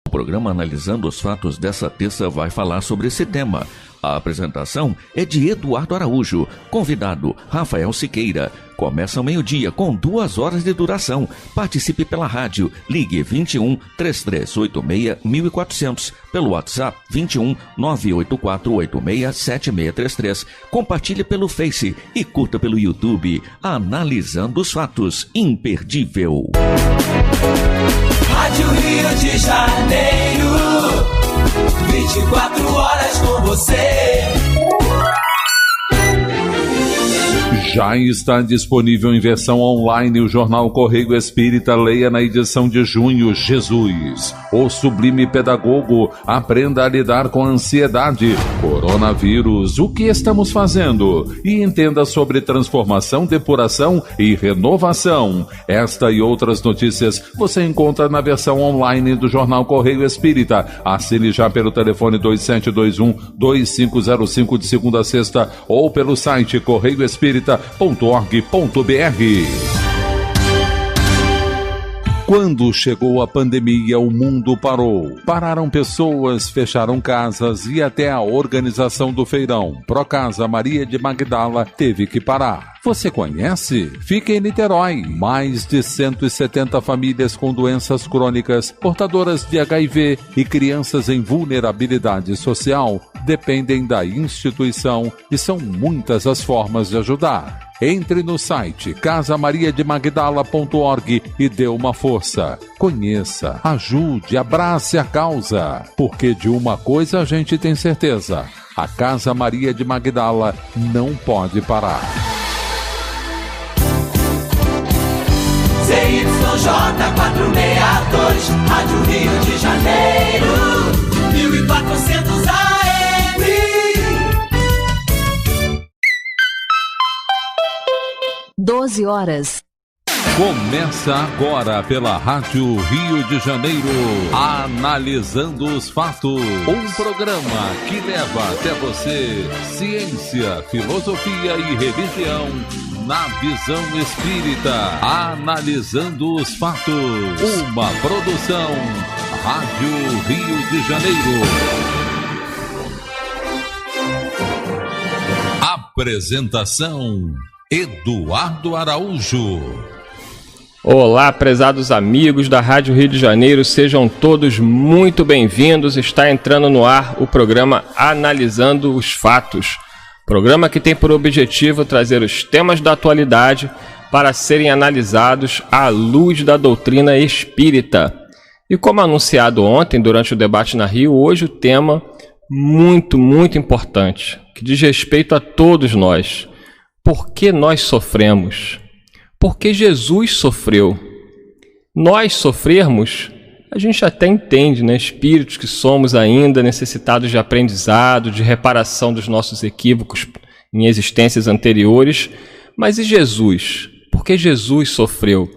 O programa Analisando os Fatos dessa terça vai falar sobre esse tema. A apresentação é de Eduardo Araújo. Convidado, Rafael Siqueira. Começa ao meio-dia com 2 horas de duração. Participe pela rádio. Ligue 21 3386 1400. Pelo WhatsApp 21 98486 7633. Compartilhe pelo Face e curta pelo YouTube. Analisando os Fatos. Imperdível. Rádio Rio de Janeiro, 24 horas com você. Já está disponível em versão online o jornal Correio Espírita. Leia na edição de junho: Jesus, o sublime pedagogo, aprenda a lidar com a ansiedade, coronavírus, o que estamos fazendo? E entenda sobre transformação, depuração e renovação. Esta e outras notícias você encontra na versão online do jornal Correio Espírita. Assine já pelo telefone 2721-2505 de segunda a sexta ou pelo site correioespírita.org.br. Quando chegou a pandemia, o mundo parou. Pararam pessoas, fecharam casas e até a organização do feirão Procasa Maria de Magdala teve que parar. Você conhece? Fica em Niterói. Mais de 170 famílias com doenças crônicas, portadoras de HIV e crianças em vulnerabilidade social dependem da instituição e são muitas as formas de ajudar. Entre no site casamariademagdala.org e dê uma força. Conheça, ajude, abrace a causa. Porque de uma coisa a gente tem certeza: a Casa Maria de Magdala não pode parar. ZYJ 462, Rádio Rio de Janeiro, 1400 AM. 12 horas. Começa agora pela Rádio Rio de Janeiro, Analisando os Fatos. Um programa que leva até você ciência, filosofia e religião na visão espírita. Analisando os Fatos. Uma produção Rádio Rio de Janeiro. Apresentação: Eduardo Araújo. Olá, prezados amigos da Rádio Rio de Janeiro, sejam todos muito bem-vindos. Está entrando no ar o programa Analisando os Fatos, programa que tem por objetivo trazer os temas da atualidade para serem analisados à luz da doutrina espírita. E como anunciado ontem durante o debate na Rio, hoje o tema muito importante, que diz respeito a todos nós. Por que nós sofremos? Porque Jesus sofreu. Nós sofrermos, a gente até entende, né? Espíritos que somos ainda necessitados de aprendizado, de reparação dos nossos equívocos em existências anteriores. Mas e Jesus? Por que Jesus sofreu?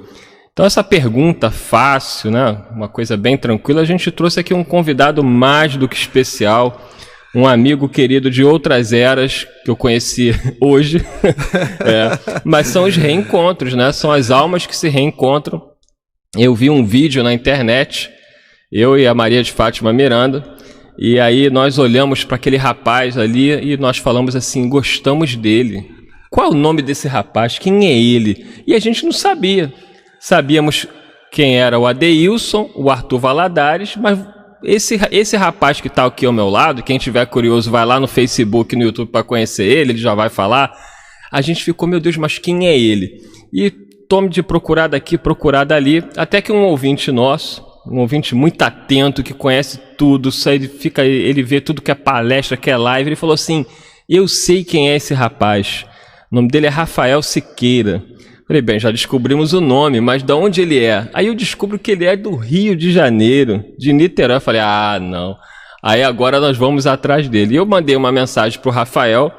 Então essa pergunta fácil, né? Uma coisa bem tranquila, a gente trouxe aqui um convidado mais do que especial, um amigo querido de outras eras que eu conheci hoje, mas são os reencontros, né? São as almas que se reencontram. Eu vi um vídeo na internet, eu e a Maria de Fátima Miranda, e aí nós olhamos para aquele rapaz ali e nós falamos assim: gostamos dele. Qual é o nome desse rapaz? Quem é ele? E a gente não sabia. Sabíamos quem era o Adeilson, o Arthur Valadares, mas esse rapaz que está aqui ao meu lado, quem tiver curioso vai lá no Facebook e no YouTube para conhecer ele já vai falar. A gente ficou, meu Deus, mas quem é ele? E tome de procurar daqui, procurar dali, até que um ouvinte nosso, um ouvinte muito atento, que conhece tudo, ele vê tudo que é palestra, que é live, ele falou assim: eu sei quem é esse rapaz, o nome dele é Rafael Siqueira. Falei, bem, já descobrimos o nome, mas de onde ele é? Aí eu descubro que ele é do Rio de Janeiro, de Niterói. Eu falei, não. Aí agora nós vamos atrás dele. E eu mandei uma mensagem para o Rafael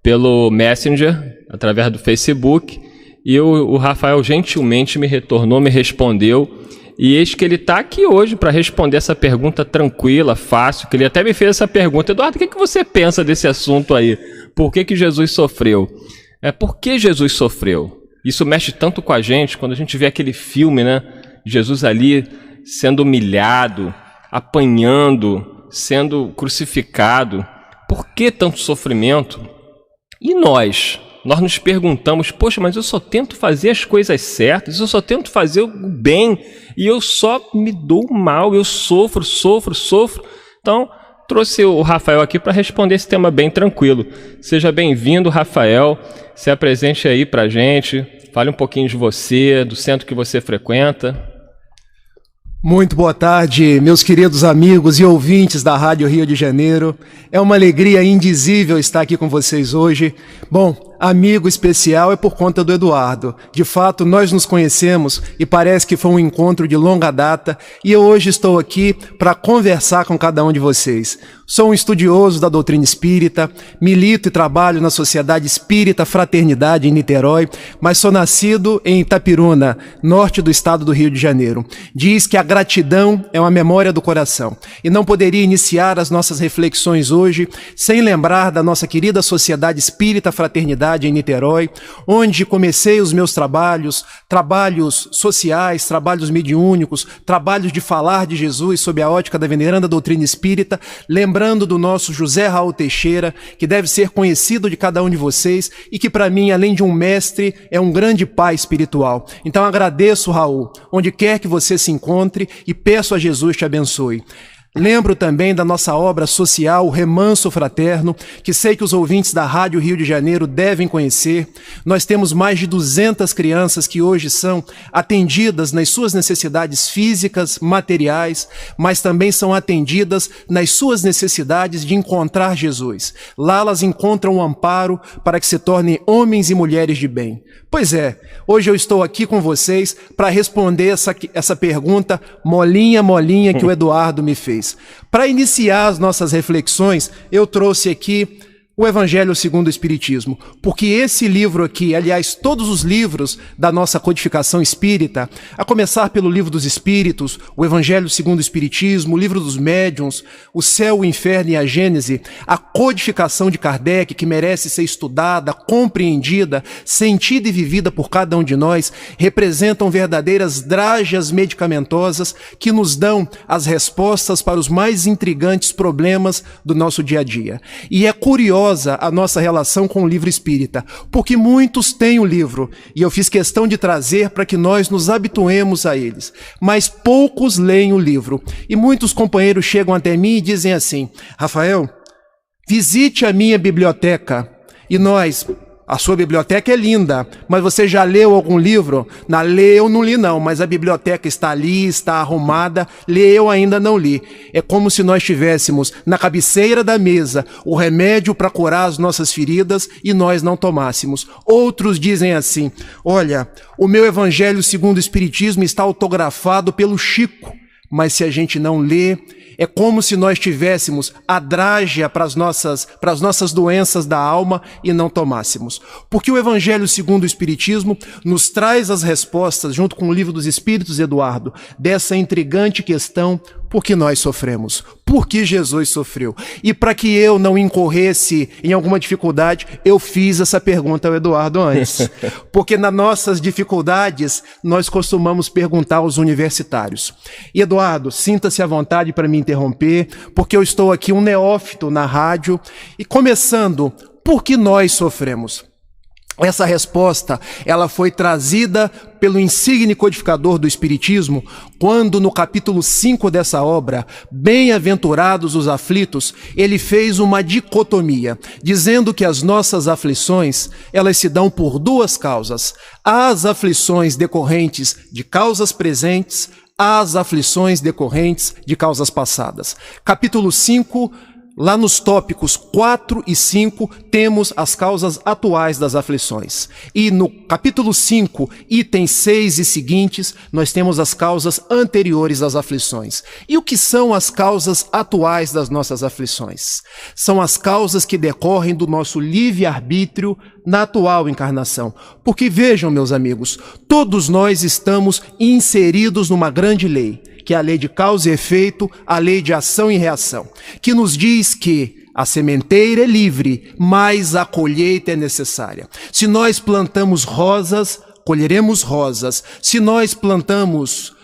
pelo Messenger, através do Facebook, e o Rafael gentilmente me retornou, me respondeu. E eis que ele está aqui hoje para responder essa pergunta tranquila, fácil, que ele até me fez essa pergunta: Eduardo, o que você pensa desse assunto aí? Por que Jesus sofreu? Por que Jesus sofreu? Isso mexe tanto com a gente, quando a gente vê aquele filme, né? Jesus ali sendo humilhado, apanhando, sendo crucificado. Por que tanto sofrimento? E nós nos perguntamos, poxa, mas eu só tento fazer as coisas certas, eu só tento fazer o bem, e eu só me dou mal, eu sofro. Então, trouxe o Rafael aqui para responder esse tema bem tranquilo. Seja bem-vindo, Rafael, se apresente aí para a gente, fale um pouquinho de você, do centro que você frequenta. Muito boa tarde, meus queridos amigos e ouvintes da Rádio Rio de Janeiro. É uma alegria indizível estar aqui com vocês hoje. Bom, amigo especial é por conta do Eduardo. De fato, nós nos conhecemos e parece que foi um encontro de longa data, e eu hoje estou aqui para conversar com cada um de vocês. Sou um estudioso da doutrina espírita, milito e trabalho na Sociedade Espírita Fraternidade em Niterói, mas sou nascido em Itapiruna, norte do estado do Rio de Janeiro. Diz que a gratidão é uma memória do coração, e não poderia iniciar as nossas reflexões hoje sem lembrar da nossa querida Sociedade Espírita Fraternidade em Niterói, onde comecei os meus trabalhos sociais, trabalhos mediúnicos, trabalhos de falar de Jesus sob a ótica da veneranda doutrina espírita, lembrando do nosso José Raul Teixeira, que deve ser conhecido de cada um de vocês e que para mim, além de um mestre, é um grande pai espiritual. Então agradeço, Raul, onde quer que você se encontre, e peço a Jesus te abençoe. Lembro também da nossa obra social, o Remanso Fraterno, que sei que os ouvintes da Rádio Rio de Janeiro devem conhecer. Nós temos mais de 200 crianças que hoje são atendidas nas suas necessidades físicas, materiais, mas também são atendidas nas suas necessidades de encontrar Jesus. Lá elas encontram um amparo para que se tornem homens e mulheres de bem. Pois é, hoje eu estou aqui com vocês para responder essa pergunta molinha que o Eduardo me fez. Para iniciar as nossas reflexões, eu trouxe aqui o Evangelho segundo o Espiritismo, porque esse livro aqui, aliás, todos os livros da nossa codificação espírita, a começar pelo Livro dos Espíritos, o Evangelho segundo o Espiritismo, o Livro dos Médiuns, o Céu, o Inferno e a Gênese, a codificação de Kardec, que merece ser estudada, compreendida, sentida e vivida por cada um de nós, representam verdadeiras dragas medicamentosas que nos dão as respostas para os mais intrigantes problemas do nosso dia a dia. E é curioso a nossa relação com o livro espírita, porque muitos têm o livro, e eu fiz questão de trazer para que nós nos habituemos a eles, mas poucos leem o livro, e muitos companheiros chegam até mim e dizem assim: Rafael, visite a minha biblioteca. E nós: a sua biblioteca é linda, mas você já leu algum livro? Eu não li não, mas a biblioteca está ali, está arrumada, eu ainda não li. É como se nós tivéssemos na cabeceira da mesa o remédio para curar as nossas feridas e nós não tomássemos. Outros dizem assim: olha, o meu Evangelho segundo o Espiritismo está autografado pelo Chico, mas se a gente não lê, é como se nós tivéssemos a drágia para as nossas doenças da alma e não tomássemos. Porque o Evangelho segundo o Espiritismo nos traz as respostas, junto com o Livro dos Espíritos, Eduardo, dessa intrigante questão: por que nós sofremos? Por que Jesus sofreu? E para que eu não incorresse em alguma dificuldade, eu fiz essa pergunta ao Eduardo antes. Porque nas nossas dificuldades, nós costumamos perguntar aos universitários. E Eduardo, sinta-se à vontade para me interromper, porque eu estou aqui um neófito na rádio. E começando, por que nós sofremos? Essa resposta, ela foi trazida pelo insigne codificador do Espiritismo, quando no capítulo 5 dessa obra, Bem-aventurados os aflitos, ele fez uma dicotomia, dizendo que as nossas aflições, elas se dão por duas causas: as aflições decorrentes de causas presentes, as aflições decorrentes de causas passadas. Capítulo 5, lá nos tópicos 4 e 5, temos as causas atuais das aflições. E no capítulo 5, itens 6 e seguintes, nós temos as causas anteriores às aflições. E o que são as causas atuais das nossas aflições? São as causas que decorrem do nosso livre-arbítrio na atual encarnação. Porque vejam, meus amigos, todos nós estamos inseridos numa grande lei, que é a lei de causa e efeito, a lei de ação e reação, que nos diz que a sementeira é livre, mas a colheita é necessária. Se nós plantamos rosas, colheremos rosas. Se nós plantamos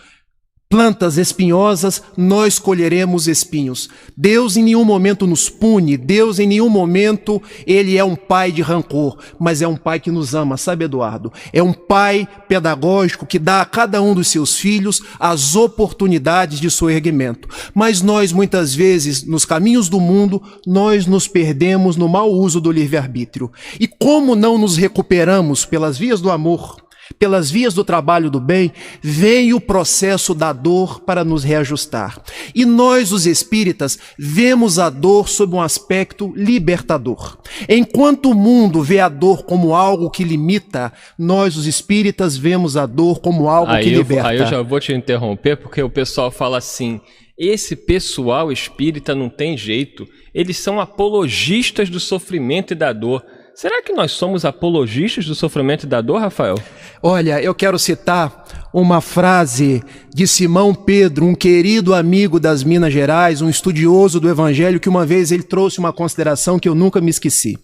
plantas espinhosas, nós colheremos espinhos. Deus em nenhum momento nos pune, Deus em nenhum momento, Ele é um pai de rancor, mas é um pai que nos ama, sabe, Eduardo? É um pai pedagógico que dá a cada um dos seus filhos as oportunidades de soerguimento. Mas nós, muitas vezes, nos caminhos do mundo, nós nos perdemos no mau uso do livre-arbítrio. E como não nos recuperamos pelas vias do amor, pelas vias do trabalho do bem, vem o processo da dor para nos reajustar. E nós, os espíritas, vemos a dor sob um aspecto libertador. Enquanto o mundo vê a dor como algo que limita, nós, os espíritas, vemos a dor como algo que liberta. Aí eu já vou te interromper, porque o pessoal fala assim, esse pessoal espírita não tem jeito, eles são apologistas do sofrimento e da dor. Será que nós somos apologistas do sofrimento e da dor, Rafael? Olha, eu quero citar uma frase de Simão Pedro, um querido amigo das Minas Gerais, um estudioso do Evangelho, que uma vez ele trouxe uma consideração que eu nunca me esqueci.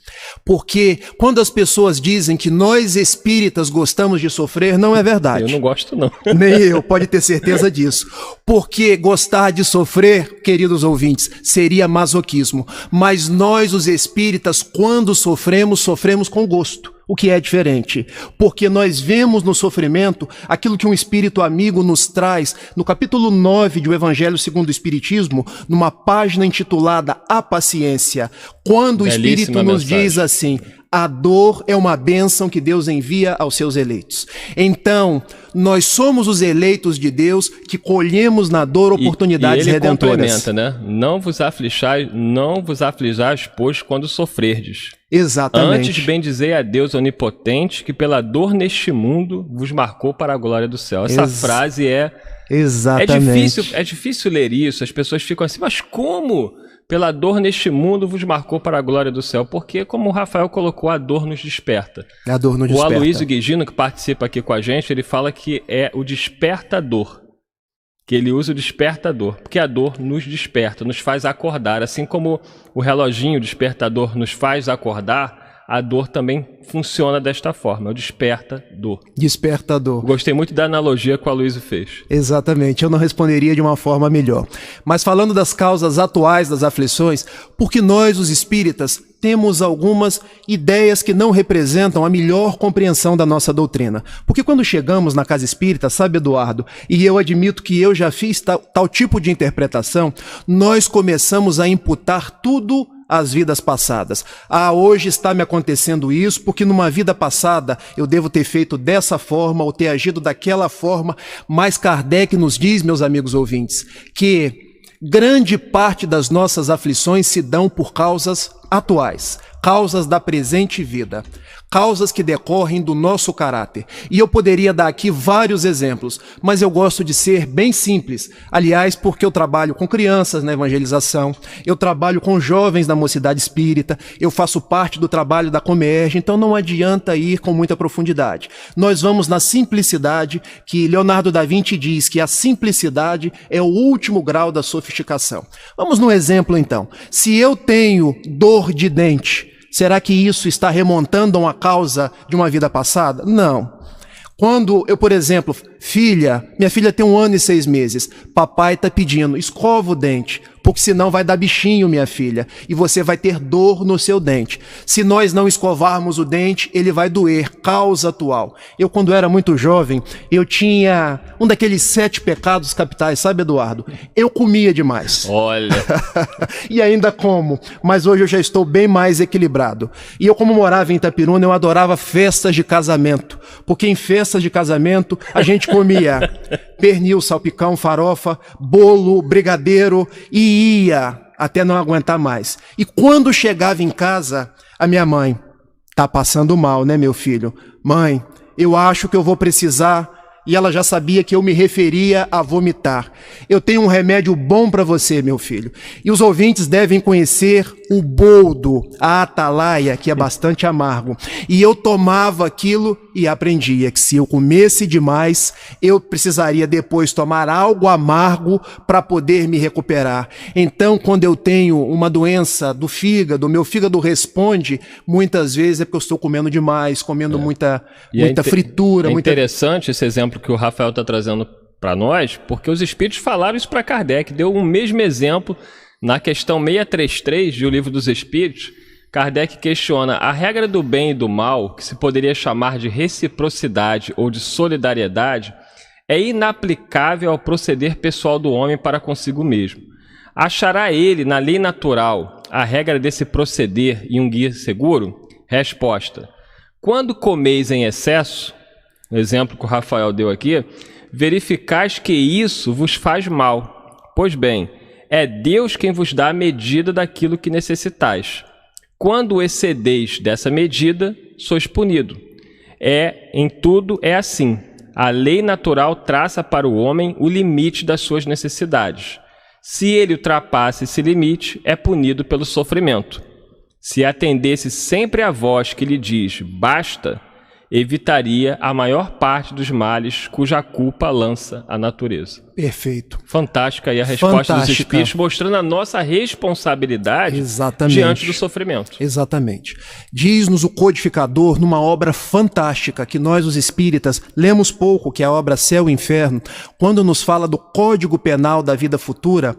Porque quando as pessoas dizem que nós espíritas gostamos de sofrer, não é verdade. Eu não gosto, não. Nem eu, pode ter certeza disso. Porque gostar de sofrer, queridos ouvintes, seria masoquismo. Mas nós, os espíritas, quando sofremos, sofremos com gosto. O que é diferente, porque nós vemos no sofrimento aquilo que um espírito amigo nos traz no capítulo 9 do Evangelho segundo o Espiritismo, numa página intitulada A Paciência, quando o Espírito nos diz assim: a dor é uma bênção que Deus envia aos seus eleitos. Então, nós somos os eleitos de Deus que colhemos na dor oportunidades redentoras. E ele complementa, né? Não vos aflijais, pois, quando sofrerdes. Exatamente. Antes, bendizei a Deus onipotente, que pela dor neste mundo vos marcou para a glória do céu. Essa frase é... Exatamente. É difícil ler isso, as pessoas ficam assim, mas como? Pela dor neste mundo vos marcou para a glória do céu. Porque, como o Rafael colocou, a dor nos desperta. A dor nos desperta. O Aloysio Guigino, que participa aqui com a gente, ele fala que é o despertador. Que ele usa o despertador. Porque a dor nos desperta, nos faz acordar. Assim como o reloginho despertador nos faz acordar, a dor também funciona desta forma, é o despertador. Despertador. Gostei muito da analogia que o Aloysio fez. Exatamente, eu não responderia de uma forma melhor. Mas falando das causas atuais das aflições, porque nós, os espíritas, temos algumas ideias que não representam a melhor compreensão da nossa doutrina. Porque quando chegamos na casa espírita, sabe, Eduardo, e eu admito que eu já fiz tal tipo de interpretação, nós começamos a imputar tudo às vidas passadas. Hoje está me acontecendo isso, porque numa vida passada eu devo ter feito dessa forma ou ter agido daquela forma, mas Kardec nos diz, meus amigos ouvintes, que grande parte das nossas aflições se dão por causas atuais, causas da presente vida, causas que decorrem do nosso caráter. E eu poderia dar aqui vários exemplos, mas eu gosto de ser bem simples. Aliás, porque eu trabalho com crianças na evangelização, eu trabalho com jovens na mocidade espírita, eu faço parte do trabalho da Comerge, então não adianta ir com muita profundidade. Nós vamos na simplicidade, que Leonardo da Vinci diz que a simplicidade é o último grau da sofisticação. Vamos no exemplo então. Se eu tenho dor de dente, será que isso está remontando a uma causa de uma vida passada? Não. Quando eu, por exemplo, minha filha tem 1 ano e 6 meses, papai está pedindo, escova o dente, porque senão vai dar bichinho, minha filha, e você vai ter dor no seu dente. Se nós não escovarmos o dente, ele vai doer, causa atual. Eu, quando era muito jovem, eu tinha um daqueles 7 pecados capitais, sabe, Eduardo? Eu comia demais. Olha. E ainda como, mas hoje eu já estou bem mais equilibrado. E eu, como morava em Itapiruna, eu adorava festas de casamento, porque em festas de casamento a gente comia pernil, salpicão, farofa, bolo, brigadeiro e ia até não aguentar mais. E quando chegava em casa, a minha mãe, tá passando mal, né, meu filho? Mãe, eu acho que eu vou precisar... E ela já sabia que eu me referia a vomitar. Eu tenho um remédio bom para você, meu filho. E os ouvintes devem conhecer o boldo, a atalaia, que é bastante amargo. E eu tomava aquilo e aprendia que se eu comesse demais, eu precisaria depois tomar algo amargo para poder me recuperar. Então, quando eu tenho uma doença do fígado, meu fígado responde, muitas vezes é porque eu estou comendo demais, comendo muita fritura. É interessante esse exemplo que o Rafael está trazendo para nós, porque os espíritos falaram isso para Kardec, deu o mesmo exemplo na questão 633 do Livro dos Espíritos. Kardec questiona a regra do bem e do mal, que se poderia chamar de reciprocidade ou de solidariedade, é inaplicável ao proceder pessoal do homem para consigo mesmo. Achará ele, na lei natural, a regra desse proceder e um guia seguro? Resposta: quando comeis em excesso, no exemplo que o Rafael deu aqui, verificais que isso vos faz mal. Pois bem, é Deus quem vos dá a medida daquilo que necessitais. Quando excedeis dessa medida, sois punido. Em tudo é assim. A lei natural traça para o homem o limite das suas necessidades. Se ele ultrapassa esse limite, é punido pelo sofrimento. Se atendesse sempre à voz que lhe diz basta, evitaria a maior parte dos males cuja culpa lança a natureza. Perfeito. Fantástica aí a resposta dos espíritos, mostrando a nossa responsabilidade diante do sofrimento. Exatamente. Diz-nos o codificador, numa obra fantástica, que nós, os espíritas, lemos pouco, que é a obra Céu e Inferno, quando nos fala do Código Penal da vida futura,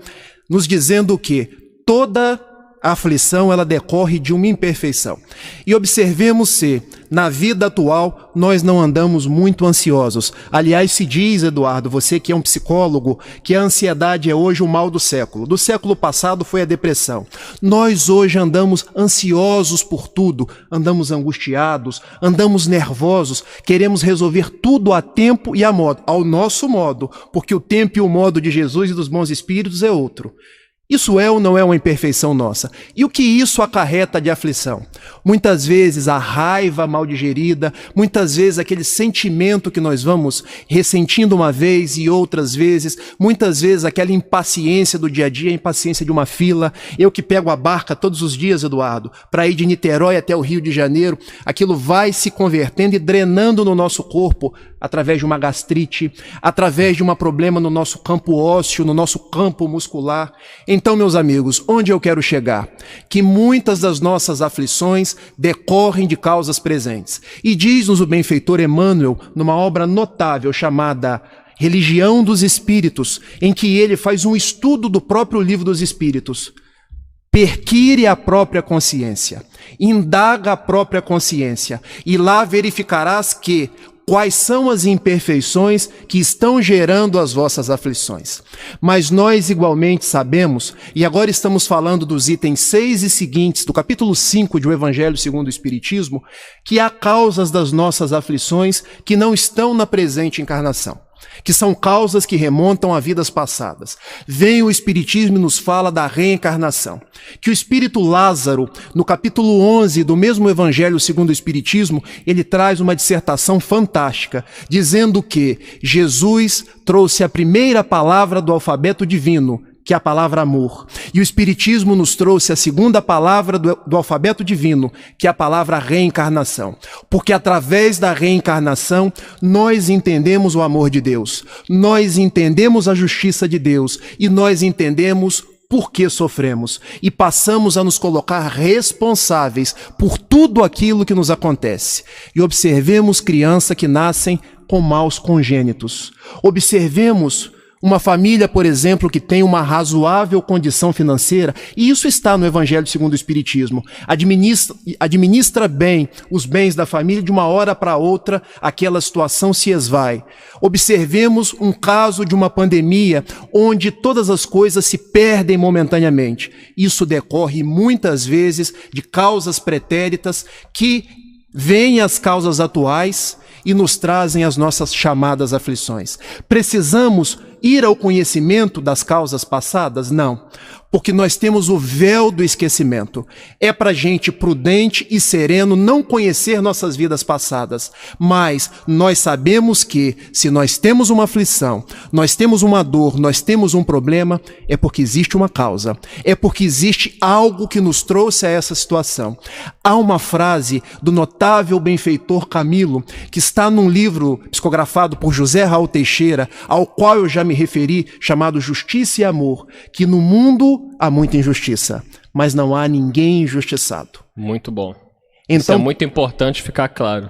nos dizendo que toda a aflição, ela decorre de uma imperfeição. E observemos se, na vida atual, nós não andamos muito ansiosos. Aliás, se diz, Eduardo, você que é um psicólogo, que a ansiedade é hoje o mal do século. Do século passado foi a depressão. Nós hoje andamos ansiosos por tudo, andamos angustiados, andamos nervosos, queremos resolver tudo a tempo e a modo, ao nosso modo, porque o tempo e o modo de Jesus e dos bons espíritos é outro. Isso é ou não é uma imperfeição nossa? E o que isso acarreta de aflição? Muitas vezes a raiva mal digerida, muitas vezes aquele sentimento que nós vamos ressentindo uma vez e outras vezes, muitas vezes aquela impaciência do dia a dia, a impaciência de uma fila. Eu que pego a barca todos os dias, Eduardo, para ir de Niterói até o Rio de Janeiro, aquilo vai se convertendo e drenando no nosso corpo através de uma gastrite, através de um problema no nosso campo ósseo, no nosso campo muscular. Então, meus amigos, onde eu quero chegar? Que muitas das nossas aflições decorrem de causas presentes. E diz-nos o benfeitor Emmanuel, numa obra notável chamada Religião dos Espíritos, em que ele faz um estudo do próprio Livro dos Espíritos. Perquire a própria consciência, indaga a própria consciência, e lá verificarás que quais são as imperfeições que estão gerando as vossas aflições. Mas nós igualmente sabemos, e agora estamos falando dos itens 6 e seguintes do capítulo 5 de O Evangelho segundo o Espiritismo, que há causas das nossas aflições que não estão na presente encarnação, que são causas que remontam a vidas passadas. Vem o Espiritismo e nos fala da reencarnação. Que o Espírito Lázaro, no capítulo 11 do mesmo Evangelho segundo o Espiritismo, ele traz uma dissertação fantástica, dizendo que Jesus trouxe a primeira palavra do alfabeto divino, que é a palavra amor. E o Espiritismo nos trouxe a segunda palavra do alfabeto divino, que é a palavra reencarnação. Porque através da reencarnação, nós entendemos o amor de Deus, nós entendemos a justiça de Deus e nós entendemos por que sofremos e passamos a nos colocar responsáveis por tudo aquilo que nos acontece. E observemos crianças que nascem com maus congênitos. Observemos uma família, por exemplo, que tem uma razoável condição financeira, e isso está no Evangelho segundo o Espiritismo, administra bem os bens da família, de uma hora para outra aquela situação se esvai. Observemos um caso de uma pandemia onde todas as coisas se perdem momentaneamente. Isso decorre muitas vezes de causas pretéritas que vêm às causas atuais e nos trazem as nossas chamadas aflições. Precisamos ir ao conhecimento das causas passadas? Não, porque nós temos o véu do esquecimento. É para gente prudente e sereno não conhecer nossas vidas passadas, mas nós sabemos que se nós temos uma aflição, nós temos uma dor, nós temos um problema, é porque existe uma causa, é porque existe algo que nos trouxe a essa situação. Há uma frase do notável benfeitor Camilo, que está num livro psicografado por José Raul Teixeira, ao qual eu já me referi, chamado Justiça e Amor, que no mundo há muita injustiça, mas não há ninguém injustiçado. Muito bom. Então, isso é muito importante ficar claro.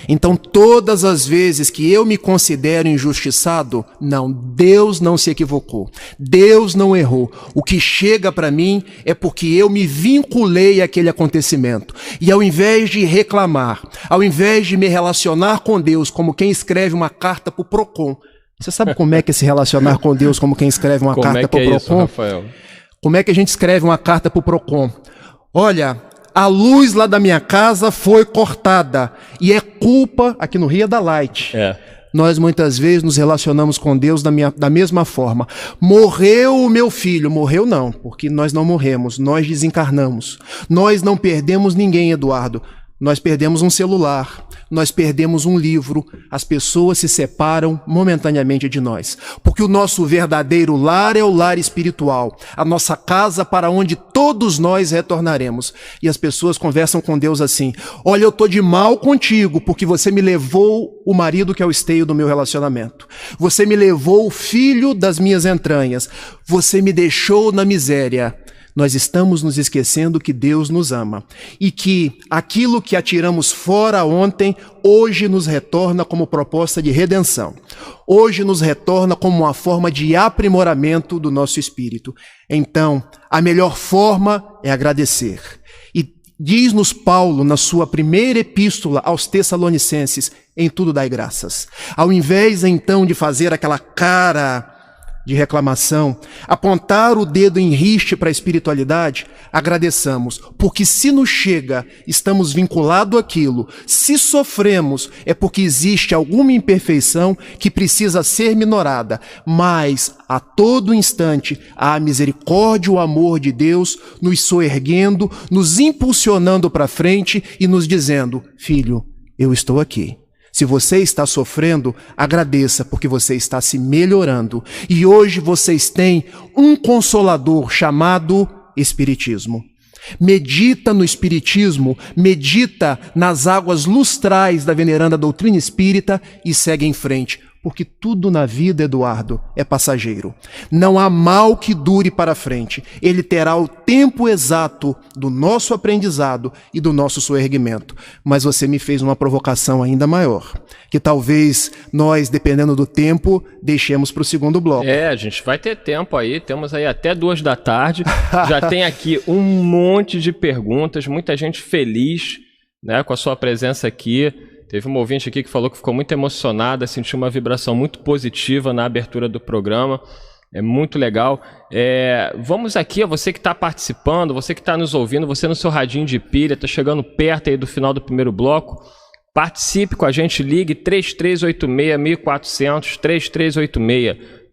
Então todas as vezes que eu me considero injustiçado, não, Deus não se equivocou, Deus não errou. O que chega para mim é porque eu me vinculei àquele acontecimento. E ao invés de reclamar, ao invés de me relacionar com Deus como quem escreve uma carta para o Procon, você sabe como é que é se relacionar com Deus como quem escreve uma carta para o Procon? Isso, Rafael? Como é que a gente escreve uma carta para o Procon? Olha, a luz lá da minha casa foi cortada e é culpa, aqui no Rio é da Light. Nós muitas vezes nos relacionamos com Deus da mesma forma. Morreu o meu filho. Morreu não, porque nós não morremos, nós desencarnamos. Nós não perdemos ninguém, Eduardo. Nós perdemos um celular, nós perdemos um livro, as pessoas se separam momentaneamente de nós. Porque o nosso verdadeiro lar é o lar espiritual, a nossa casa para onde todos nós retornaremos. E as pessoas conversam com Deus assim: olha, eu estou de mal contigo porque você me levou o marido que é o esteio do meu relacionamento. Você me levou o filho das minhas entranhas. Você me deixou na miséria. Nós estamos nos esquecendo que Deus nos ama e que aquilo que atiramos fora ontem, hoje nos retorna como proposta de redenção. Hoje nos retorna como uma forma de aprimoramento do nosso espírito. Então, a melhor forma é agradecer. E diz-nos Paulo, na sua primeira epístola aos Tessalonicenses, em tudo dai graças. Ao invés, então, de fazer aquela cara de reclamação, apontar o dedo em riste para a espiritualidade, agradeçamos, porque se nos chega, estamos vinculados àquilo. Se sofremos, é porque existe alguma imperfeição que precisa ser minorada, mas a todo instante a misericórdia e o amor de Deus nos soerguendo, nos impulsionando para frente e nos dizendo: filho, eu estou aqui. Se você está sofrendo, agradeça, porque você está se melhorando. E hoje vocês têm um consolador chamado Espiritismo. Medita no Espiritismo, medita nas águas lustrais da veneranda doutrina espírita e segue em frente. Porque tudo na vida, Eduardo, é passageiro. Não há mal que dure para frente. Ele terá o tempo exato do nosso aprendizado e do nosso soerguimento. Mas você me fez uma provocação ainda maior, que talvez nós, dependendo do tempo, deixemos para o segundo bloco. A gente vai ter tempo aí, temos aí até 2 da tarde. Já tem aqui um monte de perguntas, muita gente feliz, né, com a sua presença aqui. Teve uma ouvinte aqui que falou que ficou muito emocionada, sentiu uma vibração muito positiva na abertura do programa. É muito legal. Vamos aqui, você que está participando, você que está nos ouvindo, você no seu radinho de pilha, está chegando perto aí do final do primeiro bloco. Participe com a gente, ligue 3386-1400,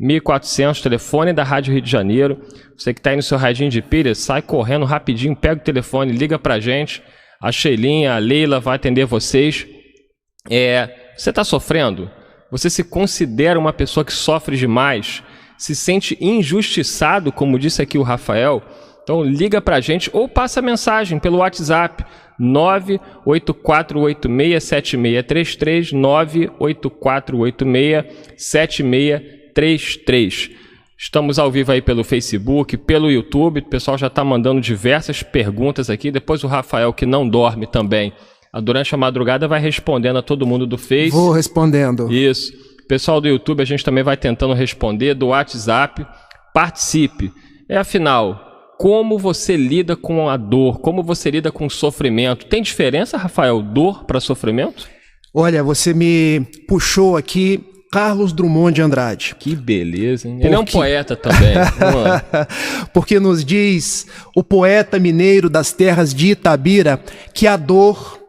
3386-1400, telefone da Rádio Rio de Janeiro. Você que está aí no seu radinho de pilha, sai correndo rapidinho, pega o telefone, liga para a gente. A Sheilinha, a Leila vai atender vocês. Você está sofrendo? Você se considera uma pessoa que sofre demais? Se sente injustiçado, como disse aqui o Rafael? Então liga pra gente ou passa mensagem pelo WhatsApp 984867633, 984867633. Estamos ao vivo aí pelo Facebook, pelo YouTube. O pessoal já está mandando diversas perguntas aqui. Depois o Rafael, que não dorme também, durante a madrugada, vai respondendo a todo mundo do Face. Vou respondendo. Isso. Pessoal do YouTube, a gente também vai tentando responder, do WhatsApp. Participe. Afinal, como você lida com a dor? Como você lida com o sofrimento? Tem diferença, Rafael, dor para sofrimento? Olha, você me puxou aqui Carlos Drummond de Andrade. Que beleza, hein? Ele é um poeta também. Porque nos diz o poeta mineiro das terras de Itabira que a dor,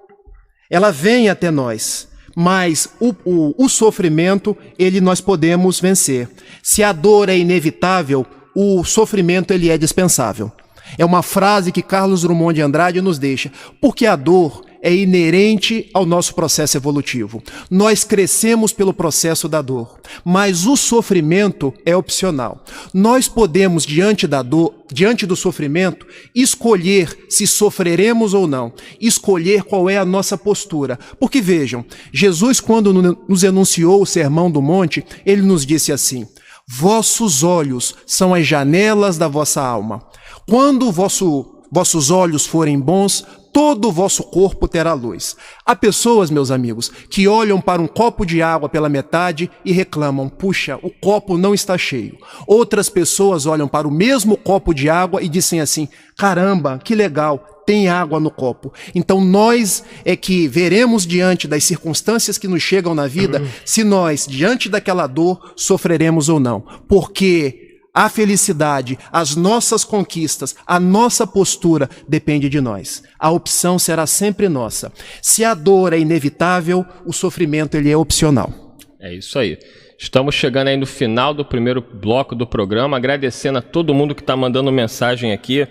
ela vem até nós, mas o sofrimento, nós podemos vencer. Se a dor é inevitável, o sofrimento ele é dispensável. É uma frase que Carlos Drummond de Andrade nos deixa, porque a dor é inerente ao nosso processo evolutivo. Nós crescemos pelo processo da dor, mas o sofrimento é opcional. Nós podemos, diante da dor, diante do sofrimento, escolher se sofreremos ou não, escolher qual é a nossa postura. Porque vejam, Jesus, quando nos enunciou o Sermão do Monte, ele nos disse assim: vossos olhos são as janelas da vossa alma. Quando vossos olhos forem bons, todo o vosso corpo terá luz. Há pessoas, meus amigos, que olham para um copo de água pela metade e reclamam, puxa, o copo não está cheio. Outras pessoas olham para o mesmo copo de água e dizem assim, caramba, que legal, tem água no copo. Então nós é que veremos diante das circunstâncias que nos chegam na vida, se nós, diante daquela dor, sofreremos ou não. Porque a felicidade, as nossas conquistas, a nossa postura depende de nós. A opção será sempre nossa. Se a dor é inevitável, o sofrimento ele é opcional. É isso aí. Estamos chegando aí no final do primeiro bloco do programa, agradecendo a todo mundo que está mandando mensagem aqui.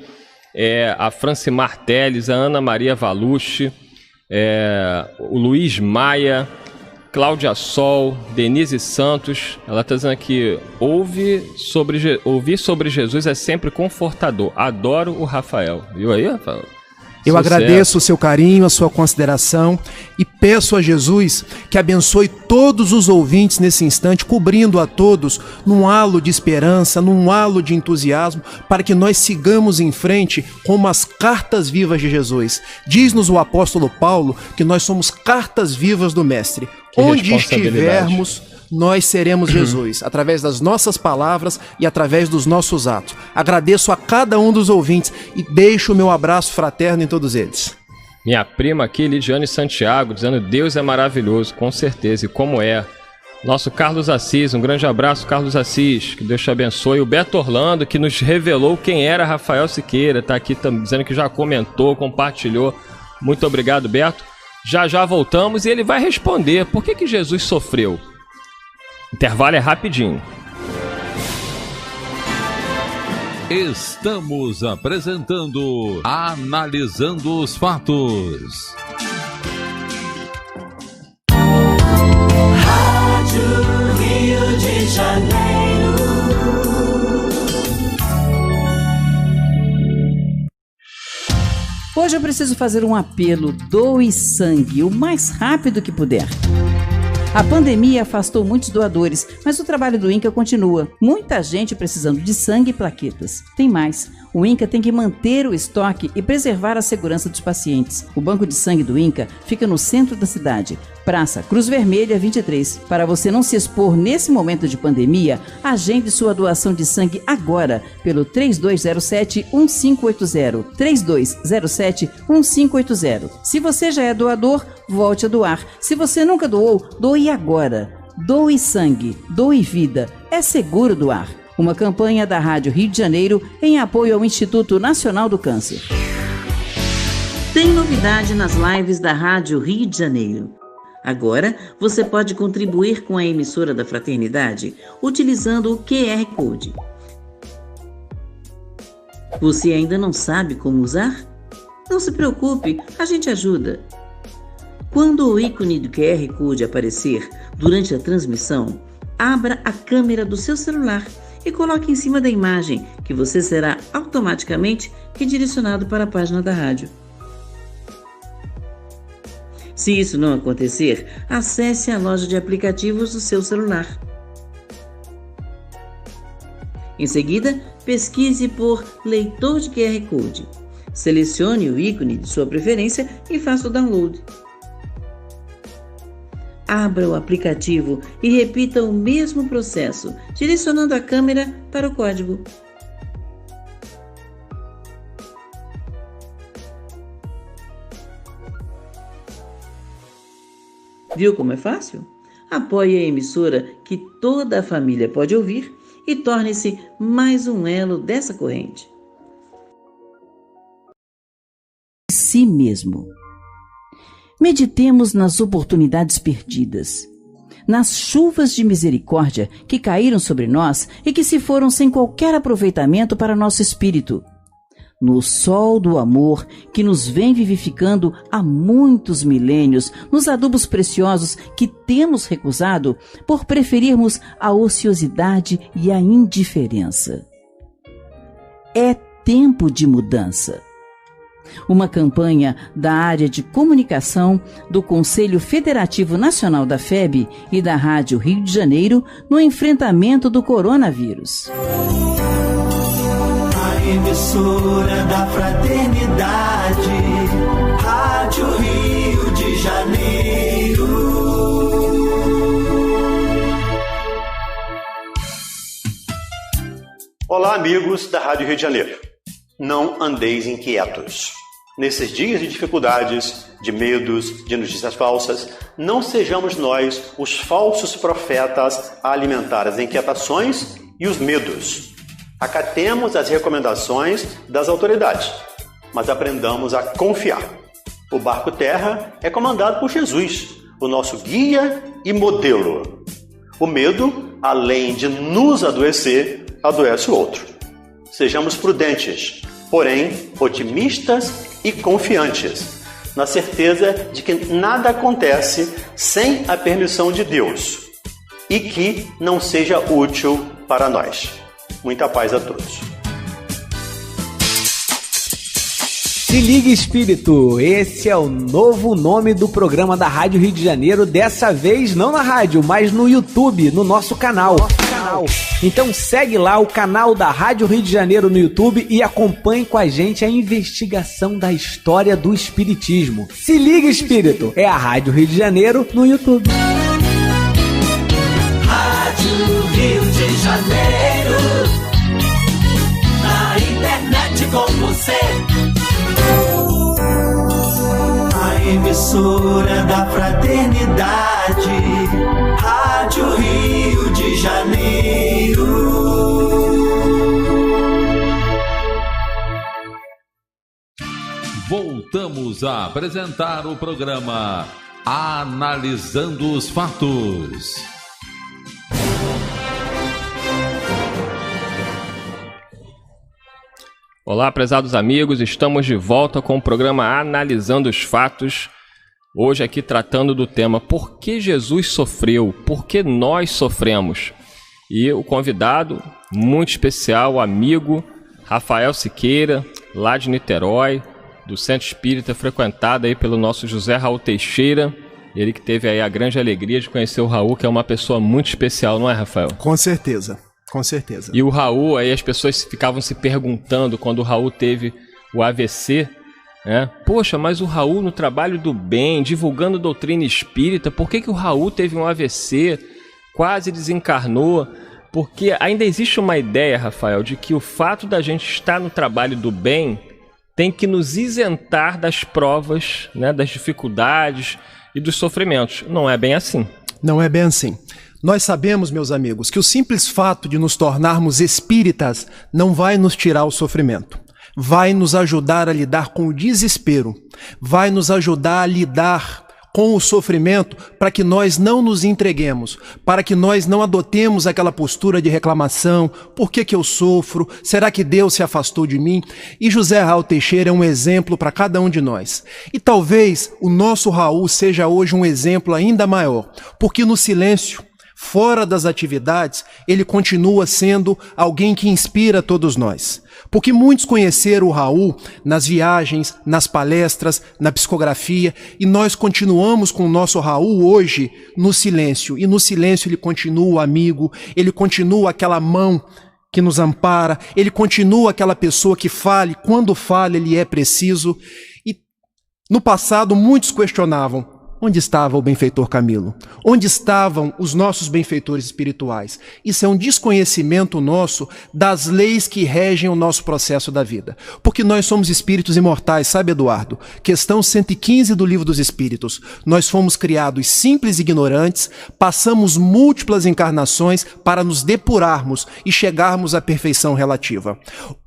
A Francimar Teles, a Ana Maria Valucci, o Luiz Maia, Cláudia Sol, Denise Santos. Ela está dizendo aqui, ouvir sobre Jesus é sempre confortador. Adoro o Rafael. Viu aí, Rafael? Eu agradeço o seu carinho, a sua consideração e peço a Jesus que abençoe todos os ouvintes nesse instante, cobrindo a todos num halo de esperança, num halo de entusiasmo, para que nós sigamos em frente como as cartas vivas de Jesus. Diz-nos o apóstolo Paulo que nós somos cartas vivas do Mestre. Onde estivermos, nós seremos Jesus, através das nossas palavras e através dos nossos atos. Agradeço a cada um dos ouvintes e deixo o meu abraço fraterno em todos eles. Minha prima aqui, Lidiane Santiago, dizendo Deus é maravilhoso, com certeza, e como é. Nosso Carlos Assis, um grande abraço, Carlos Assis, que Deus te abençoe. O Beto Orlando, que nos revelou quem era Rafael Siqueira, está aqui dizendo que já comentou, compartilhou. Muito obrigado, Beto. Já voltamos e ele vai responder por que Jesus sofreu. Intervalo é rapidinho. Estamos apresentando Analisando os Fatos. Rádio Rio de Janeiro. Hoje eu preciso fazer um apelo: doe sangue o mais rápido que puder. A pandemia afastou muitos doadores, mas o trabalho do INCA continua. Muita gente precisando de sangue e plaquetas. Tem mais. O INCA tem que manter o estoque e preservar a segurança dos pacientes. O banco de sangue do INCA fica no centro da cidade, Praça Cruz Vermelha 23. Para você não se expor nesse momento de pandemia, agende sua doação de sangue agora pelo 3207-1580. 3207-1580. Se você já é doador, volte a doar. Se você nunca doou, doe agora. Doe sangue, doe vida. É seguro doar. Uma campanha da Rádio Rio de Janeiro em apoio ao Instituto Nacional do Câncer. Tem novidade nas lives da Rádio Rio de Janeiro. Agora você pode contribuir com a emissora da Fraternidade utilizando o QR Code. Você ainda não sabe como usar? Não se preocupe, a gente ajuda. Quando o ícone do QR Code aparecer durante a transmissão, abra a câmera do seu celular e coloque em cima da imagem, que você será automaticamente redirecionado para a página da rádio. Se isso não acontecer, acesse a loja de aplicativos do seu celular. Em seguida, pesquise por leitor de QR Code. Selecione o ícone de sua preferência e faça o download. Abra o aplicativo e repita o mesmo processo, direcionando a câmera para o código. Viu como é fácil? Apoie a emissora que toda a família pode ouvir e torne-se mais um elo dessa corrente. Si mesmo. Meditemos nas oportunidades perdidas, nas chuvas de misericórdia que caíram sobre nós e que se foram sem qualquer aproveitamento para nosso espírito, no sol do amor que nos vem vivificando há muitos milênios, nos adubos preciosos que temos recusado por preferirmos a ociosidade e a indiferença. É tempo de mudança. Uma campanha da área de comunicação do Conselho Federativo Nacional da FEB e da Rádio Rio de Janeiro no enfrentamento do coronavírus. A emissora da fraternidade Rádio Rio de Janeiro. Olá, amigos da Rádio Rio de Janeiro. Não andeis inquietos. Nesses dias de dificuldades, de medos, de notícias falsas, não sejamos nós os falsos profetas a alimentar as inquietações e os medos. Acatemos as recomendações das autoridades, mas aprendamos a confiar. O barco terra é comandado por Jesus, o nosso guia e modelo. O medo, além de nos adoecer, adoece o outro. Sejamos prudentes, porém otimistas e confiantes, na certeza de que nada acontece sem a permissão de Deus e que não seja útil para nós. Muita paz a todos. Se liga, Espírito! Esse é o novo nome do programa da Rádio Rio de Janeiro, dessa vez não na rádio, mas no YouTube, no nosso canal. Então segue lá o canal da Rádio Rio de Janeiro no YouTube e acompanhe com a gente a investigação da história do Espiritismo. Se liga, Espírito! É a Rádio Rio de Janeiro no YouTube. Rádio Rio de Janeiro, na internet com você. A emissora da fraternidade, Rádio Rio de Janeiro. Voltamos a apresentar o programa Analisando os Fatos. Olá, prezados amigos, estamos de volta com o programa Analisando os Fatos. Hoje aqui tratando do tema Por que Jesus sofreu? Por que nós sofremos? E o convidado muito especial, o amigo Rafael Siqueira, lá de Niterói, do Centro Espírita, frequentado aí pelo nosso José Raul Teixeira. Ele que teve aí a grande alegria de conhecer o Raul, que é uma pessoa muito especial, não é, Rafael? Com certeza. Com certeza. E o Raul, aí as pessoas ficavam se perguntando quando o Raul teve o AVC, né? Poxa, mas o Raul no trabalho do bem, divulgando doutrina espírita, por que o Raul teve um AVC, quase desencarnou? Porque ainda existe uma ideia, Rafael, de que o fato da gente estar no trabalho do bem tem que nos isentar das provas, né, das dificuldades e dos sofrimentos. Não é bem assim. Não é bem assim. Nós sabemos, meus amigos, que o simples fato de nos tornarmos espíritas não vai nos tirar o sofrimento. Vai nos ajudar a lidar com o desespero. Vai nos ajudar a lidar com o sofrimento para que nós não nos entreguemos, para que nós não adotemos aquela postura de reclamação. Por que eu sofro? Será que Deus se afastou de mim? E José Raul Teixeira é um exemplo para cada um de nós. E talvez o nosso Raul seja hoje um exemplo ainda maior, porque no silêncio, fora das atividades, ele continua sendo alguém que inspira todos nós. Porque muitos conheceram o Raul nas viagens, nas palestras, na psicografia, e nós continuamos com o nosso Raul hoje no silêncio. E no silêncio ele continua amigo, ele continua aquela mão que nos ampara, ele continua aquela pessoa que fale, quando fala ele é preciso. E no passado muitos questionavam: onde estava o benfeitor Camilo? Onde estavam os nossos benfeitores espirituais? Isso é um desconhecimento nosso das leis que regem o nosso processo da vida. Porque nós somos espíritos imortais, sabe, Eduardo? Questão 115 do Livro dos Espíritos. Nós fomos criados simples e ignorantes, passamos múltiplas encarnações para nos depurarmos e chegarmos à perfeição relativa.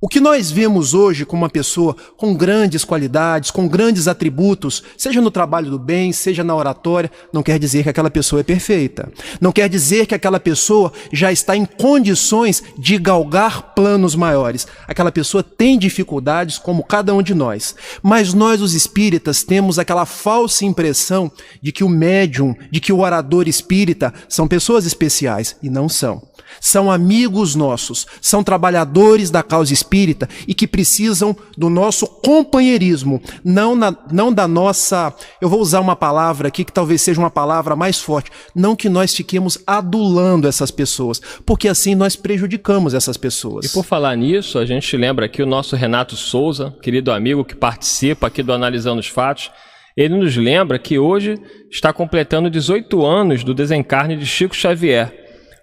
O que nós vemos hoje como uma pessoa com grandes qualidades, com grandes atributos, seja no trabalho do bem, seja na oratória, não quer dizer que aquela pessoa é perfeita. Não quer dizer que aquela pessoa já está em condições de galgar planos maiores. Aquela pessoa tem dificuldades como cada um de nós. Mas nós, os espíritas, temos aquela falsa impressão de que o médium, de que o orador espírita são pessoas especiais, e não são. São amigos nossos, são trabalhadores da causa espírita e que precisam do nosso companheirismo, não da nossa, eu vou usar uma palavra aqui que talvez seja uma palavra mais forte, não que nós fiquemos adulando essas pessoas, porque assim nós prejudicamos essas pessoas. E por falar nisso, a gente lembra aqui o nosso Renato Souza, querido amigo que participa aqui do Analisando os Fatos. Ele nos lembra que hoje está completando 18 anos do desencarne de Chico Xavier,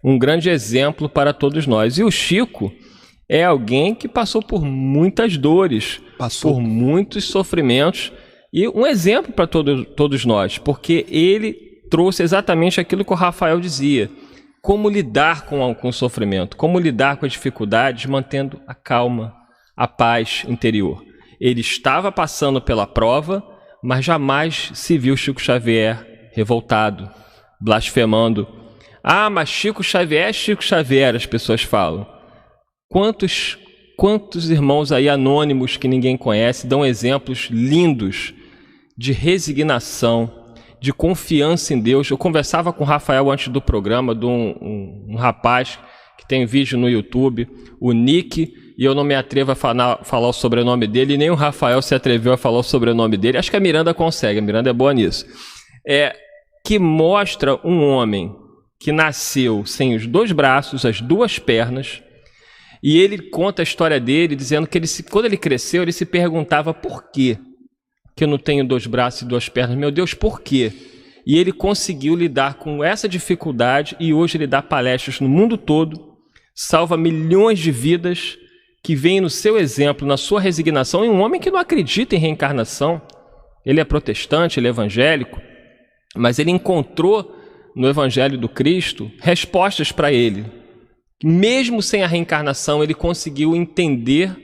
um grande exemplo para todos nós. E o Chico é alguém que passou por muitas dores, por muitos sofrimentos, e um exemplo para todos nós, porque ele trouxe exatamente aquilo que o Rafael dizia: como lidar com o sofrimento, como lidar com as dificuldades, mantendo a calma, a paz interior. Ele estava passando pela prova, mas jamais se viu Chico Xavier revoltado, blasfemando. Ah, mas Chico Xavier é Chico Xavier, as pessoas falam. Quantos irmãos aí anônimos que ninguém conhece dão exemplos lindos de resignação, de confiança em Deus. Eu conversava com o Rafael antes do programa, de um rapaz que tem vídeo no YouTube, o Nick, e eu não me atrevo a falar o sobrenome dele, e nem o Rafael se atreveu a falar o sobrenome dele. Acho que a Miranda consegue, a Miranda é boa nisso. Que mostra um homem que nasceu sem os 2 braços, as 2 pernas, e ele conta a história dele dizendo que quando ele cresceu, ele se perguntava por quê que eu não tenho 2 braços e 2 pernas. Meu Deus, por quê? E ele conseguiu lidar com essa dificuldade e hoje ele dá palestras no mundo todo, salva milhões de vidas que veem no seu exemplo, na sua resignação, em um homem que não acredita em reencarnação. Ele é protestante, ele é evangélico, mas ele encontrou no Evangelho do Cristo respostas para ele. Mesmo sem a reencarnação, ele conseguiu entender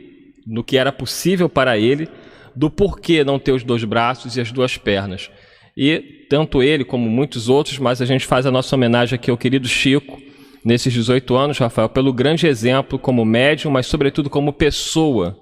no que era possível para ele, do porquê não ter os 2 braços e as 2 pernas. E tanto ele como muitos outros, mas a gente faz a nossa homenagem aqui ao querido Chico, nesses 18 anos, Rafael, pelo grande exemplo como médium, mas sobretudo como pessoa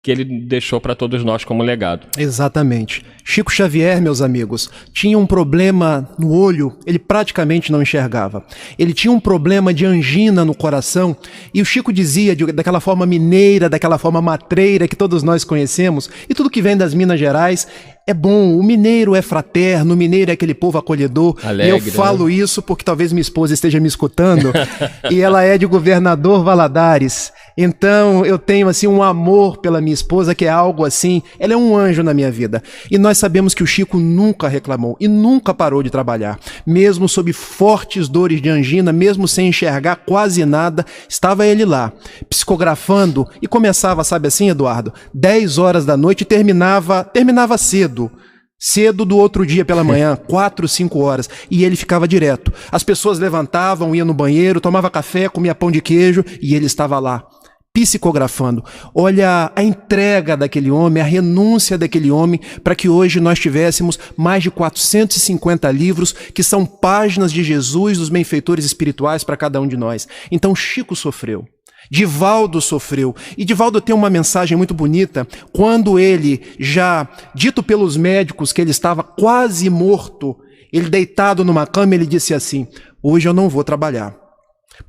que ele deixou para todos nós como legado. Exatamente. Chico Xavier, meus amigos, tinha um problema no olho, ele praticamente não enxergava. Ele tinha um problema de angina no coração, e o Chico dizia daquela forma mineira, daquela forma matreira que todos nós conhecemos, e tudo que vem das Minas Gerais é bom. O mineiro é fraterno, o mineiro é aquele povo acolhedor. Alegre, e eu falo isso porque talvez minha esposa esteja me escutando, e ela é de Governador Valadares. Então eu tenho assim um amor pela minha esposa que é algo assim, ela é um anjo na minha vida. E nós sabemos que o Chico nunca reclamou e nunca parou de trabalhar. Mesmo sob fortes dores de angina, mesmo sem enxergar quase nada, estava ele lá, psicografando, e começava, sabe assim, Eduardo, 10 horas da noite e terminava cedo do outro dia pela manhã, 4, 5 horas, e ele ficava direto. As pessoas levantavam, iam no banheiro, tomava café, comia pão de queijo, e ele estava lá, psicografando. Olha a entrega daquele homem, a renúncia daquele homem, para que hoje nós tivéssemos mais de 450 livros, que são páginas de Jesus, dos benfeitores espirituais para cada um de nós. Então Chico sofreu. Divaldo sofreu. E Divaldo tem uma mensagem muito bonita, quando ele, já dito pelos médicos que ele estava quase morto, ele deitado numa cama, ele disse assim: hoje eu não vou trabalhar,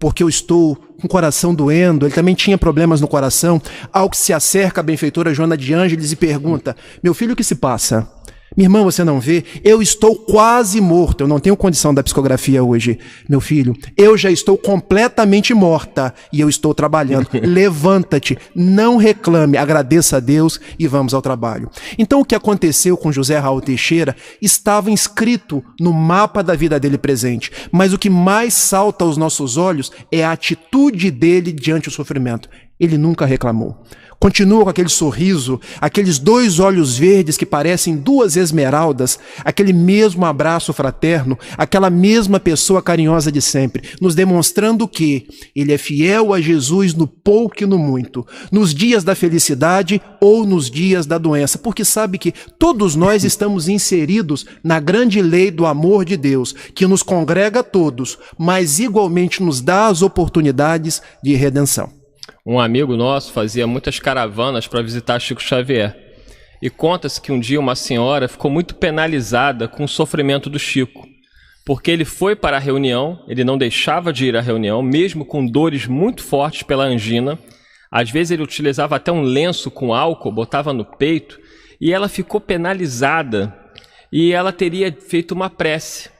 porque eu estou com o coração doendo. Ele também tinha problemas no coração, ao que se acerca a benfeitora Joana de Ângeles e pergunta: meu filho, o que se passa? Minha irmã, você não vê? Eu estou quase morto, eu não tenho condição da psicografia hoje. Meu filho, eu já estou completamente morta e eu estou trabalhando. Levanta-te, não reclame, agradeça a Deus e vamos ao trabalho. Então o que aconteceu com José Raul Teixeira estava inscrito no mapa da vida dele presente, mas o que mais salta aos nossos olhos é a atitude dele diante do sofrimento. Ele nunca reclamou. Continua com aquele sorriso, aqueles 2 olhos verdes que parecem 2 esmeraldas, aquele mesmo abraço fraterno, aquela mesma pessoa carinhosa de sempre, nos demonstrando que ele é fiel a Jesus no pouco e no muito, nos dias da felicidade ou nos dias da doença, porque sabe que todos nós estamos inseridos na grande lei do amor de Deus, que nos congrega a todos, mas igualmente nos dá as oportunidades de redenção. Um amigo nosso fazia muitas caravanas para visitar Chico Xavier. E conta-se que um dia uma senhora ficou muito penalizada com o sofrimento do Chico, porque ele foi para a reunião, ele não deixava de ir à reunião, mesmo com dores muito fortes pela angina. Às vezes ele utilizava até um lenço com álcool, botava no peito, e ela ficou penalizada. E ela teria feito uma prece.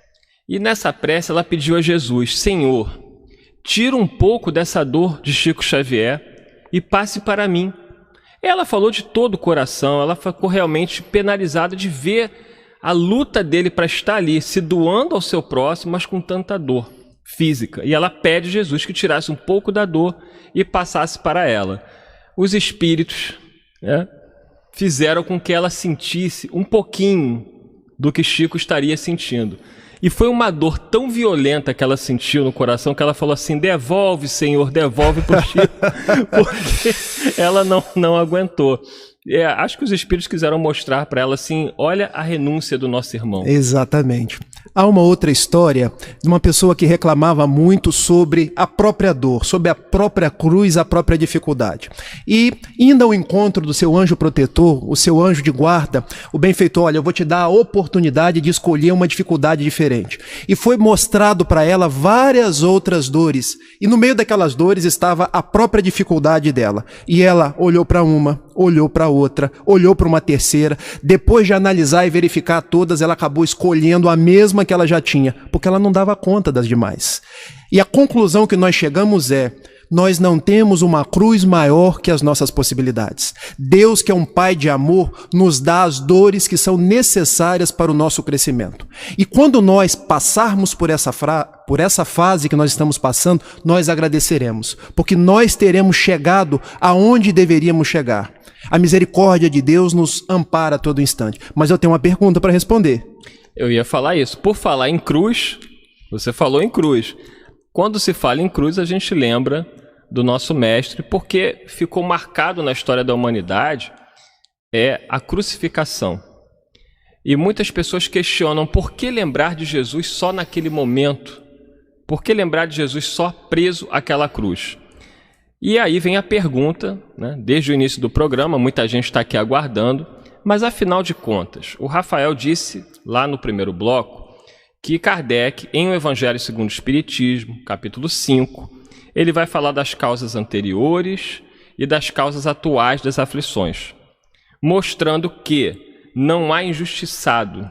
E nessa prece ela pediu a Jesus: Senhor, tira um pouco dessa dor de Chico Xavier e passe para mim. Ela falou de todo o coração, ela ficou realmente penalizada de ver a luta dele para estar ali, se doando ao seu próximo, mas com tanta dor física. E ela pede a Jesus que tirasse um pouco da dor e passasse para ela. Os espíritos, né, fizeram com que ela sentisse um pouquinho do que Chico estaria sentindo. E foi uma dor tão violenta que ela sentiu no coração que ela falou assim: devolve, Senhor, devolve para o Chico, porque ela não aguentou. Acho que os espíritos quiseram mostrar para ela assim: olha a renúncia do nosso irmão. Exatamente. Há uma outra história de uma pessoa que reclamava muito sobre a própria dor, sobre a própria cruz, a própria dificuldade. E, indo ao encontro do seu anjo protetor, o seu anjo de guarda, o benfeitor: olha, eu vou te dar a oportunidade de escolher uma dificuldade diferente. E foi mostrado para ela várias outras dores. E no meio daquelas dores estava a própria dificuldade dela. E ela olhou para uma, olhou para outra, olhou para uma terceira. Depois de analisar e verificar todas, ela acabou escolhendo a mesma que ela já tinha, porque ela não dava conta das demais. E a conclusão que nós chegamos é: nós não temos uma cruz maior que as nossas possibilidades. Deus, que é um Pai de amor, nos dá as dores que são necessárias para o nosso crescimento. E quando nós passarmos por essa fase que nós estamos passando, nós agradeceremos, porque nós teremos chegado aonde deveríamos chegar. A misericórdia de Deus nos ampara a todo instante. Mas eu tenho uma pergunta para responder. Eu ia falar isso. Por falar em cruz, você falou em cruz. Quando se fala em cruz, a gente lembra do nosso mestre, porque ficou marcado na história da humanidade a crucificação. E muitas pessoas questionam: por que lembrar de Jesus só naquele momento? Por que lembrar de Jesus só preso àquela cruz? E aí vem a pergunta, né? Desde o início do programa, muita gente está aqui aguardando, mas afinal de contas, o Rafael disse lá no primeiro bloco que Kardec, em O Evangelho segundo o Espiritismo, capítulo 5, ele vai falar das causas anteriores e das causas atuais das aflições, mostrando que não há injustiçado,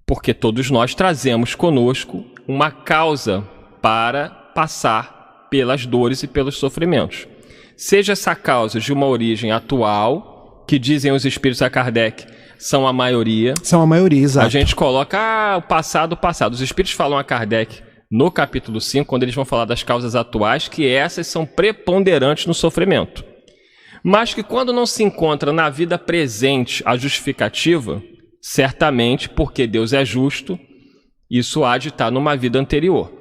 porque todos nós trazemos conosco uma causa para passar pelas dores e pelos sofrimentos. Seja essa causa de uma origem atual, que dizem os espíritos a Kardec, são a maioria. São a maioria, exato. A gente coloca o passado. Os espíritos falam a Kardec no capítulo 5, quando eles vão falar das causas atuais, que essas são preponderantes no sofrimento. Mas que quando não se encontra na vida presente a justificativa, certamente, porque Deus é justo, isso há de estar numa vida anterior,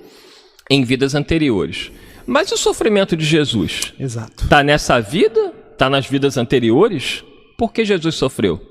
em vidas anteriores. Mas o sofrimento de Jesus? Exato. Está nessa vida? Está nas vidas anteriores? Por que Jesus sofreu?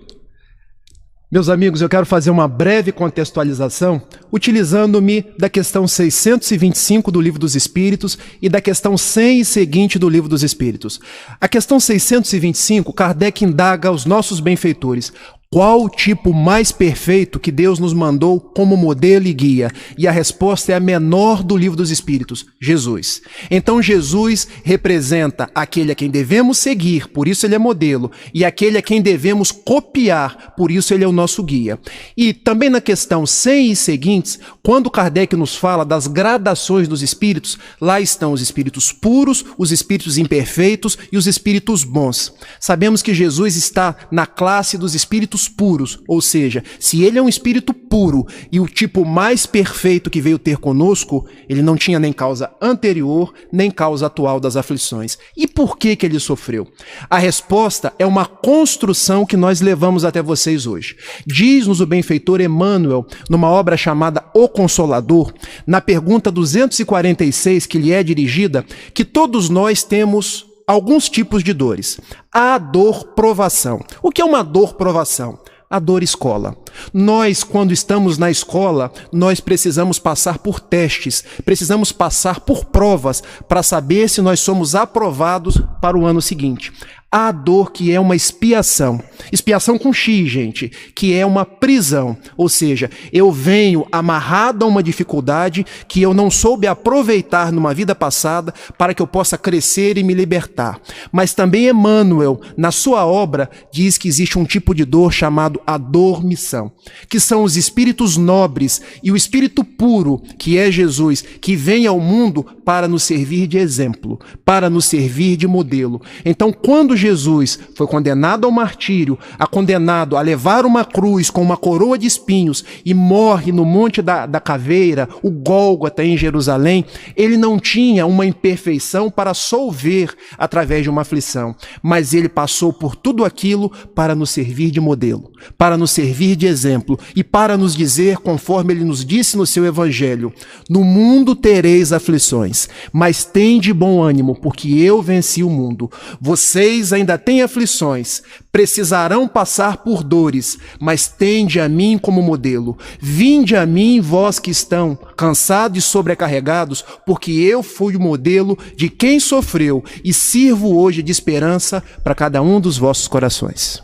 Meus amigos, eu quero fazer uma breve contextualização utilizando-me da questão 625 do Livro dos Espíritos e da questão 100 e seguinte do Livro dos Espíritos. A questão 625, Kardec indaga aos nossos benfeitores: qual o tipo mais perfeito que Deus nos mandou como modelo e guia? E a resposta é a menor do Livro dos Espíritos: Jesus. Então Jesus representa aquele a quem devemos seguir, por isso ele é modelo, e aquele a quem devemos copiar, por isso ele é o nosso guia. E também na questão 100 e seguintes, quando Kardec nos fala das gradações dos espíritos, lá estão os espíritos puros, os espíritos imperfeitos e os espíritos bons. Sabemos que Jesus está na classe dos espíritos puros, ou seja, se ele é um espírito puro e o tipo mais perfeito que veio ter conosco, ele não tinha nem causa anterior, nem causa atual das aflições. E por que ele sofreu? A resposta é uma construção que nós levamos até vocês hoje. Diz-nos o benfeitor Emmanuel, numa obra chamada O Consolador, na pergunta 246 que lhe é dirigida, que todos nós temos alguns tipos de dores. A dor-provação. O que é uma dor-provação? A dor escola. Nós, quando estamos na escola, nós precisamos passar por testes, precisamos passar por provas para saber se nós somos aprovados para o ano seguinte. A dor que é uma expiação. Expiação com X, gente, que é uma prisão. Ou seja, eu venho amarrado a uma dificuldade que eu não soube aproveitar numa vida passada para que eu possa crescer e me libertar. Mas também Emmanuel, na sua obra, diz que existe um tipo de dor chamado a dormição, que são os espíritos nobres e o espírito puro, que é Jesus, que vem ao mundo para nos servir de exemplo, para nos servir de modelo. Então, quando Jesus foi condenado ao martírio, condenado a levar uma cruz com uma coroa de espinhos e morre no Monte da Caveira, o Gólgota em Jerusalém, ele não tinha uma imperfeição para solver através de uma aflição, mas ele passou por tudo aquilo para nos servir de modelo, para nos servir de exemplo e para nos dizer, conforme ele nos disse no seu evangelho: no mundo tereis aflições, mas tende bom ânimo, porque eu venci o mundo. Vocês ainda têm aflições, precisarão passar por dores, mas tende a mim como modelo. Vinde a mim, vós que estão cansados e sobrecarregados, porque eu fui o modelo de quem sofreu e sirvo hoje de esperança para cada um dos vossos corações.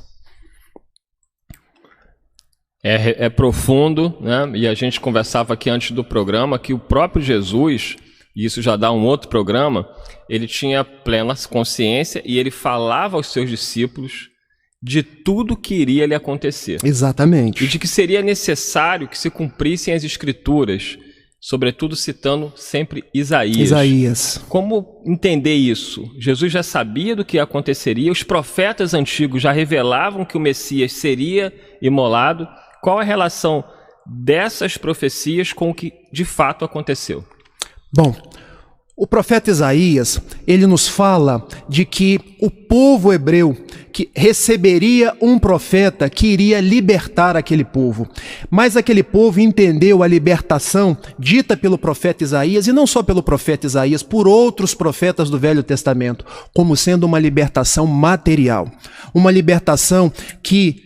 É profundo, né? E a gente conversava aqui antes do programa que o próprio Jesus, e isso já dá um outro programa, ele tinha plena consciência e ele falava aos seus discípulos de tudo que iria lhe acontecer. Exatamente. E de que seria necessário que se cumprissem as Escrituras, sobretudo citando sempre Isaías. Como entender isso? Jesus já sabia do que aconteceria, os profetas antigos já revelavam que o Messias seria imolado. Qual a relação dessas profecias com o que de fato aconteceu? Bom, o profeta Isaías, ele nos fala de que o povo hebreu que receberia um profeta que iria libertar aquele povo. Mas aquele povo entendeu a libertação dita pelo profeta Isaías, e não só pelo profeta Isaías, por outros profetas do Velho Testamento, como sendo uma libertação material. Uma libertação que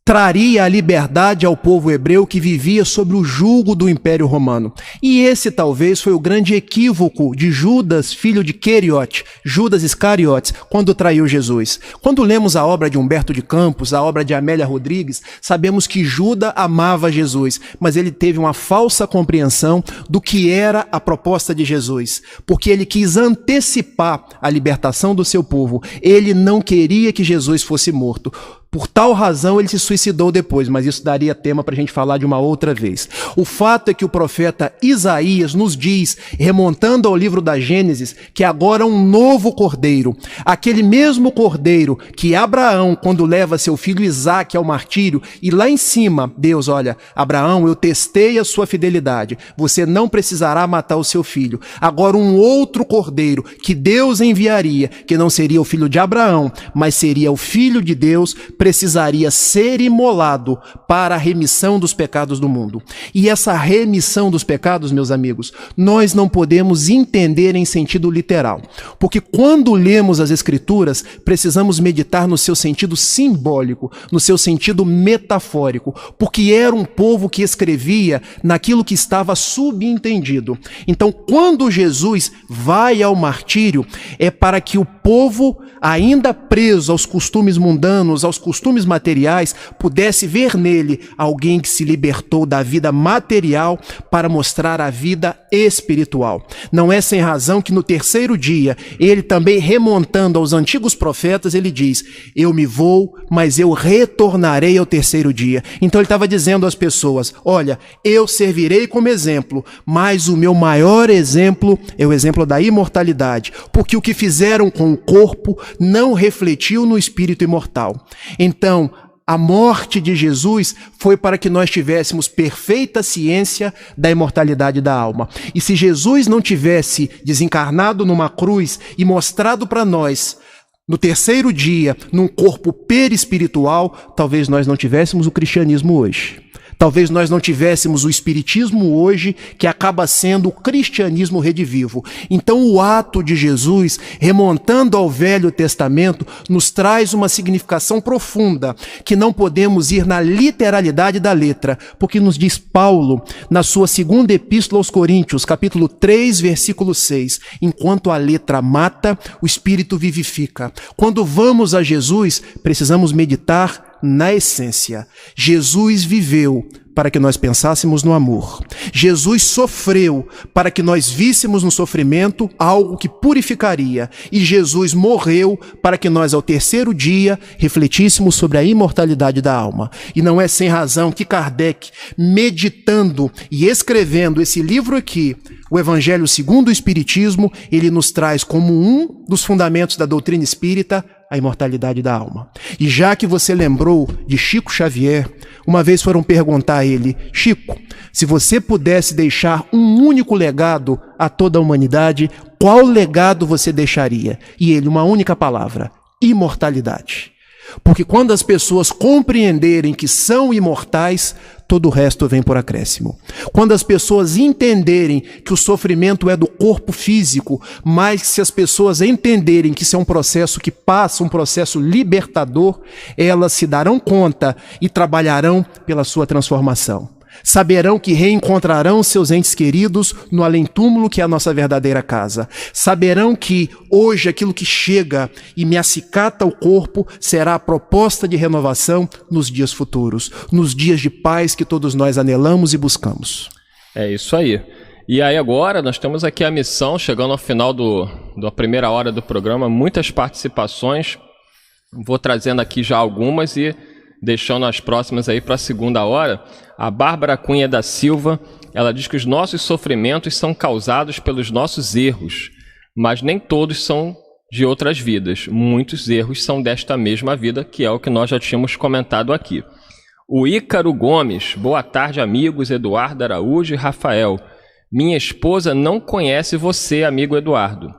traria a liberdade ao povo hebreu que vivia sob o jugo do Império Romano. E esse talvez foi o grande equívoco de Judas, filho de Queriote, Judas Iscariotes, quando traiu Jesus. Quando lemos a obra de Humberto de Campos, a obra de Amélia Rodrigues, sabemos que Judas amava Jesus, mas ele teve uma falsa compreensão do que era a proposta de Jesus, porque ele quis antecipar a libertação do seu povo. Ele não queria que Jesus fosse morto. Por tal razão ele se suicidou depois, mas isso daria tema para a gente falar de uma outra vez. O fato é que o profeta Isaías nos diz, remontando ao livro da Gênesis, que agora um novo cordeiro, aquele mesmo cordeiro que Abraão, quando leva seu filho Isaque ao martírio, e lá em cima, Deus, olha, Abraão, eu testei a sua fidelidade, você não precisará matar o seu filho. Agora um outro cordeiro que Deus enviaria, que não seria o filho de Abraão, mas seria o filho de Deus, precisaria ser imolado para a remissão dos pecados do mundo. E essa remissão dos pecados, meus amigos, nós não podemos entender em sentido literal. Porque quando lemos as Escrituras, precisamos meditar no seu sentido simbólico, no seu sentido metafórico, porque era um povo que escrevia naquilo que estava subentendido. Então, quando Jesus vai ao martírio, é para que o povo, ainda preso aos costumes mundanos, aos costumes materiais, pudesse ver nele alguém que se libertou da vida material para mostrar a vida espiritual. Não é sem razão que no terceiro dia, ele também remontando aos antigos profetas, ele diz, eu me vou, mas eu retornarei ao terceiro dia. Então ele estava dizendo às pessoas, olha, eu servirei como exemplo, mas o meu maior exemplo é o exemplo da imortalidade, porque o que fizeram com o corpo não refletiu no espírito imortal. Então, a morte de Jesus foi para que nós tivéssemos perfeita ciência da imortalidade da alma. E se Jesus não tivesse desencarnado numa cruz e mostrado para nós, no terceiro dia, num corpo perispiritual, talvez nós não tivéssemos o cristianismo hoje. Talvez nós não tivéssemos o espiritismo hoje, que acaba sendo o cristianismo redivivo. Então o ato de Jesus, remontando ao Velho Testamento, nos traz uma significação profunda, que não podemos ir na literalidade da letra, porque nos diz Paulo, na sua segunda epístola aos Coríntios, capítulo 3, versículo 6, enquanto a letra mata, o espírito vivifica. Quando vamos a Jesus, precisamos meditar na essência. Jesus viveu para que nós pensássemos no amor. Jesus sofreu para que nós víssemos no sofrimento algo que purificaria. E Jesus morreu para que nós, ao terceiro dia, refletíssemos sobre a imortalidade da alma. E não é sem razão que Kardec, meditando e escrevendo esse livro aqui, o Evangelho segundo o Espiritismo, ele nos traz como um dos fundamentos da doutrina espírita a imortalidade da alma. E já que você lembrou de Chico Xavier, uma vez foram perguntar a ele: Chico, se você pudesse deixar um único legado a toda a humanidade, qual legado você deixaria? E ele, uma única palavra: imortalidade. Porque quando as pessoas compreenderem que são imortais, todo o resto vem por acréscimo. Quando as pessoas entenderem que o sofrimento é do corpo físico, mas se as pessoas entenderem que isso é um processo que passa, um processo libertador, elas se darão conta e trabalharão pela sua transformação. Saberão que reencontrarão seus entes queridos no além-túmulo, que é a nossa verdadeira casa. Saberão que hoje aquilo que chega e me acicata o corpo será a proposta de renovação nos dias futuros, nos dias de paz que todos nós anelamos e buscamos. É isso aí. E aí agora nós temos aqui a missão, chegando ao final da primeira hora do programa, muitas participações. Vou trazendo aqui já algumas e deixando as próximas aí para a segunda hora. A Bárbara Cunha da Silva, ela diz que os nossos sofrimentos são causados pelos nossos erros, mas nem todos são de outras vidas. Muitos erros são desta mesma vida, que é o que nós já tínhamos comentado aqui. O Ícaro Gomes, boa tarde, amigos Eduardo Araújo e Rafael. Minha esposa não conhece você, amigo Eduardo.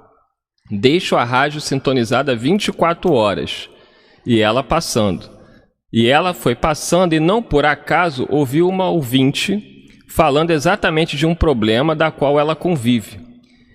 Deixo a rádio sintonizada 24 horas e ela passando. E ela foi passando e não por acaso ouviu uma ouvinte falando exatamente de um problema da qual ela convive.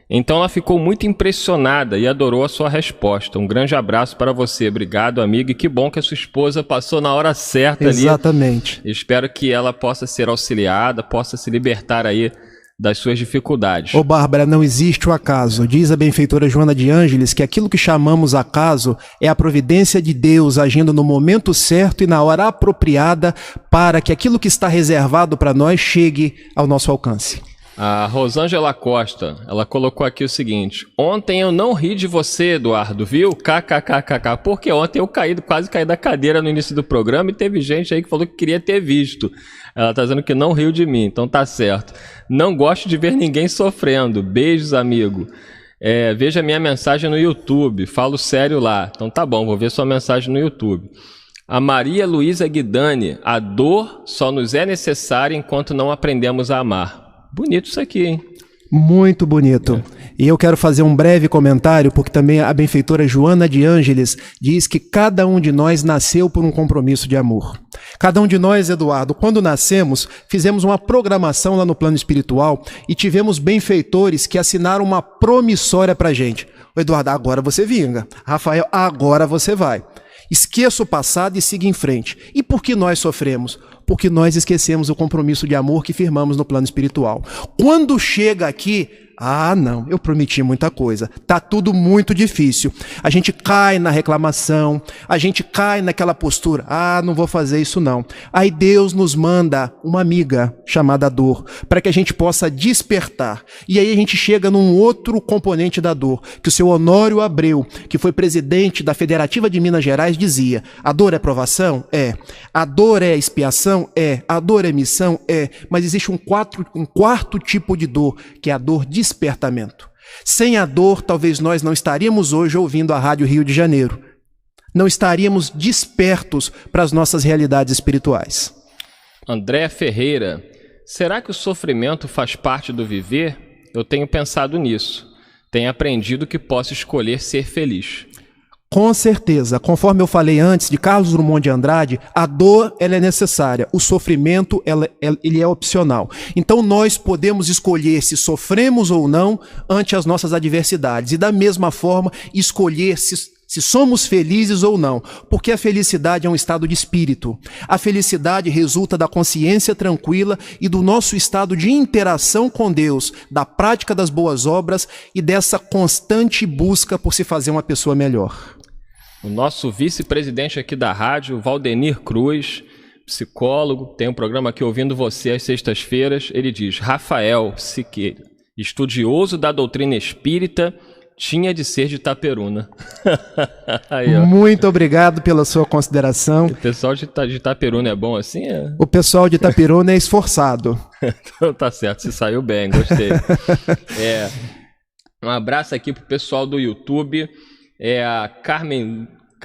Então ela ficou muito impressionada e adorou a sua resposta. Um grande abraço para você. Obrigado, amiga. E que bom que a sua esposa passou na hora certa ali. Exatamente. Espero que ela possa ser auxiliada, possa se libertar aí das suas dificuldades. Ô Bárbara, não existe o acaso. Diz a benfeitora Joana de Ângeles que aquilo que chamamos acaso é a providência de Deus agindo no momento certo e na hora apropriada para que aquilo que está reservado para nós chegue ao nosso alcance. A Rosângela Costa, ela colocou aqui o seguinte: ontem eu não ri de você, Eduardo, viu? KKKKK. Porque ontem eu quase caí da cadeira no início do programa e teve gente aí que falou que queria ter visto. Ela tá dizendo que não riu de mim, então tá certo. Não gosto de ver ninguém sofrendo. Beijos, amigo. Veja minha mensagem no YouTube, falo sério lá. Então tá bom, vou ver sua mensagem no YouTube. A Maria Luísa Guidani, a dor só nos é necessária enquanto não aprendemos a amar. Bonito isso aqui, hein? Muito bonito. E eu quero fazer um breve comentário, porque também a benfeitora Joana de Ângeles diz que cada um de nós nasceu por um compromisso de amor. Cada um de nós, Eduardo, quando nascemos, fizemos uma programação lá no plano espiritual e tivemos benfeitores que assinaram uma promissória pra gente. Eduardo, agora você vinga. Rafael, agora você vai. Esqueça o passado e siga em frente. E por que nós sofremos? Porque nós esquecemos o compromisso de amor que firmamos no plano espiritual. Quando chega aqui, não, eu prometi muita coisa. Tá tudo muito difícil. A gente cai na reclamação, a gente cai naquela postura, não vou fazer isso não. Aí Deus nos manda uma amiga chamada dor, para que a gente possa despertar. E aí a gente chega num outro componente da dor, que o seu Honório Abreu, que foi presidente da Federativa de Minas Gerais, dizia: a dor é provação? É. A dor é expiação? É. A dor é missão? É. Mas existe um quarto tipo de dor, que é a dor despertamento. Sem a dor, talvez nós não estaríamos hoje ouvindo a Rádio Rio de Janeiro. Não estaríamos despertos para as nossas realidades espirituais. André Ferreira, será que o sofrimento faz parte do viver? Eu tenho pensado nisso. Tenho aprendido que posso escolher ser feliz. Com certeza, conforme eu falei antes de Carlos Drummond de Andrade, a dor ela é necessária, o sofrimento ele é opcional. Então nós podemos escolher se sofremos ou não ante as nossas adversidades e da mesma forma escolher se somos felizes ou não, porque a felicidade é um estado de espírito. A felicidade resulta da consciência tranquila e do nosso estado de interação com Deus, da prática das boas obras e dessa constante busca por se fazer uma pessoa melhor. O nosso vice-presidente aqui da rádio, Valdenir Cruz, psicólogo, tem um programa aqui Ouvindo Você às sextas-feiras, ele diz: Rafael Siqueira, estudioso da doutrina espírita, tinha de ser de Itaperuna. Aí, muito obrigado pela sua consideração. O pessoal de Itaperuna é bom assim? O pessoal de Itaperuna é esforçado. Então tá certo, se saiu bem, gostei. Um abraço aqui pro pessoal do YouTube. A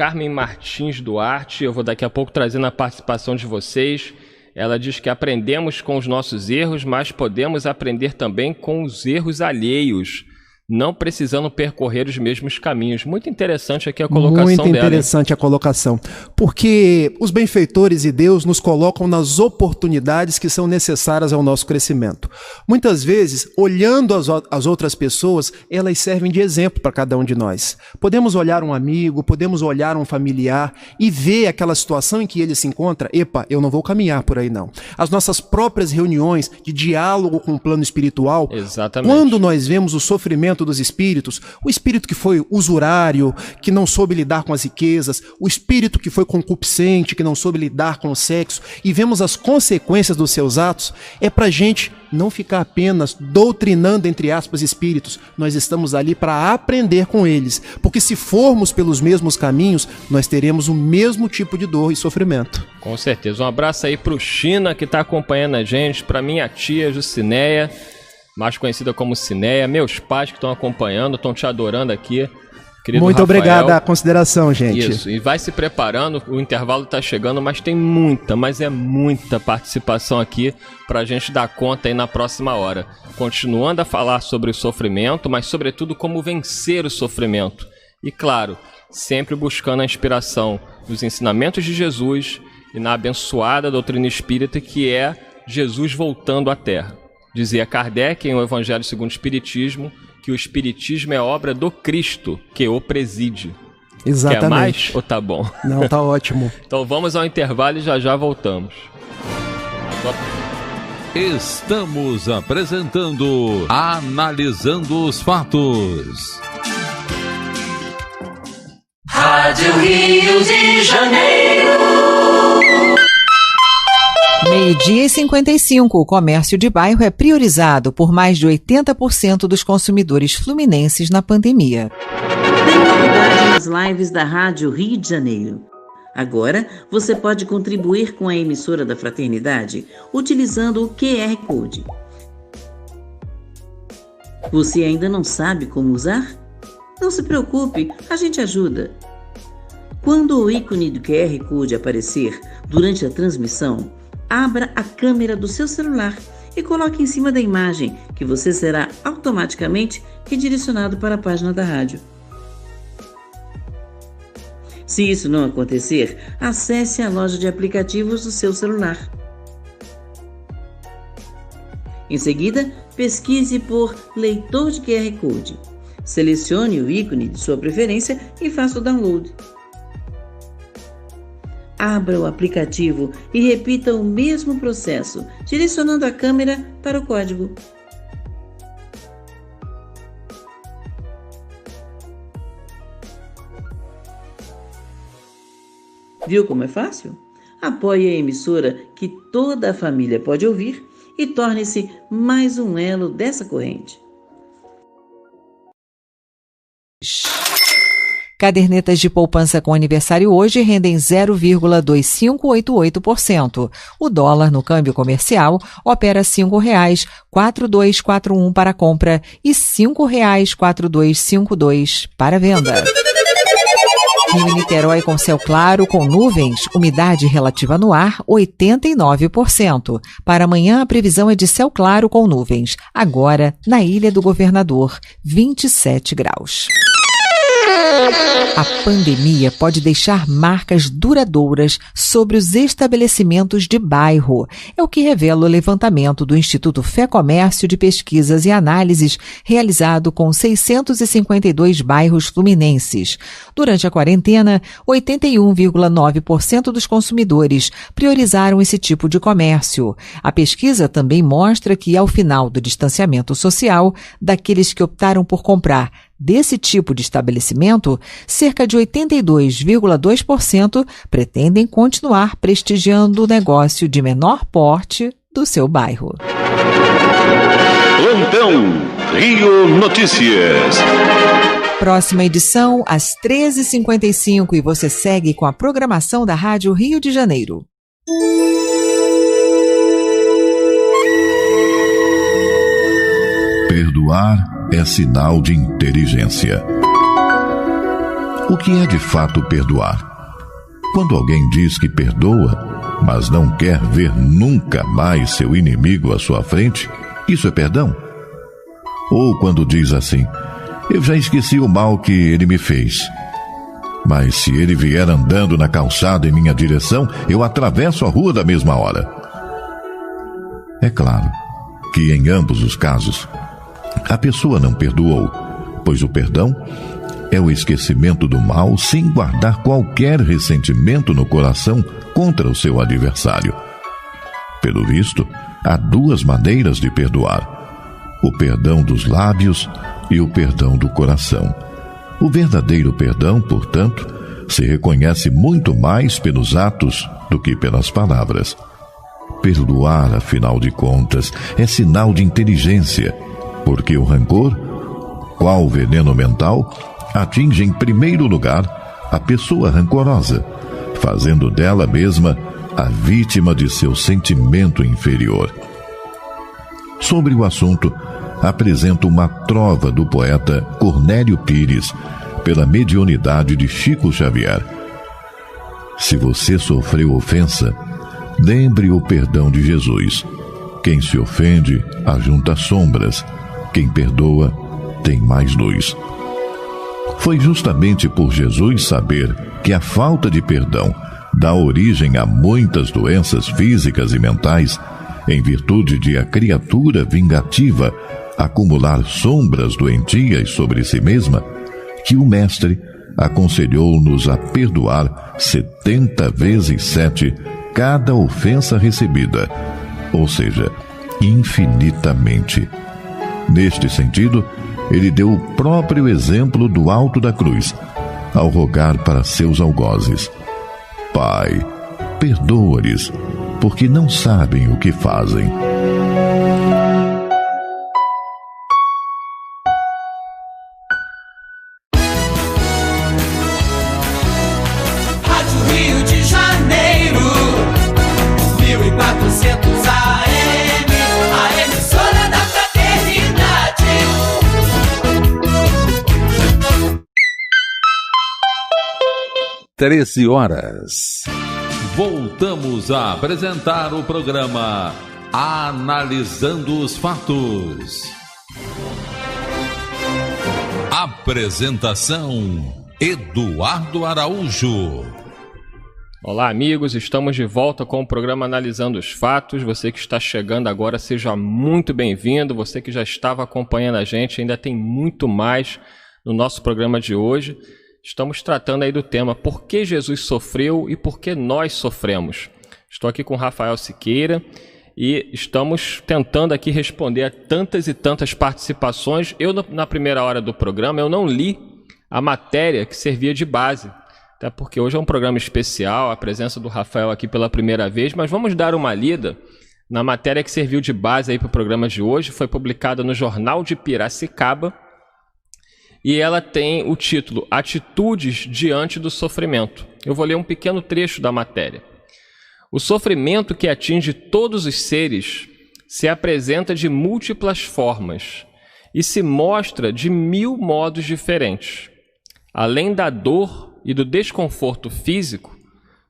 Carmen Martins Duarte, eu vou daqui a pouco trazendo a participação de vocês. Ela diz que aprendemos com os nossos erros, mas podemos aprender também com os erros alheios, não precisando percorrer os mesmos caminhos. Muito interessante aqui a colocação dela. Muito interessante a colocação. Porque os benfeitores e Deus nos colocam nas oportunidades que são necessárias ao nosso crescimento. Muitas vezes, olhando as outras pessoas, elas servem de exemplo para cada um de nós. Podemos olhar um amigo, podemos olhar um familiar e ver aquela situação em que ele se encontra. Epa, eu não vou caminhar por aí não. As nossas próprias reuniões de diálogo com o plano espiritual. Exatamente. Quando nós vemos o sofrimento dos espíritos, o espírito que foi usurário, que não soube lidar com as riquezas, o espírito que foi concupiscente, que não soube lidar com o sexo, e vemos as consequências dos seus atos, é pra gente não ficar apenas doutrinando, entre aspas, espíritos. Nós estamos ali para aprender com eles, porque se formos pelos mesmos caminhos, nós teremos o mesmo tipo de dor e sofrimento. Com certeza. Um abraço aí pro China, que tá acompanhando a gente, pra minha tia Jucinéia, mais conhecida como Cinéia, meus pais que estão acompanhando, estão te adorando aqui. Querido Muito Rafael. obrigado a consideração, gente. Isso, e vai se preparando, o intervalo está chegando, mas tem muita, mas é muita participação aqui para a gente dar conta aí na próxima hora. Continuando a falar sobre o sofrimento, mas sobretudo como vencer o sofrimento. E claro, sempre buscando a inspiração nos ensinamentos de Jesus e na abençoada doutrina espírita que é Jesus voltando à Terra. Dizia Kardec em O Evangelho segundo o Espiritismo que o Espiritismo é obra do Cristo, que o preside. Exatamente. Quer mais ou tá bom? Não, tá ótimo. Então vamos ao intervalo e já voltamos. Estamos apresentando Analisando os Fatos. Rádio Rio de Janeiro. 12h55, o comércio de bairro é priorizado por mais de 80% dos consumidores fluminenses na pandemia. Tem novidade nas lives da Rádio Rio de Janeiro. Agora, você pode contribuir com a emissora da Fraternidade utilizando o QR Code. Você ainda não sabe como usar? Não se preocupe, a gente ajuda. Quando o ícone do QR Code aparecer durante a transmissão, abra a câmera do seu celular e coloque em cima da imagem, que você será automaticamente redirecionado para a página da rádio. Se isso não acontecer, acesse a loja de aplicativos do seu celular. Em seguida, pesquise por leitor de QR Code. Selecione o ícone de sua preferência e faça o download. Abra o aplicativo e repita o mesmo processo, direcionando a câmera para o código. Viu como é fácil? Apoie a emissora que toda a família pode ouvir e torne-se mais um elo dessa corrente. Cadernetas de poupança com aniversário hoje rendem 0,2588%. O dólar no câmbio comercial opera R$ 5,4241 para compra e R$ 5,4252 para venda. Rio e Niterói com céu claro, com nuvens, umidade relativa no ar, 89%. Para amanhã, a previsão é de céu claro com nuvens. Agora, na Ilha do Governador, 27 graus. A pandemia pode deixar marcas duradouras sobre os estabelecimentos de bairro. É o que revela o levantamento do Instituto Fé Comércio de Pesquisas e Análises, realizado com 652 bairros fluminenses. Durante a quarentena, 81,9% dos consumidores priorizaram esse tipo de comércio. A pesquisa também mostra que, ao final do distanciamento social, daqueles que optaram por comprar desse tipo de estabelecimento, cerca de 82,2% pretendem continuar prestigiando o negócio de menor porte do seu bairro. Plantão Rio Notícias. Próxima edição, às 13h55, e você segue com a programação da Rádio Rio de Janeiro. Perdoar é sinal de inteligência. O que é de fato perdoar? Quando alguém diz que perdoa, mas não quer ver nunca mais seu inimigo à sua frente, isso é perdão? Ou quando diz assim: eu já esqueci o mal que ele me fez, mas se ele vier andando na calçada em minha direção, eu atravesso a rua da mesma hora. É claro que em ambos os casos, a pessoa não perdoou, pois o perdão é o esquecimento do mal sem guardar qualquer ressentimento no coração contra o seu adversário. Pelo visto, há duas maneiras de perdoar: o perdão dos lábios e o perdão do coração. O verdadeiro perdão, portanto, se reconhece muito mais pelos atos do que pelas palavras. Perdoar, afinal de contas, é sinal de inteligência, porque o rancor, qual veneno mental, atinge em primeiro lugar a pessoa rancorosa, fazendo dela mesma a vítima de seu sentimento inferior. Sobre o assunto, apresento uma trova do poeta Cornélio Pires, pela mediunidade de Chico Xavier. Se você sofreu ofensa, lembre o perdão de Jesus. Quem se ofende ajunta sombras, quem perdoa tem mais luz. Foi justamente por Jesus saber que a falta de perdão dá origem a muitas doenças físicas e mentais, em virtude de a criatura vingativa acumular sombras doentias sobre si mesma, que o Mestre aconselhou-nos a perdoar 70 vezes 7 cada ofensa recebida, ou seja, infinitamente. Neste sentido, ele deu o próprio exemplo do alto da cruz, ao rogar para seus algozes: Pai, perdoa-lhes, porque não sabem o que fazem. Rádio Rio de Janeiro, 1400 AM, a emissora da fraternidade. 13 horas. Voltamos a apresentar o programa Analisando os Fatos. Apresentação: Eduardo Araújo. Olá, amigos, estamos de volta com o programa Analisando os Fatos. Você que está chegando agora, seja muito bem-vindo. Você que já estava acompanhando a gente, ainda tem muito mais no nosso programa de hoje. Estamos tratando aí do tema Por que Jesus sofreu e por que nós sofremos. Estou aqui com Rafael Siqueira e estamos tentando aqui responder a tantas e tantas participações. Eu, na primeira hora do programa, eu não li a matéria que servia de base, até porque hoje é um programa especial, a presença do Rafael aqui pela primeira vez, mas vamos dar uma lida na matéria que serviu de base aí para o programa de hoje. Foi publicada no Jornal de Piracicaba e ela tem o título Atitudes diante do sofrimento. Eu vou ler um pequeno trecho da matéria. O sofrimento que atinge todos os seres se apresenta de múltiplas formas e se mostra de 1000 modos diferentes. Além da dor e do desconforto físico,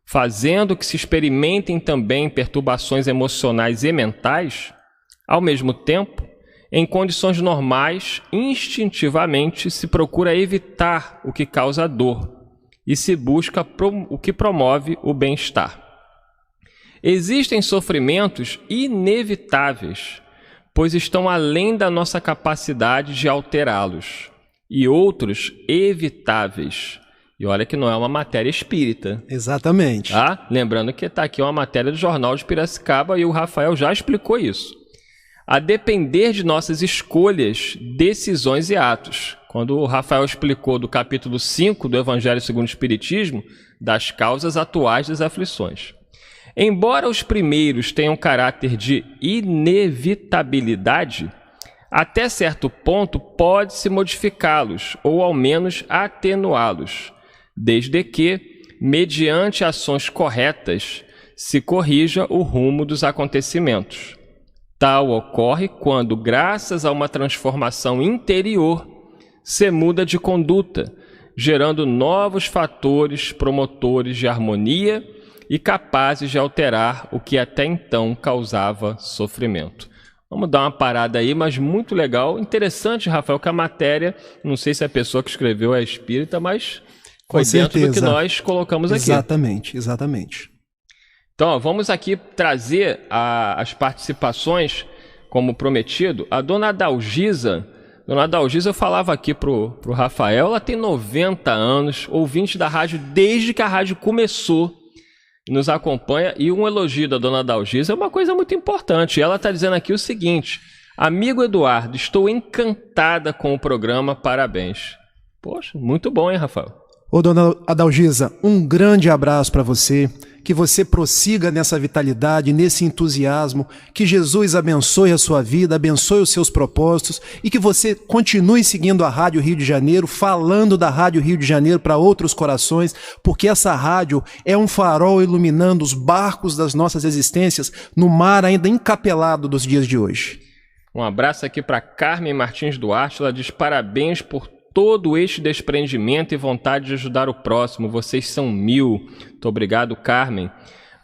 fazendo que se experimentem também perturbações emocionais e mentais, ao mesmo tempo, em condições normais, instintivamente se procura evitar o que causa dor e se busca o que promove o bem-estar. Existem sofrimentos inevitáveis, pois estão além da nossa capacidade de alterá-los, e outros evitáveis. E olha que não é uma matéria espírita. Exatamente. Tá? Lembrando que está aqui uma matéria do Jornal de Piracicaba e o Rafael já explicou isso. A depender de nossas escolhas, decisões e atos. Quando o Rafael explicou do capítulo 5 do Evangelho segundo o Espiritismo, das causas atuais das aflições. Embora os primeiros tenham caráter de inevitabilidade, até certo ponto pode-se modificá-los, ou ao menos atenuá-los, desde que, mediante ações corretas, se corrija o rumo dos acontecimentos. Tal ocorre quando, graças a uma transformação interior, se muda de conduta, gerando novos fatores promotores de harmonia e capazes de alterar o que até então causava sofrimento. Vamos dar uma parada aí, mas muito legal. Interessante, Rafael, que a matéria, não sei se a pessoa que escreveu é espírita, mas foi dentro do que nós colocamos aqui. Exatamente. Então, ó, vamos aqui trazer as participações, como prometido. A dona Adalgisa, eu falava aqui pro Rafael, ela tem 90 anos, ouvinte da rádio desde que a rádio começou, nos acompanha, e um elogio da dona Adalgisa é uma coisa muito importante. Ela está dizendo aqui o seguinte: amigo Eduardo, estou encantada com o programa, parabéns. Poxa, muito bom, hein, Rafael? Ô, dona Adalgisa, um grande abraço para você, que você prossiga nessa vitalidade, nesse entusiasmo, que Jesus abençoe a sua vida, abençoe os seus propósitos e que você continue seguindo a Rádio Rio de Janeiro, falando da Rádio Rio de Janeiro para outros corações, porque essa rádio é um farol iluminando os barcos das nossas existências no mar ainda encapelado dos dias de hoje. Um abraço aqui para Carmen Martins Duarte, ela diz parabéns por todo este desprendimento e vontade de ajudar o próximo. Vocês são 1000. Muito obrigado, Carmen.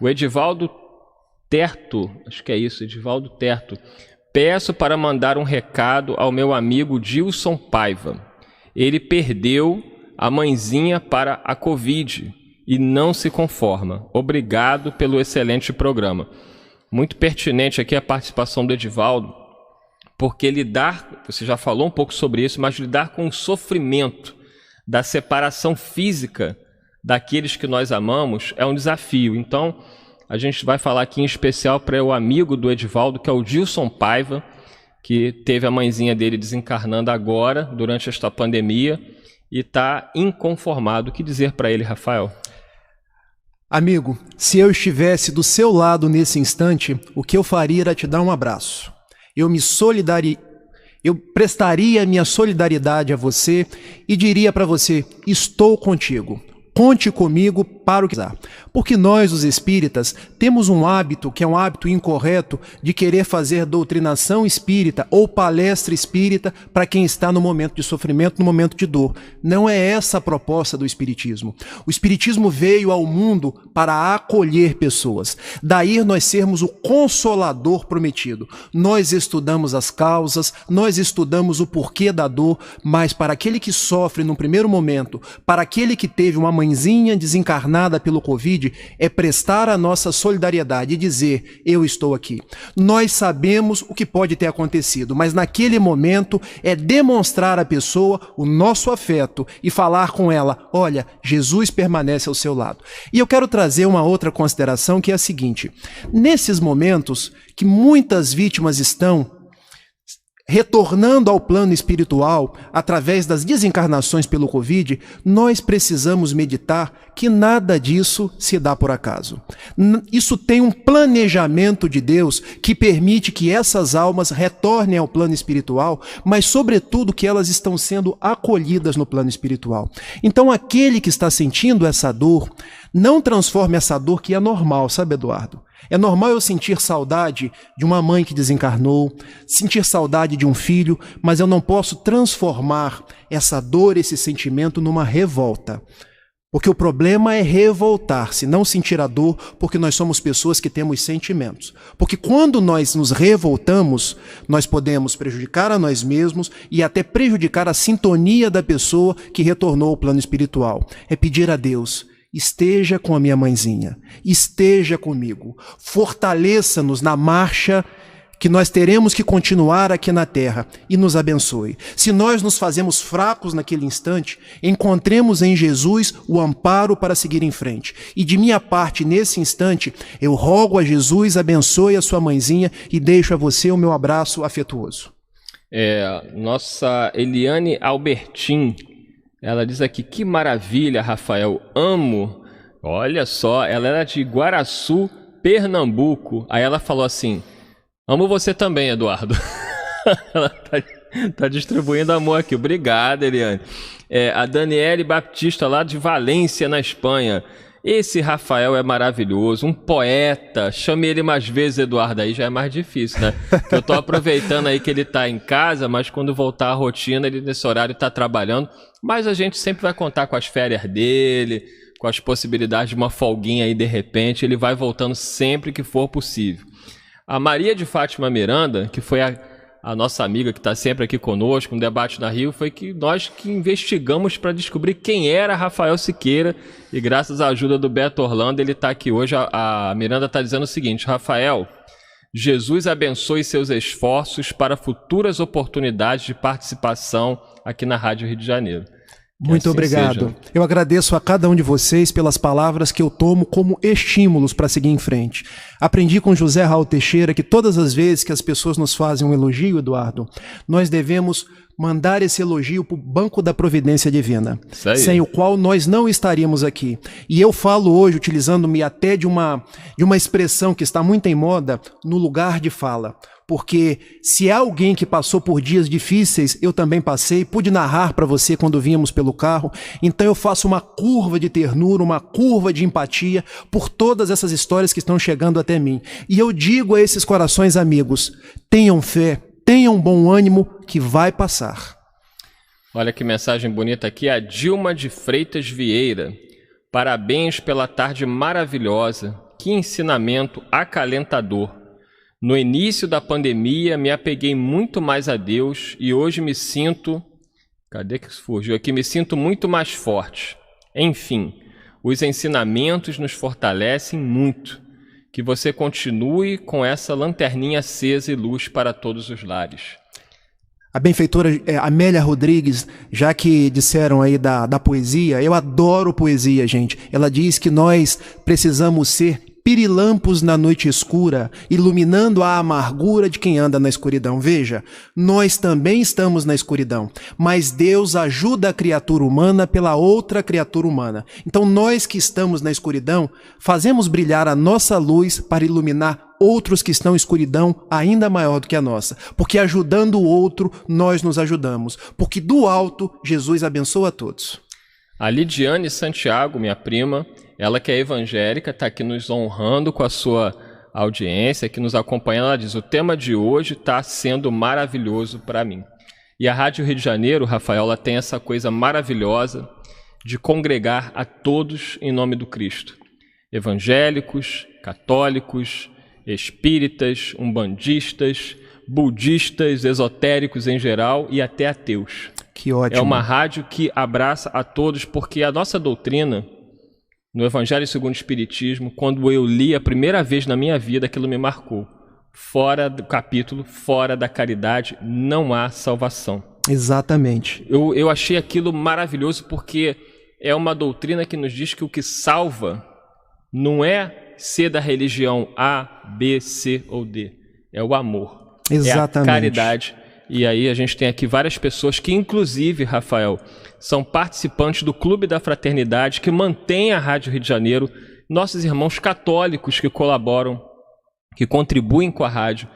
O Edivaldo Terto, acho que é isso, Edivaldo Terto. Peço para mandar um recado ao meu amigo Dilson Paiva. Ele perdeu a mãezinha para a Covid e não se conforma. Obrigado pelo excelente programa. Muito pertinente aqui a participação do Edivaldo, porque lidar, você já falou um pouco sobre isso, mas lidar com o sofrimento da separação física daqueles que nós amamos é um desafio. Então, a gente vai falar aqui em especial para o amigo do Edivaldo, que é o Dilson Paiva, que teve a mãezinha dele desencarnando agora, durante esta pandemia, e está inconformado. O que dizer para ele, Rafael? Amigo, se eu estivesse do seu lado nesse instante, o que eu faria era te dar um abraço. Eu prestaria minha solidariedade a você e diria para você: estou contigo. Conte comigo para o que quiser. Porque nós, os espíritas, temos um hábito, que é um hábito incorreto, de querer fazer doutrinação espírita ou palestra espírita para quem está no momento de sofrimento, no momento de dor. Não é essa a proposta do espiritismo. O espiritismo veio ao mundo para acolher pessoas. Daí nós sermos o consolador prometido. Nós estudamos as causas, nós estudamos o porquê da dor, mas para aquele que sofre no primeiro momento, para aquele que teve uma mãezinha desencarnada pelo Covid, é prestar a nossa solidariedade e dizer: eu estou aqui. Nós sabemos o que pode ter acontecido, mas naquele momento é demonstrar à pessoa o nosso afeto e falar com ela: olha, Jesus permanece ao seu lado. E eu quero trazer uma outra consideração, que é a seguinte: nesses momentos que muitas vítimas estão retornando ao plano espiritual através das desencarnações pelo Covid, nós precisamos meditar que nada disso se dá por acaso. Isso tem um planejamento de Deus que permite que essas almas retornem ao plano espiritual, mas sobretudo que elas estão sendo acolhidas no plano espiritual. Então aquele que está sentindo essa dor, não transforme essa dor, que é normal, sabe, Eduardo? É normal eu sentir saudade de uma mãe que desencarnou, sentir saudade de um filho, mas eu não posso transformar essa dor, esse sentimento, numa revolta. Porque o problema é revoltar-se, não sentir a dor, porque nós somos pessoas que temos sentimentos. Porque quando nós nos revoltamos, nós podemos prejudicar a nós mesmos e até prejudicar a sintonia da pessoa que retornou ao plano espiritual. É pedir a Deus: esteja com a minha mãezinha, esteja comigo, fortaleça-nos na marcha que nós teremos que continuar aqui na terra, e nos abençoe. Se nós nos fazemos fracos naquele instante, encontremos em Jesus o amparo para seguir em frente. E de minha parte, nesse instante, eu rogo a Jesus, abençoe a sua mãezinha, e deixo a você o meu abraço afetuoso. Nossa Eliane Albertin, ela diz aqui: que maravilha, Rafael, amo. Olha só, ela era de Guaraçu, Pernambuco. Aí ela falou assim: amo você também, Eduardo. Ela tá distribuindo amor aqui. Obrigado, Eliane. A Daniele Baptista, lá de Valência, na Espanha. Esse Rafael é maravilhoso, um poeta. Chame ele mais vezes, Eduardo, aí já é mais difícil, né? Eu tô aproveitando aí que ele tá em casa, mas quando voltar à rotina, ele nesse horário tá trabalhando. Mas a gente sempre vai contar com as férias dele, com as possibilidades de uma folguinha aí de repente. Ele vai voltando sempre que for possível. A Maria de Fátima Miranda, que foi a nossa amiga que está sempre aqui conosco, no Debate na Rio, foi que nós que investigamos para descobrir quem era Rafael Siqueira, e graças à ajuda do Beto Orlando, ele está aqui hoje. A Miranda está dizendo o seguinte: Rafael, Jesus abençoe seus esforços para futuras oportunidades de participação aqui na Rádio Rio de Janeiro. Muito obrigado. Eu agradeço a cada um de vocês pelas palavras que eu tomo como estímulos para seguir em frente. Aprendi com José Raul Teixeira que todas as vezes que as pessoas nos fazem um elogio, Eduardo, nós devemos mandar esse elogio para o banco da providência divina, sem o qual nós não estaríamos aqui. E eu falo hoje, utilizando-me até de uma expressão que está muito em moda, no lugar de fala. Porque se há alguém que passou por dias difíceis, eu também passei, pude narrar para você quando vínhamos pelo carro. Então eu faço uma curva de ternura, uma curva de empatia por todas essas histórias que estão chegando até mim. E eu digo a esses corações amigos, tenham fé, tenham bom ânimo, que vai passar. Olha que mensagem bonita aqui, a Dilma de Freitas Vieira. Parabéns pela tarde maravilhosa, que ensinamento acalentador. No início da pandemia, me apeguei muito mais a Deus e hoje me sinto... Cadê que fugiu aqui? Me sinto muito mais forte. Enfim, os ensinamentos nos fortalecem muito. Que você continue com essa lanterninha acesa e luz para todos os lares. A benfeitora Amélia Rodrigues, já que disseram aí da poesia, eu adoro poesia, gente. Ela diz que nós precisamos ser pirilampos na noite escura, iluminando a amargura de quem anda na escuridão. Veja, nós também estamos na escuridão, mas Deus ajuda a criatura humana pela outra criatura humana. Então nós que estamos na escuridão, fazemos brilhar a nossa luz para iluminar outros que estão em escuridão ainda maior do que a nossa. Porque ajudando o outro, nós nos ajudamos. Porque do alto, Jesus abençoa a todos. A Lidiane Santiago, minha prima, ela que é evangélica, está aqui nos honrando com a sua audiência, aqui nos acompanhando. Ela diz, o tema de hoje está sendo maravilhoso para mim. E a Rádio Rio de Janeiro, Rafael, ela tem essa coisa maravilhosa de congregar a todos em nome do Cristo. Evangélicos, católicos, espíritas, umbandistas, budistas, esotéricos em geral e até ateus. Que ótimo. É uma rádio que abraça a todos, porque a nossa doutrina, no Evangelho segundo o Espiritismo, quando eu li a primeira vez na minha vida, aquilo me marcou. Fora do capítulo, fora da caridade, não há salvação. Exatamente. Eu achei aquilo maravilhoso, porque é uma doutrina que nos diz que o que salva não é ser da religião A, B, C ou D. É o amor. Exatamente. É a caridade. E aí a gente tem aqui várias pessoas que, inclusive, Rafael, são participantes do Clube da Fraternidade, que mantém a Rádio Rio de Janeiro, nossos irmãos católicos que colaboram, que contribuem com a rádio.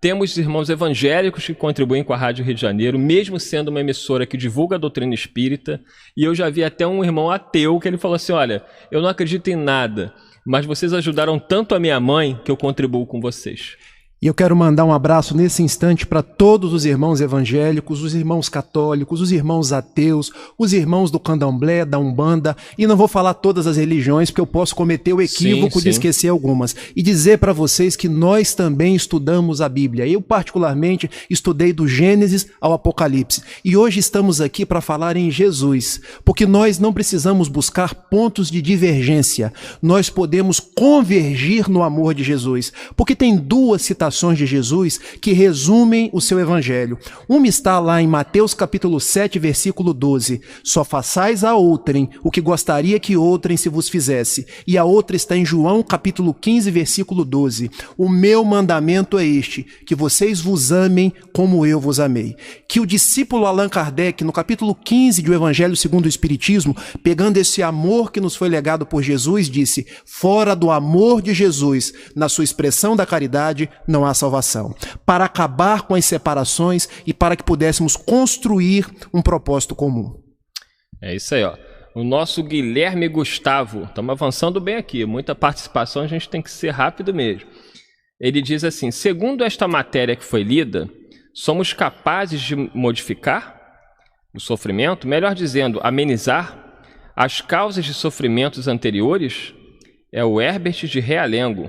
Temos irmãos evangélicos que contribuem com a Rádio Rio de Janeiro, mesmo sendo uma emissora que divulga a doutrina espírita. E eu já vi até um irmão ateu que ele falou assim, olha, eu não acredito em nada, mas vocês ajudaram tanto a minha mãe que eu contribuo com vocês. E eu quero mandar um abraço nesse instante para todos os irmãos evangélicos, os irmãos católicos, os irmãos ateus, os irmãos do candomblé, da umbanda, e não vou falar todas as religiões, porque eu posso cometer o equívoco de esquecer algumas. E dizer para vocês que nós também estudamos a Bíblia. Eu, particularmente, estudei do Gênesis ao Apocalipse. E hoje estamos aqui para falar em Jesus, porque nós não precisamos buscar pontos de divergência. Nós podemos convergir no amor de Jesus, porque tem duas citações de Jesus que resumem o seu evangelho. Uma está lá em Mateus capítulo 7, versículo 12. Só façais a outrem o que gostaria que outrem se vos fizesse. E a outra está em João capítulo 15, versículo 12. O meu mandamento é este, que vocês vos amem como eu vos amei. Que o discípulo Allan Kardec, no capítulo 15 do Evangelho segundo o Espiritismo, pegando esse amor que nos foi legado por Jesus, disse, fora do amor de Jesus, na sua expressão da caridade, não há salvação. Para acabar com as separações e para que pudéssemos construir um propósito comum. É isso aí, ó. O nosso Guilherme Gustavo, estamos avançando bem aqui, muita participação, a gente tem que ser rápido mesmo. Ele diz assim: segundo esta matéria que foi lida, somos capazes de modificar o sofrimento, melhor dizendo, amenizar as causas de sofrimentos anteriores? É o Herbert de Realengo.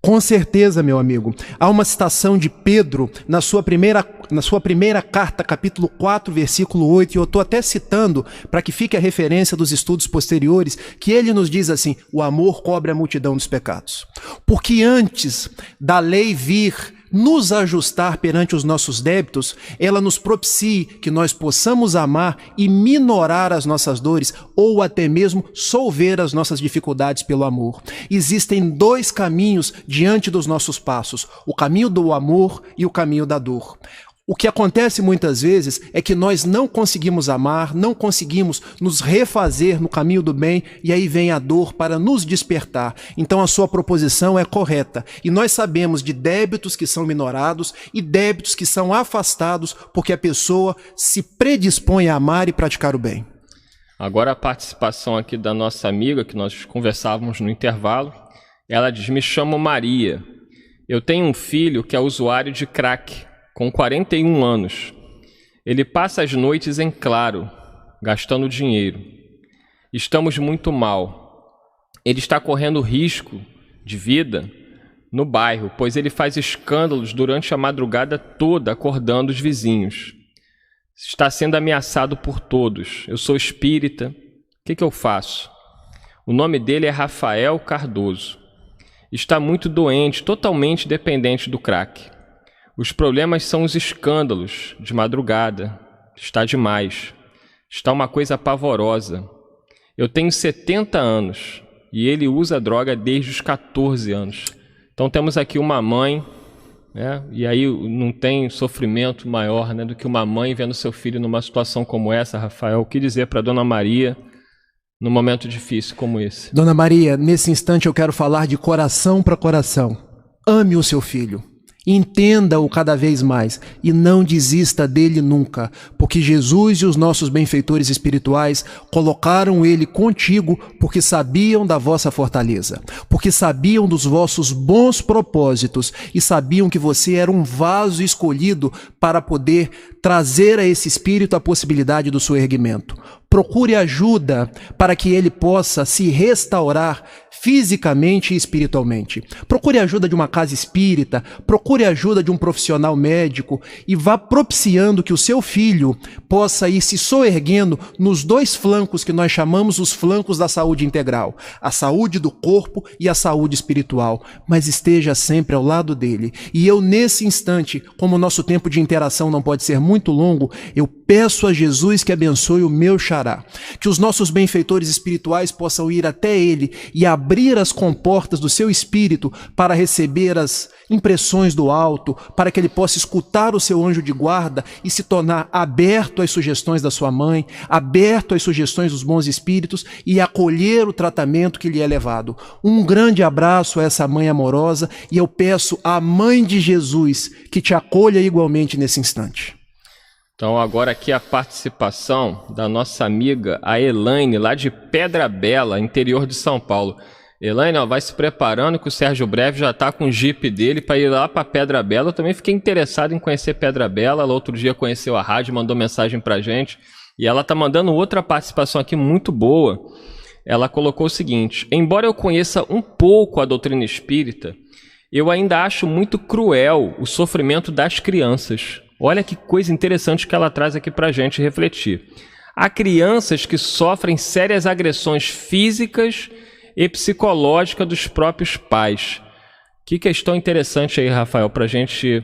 Com certeza, meu amigo. Há uma citação de Pedro na sua primeira carta, capítulo 4, versículo 8, e eu estou até citando para que fique a referência dos estudos posteriores, que ele nos diz assim: o amor cobre a multidão dos pecados. Porque antes da lei vir nos ajustar perante os nossos débitos, ela nos propicie que nós possamos amar e minorar as nossas dores ou até mesmo solver as nossas dificuldades pelo amor. Existem dois caminhos diante dos nossos passos: o caminho do amor e o caminho da dor. O que acontece muitas vezes é que nós não conseguimos amar, não conseguimos nos refazer no caminho do bem, e aí vem a dor para nos despertar. Então a sua proposição é correta. E nós sabemos de débitos que são minorados e débitos que são afastados porque a pessoa se predispõe a amar e praticar o bem. Agora a participação aqui da nossa amiga, que nós conversávamos no intervalo, ela diz: me chamo Maria. Eu tenho um filho que é usuário de crack, com 41 anos. Ele passa as noites em claro, gastando dinheiro. Estamos muito mal. Ele está correndo risco de vida no bairro, pois ele faz escândalos durante a madrugada toda, acordando os vizinhos. Está sendo ameaçado por todos. Eu sou espírita. O que eu faço? O nome dele é Rafael Cardoso. Está muito doente, totalmente dependente do crack. Os problemas são os escândalos de madrugada. Está demais. Está uma coisa pavorosa. Eu tenho 70 anos e ele usa droga desde os 14 anos. Então temos aqui uma mãe, né? E aí não tem sofrimento maior, né, do que uma mãe vendo seu filho numa situação como essa, Rafael. O que dizer para Dona Maria num momento difícil como esse? Dona Maria, nesse instante eu quero falar de coração para coração. Ame o seu filho. Entenda-o cada vez mais e não desista dele nunca, porque Jesus e os nossos benfeitores espirituais colocaram ele contigo porque sabiam da vossa fortaleza, porque sabiam dos vossos bons propósitos e sabiam que você era um vaso escolhido para poder trazer a esse espírito a possibilidade do seu erguimento. Procure ajuda para que ele possa se restaurar fisicamente e espiritualmente. Procure ajuda de uma casa espírita, procure ajuda de um profissional médico e vá propiciando que o seu filho possa ir se soerguendo nos dois flancos que nós chamamos os flancos da saúde integral, a saúde do corpo e a saúde espiritual, mas esteja sempre ao lado dele. E eu, nesse instante, como o nosso tempo de interação não pode ser muito longo, eu peço a Jesus que abençoe o meu xará, que os nossos benfeitores espirituais possam ir até ele e abrir as comportas do seu espírito para receber as impressões do alto, para que ele possa escutar o seu anjo de guarda e se tornar aberto às sugestões da sua mãe, aberto às sugestões dos bons espíritos e acolher o tratamento que lhe é levado. Um grande abraço a essa mãe amorosa e eu peço à Mãe de Jesus que te acolha igualmente nesse instante. Então agora aqui a participação da nossa amiga, a Elaine, lá de Pedra Bela, interior de São Paulo. Elaine, ó, vai se preparando que o Sérgio Breve já está com o Jeep dele para ir lá para Pedra Bela. Eu também fiquei interessado em conhecer Pedra Bela. Ela outro dia conheceu a rádio, mandou mensagem para a gente. E ela está mandando outra participação aqui muito boa. Ela colocou o seguinte: embora eu conheça um pouco a doutrina espírita, eu ainda acho muito cruel o sofrimento das crianças. Olha que coisa interessante que ela traz aqui para a gente refletir. Há crianças que sofrem sérias agressões físicas e psicológicas dos próprios pais. Que questão interessante aí, Rafael, para a gente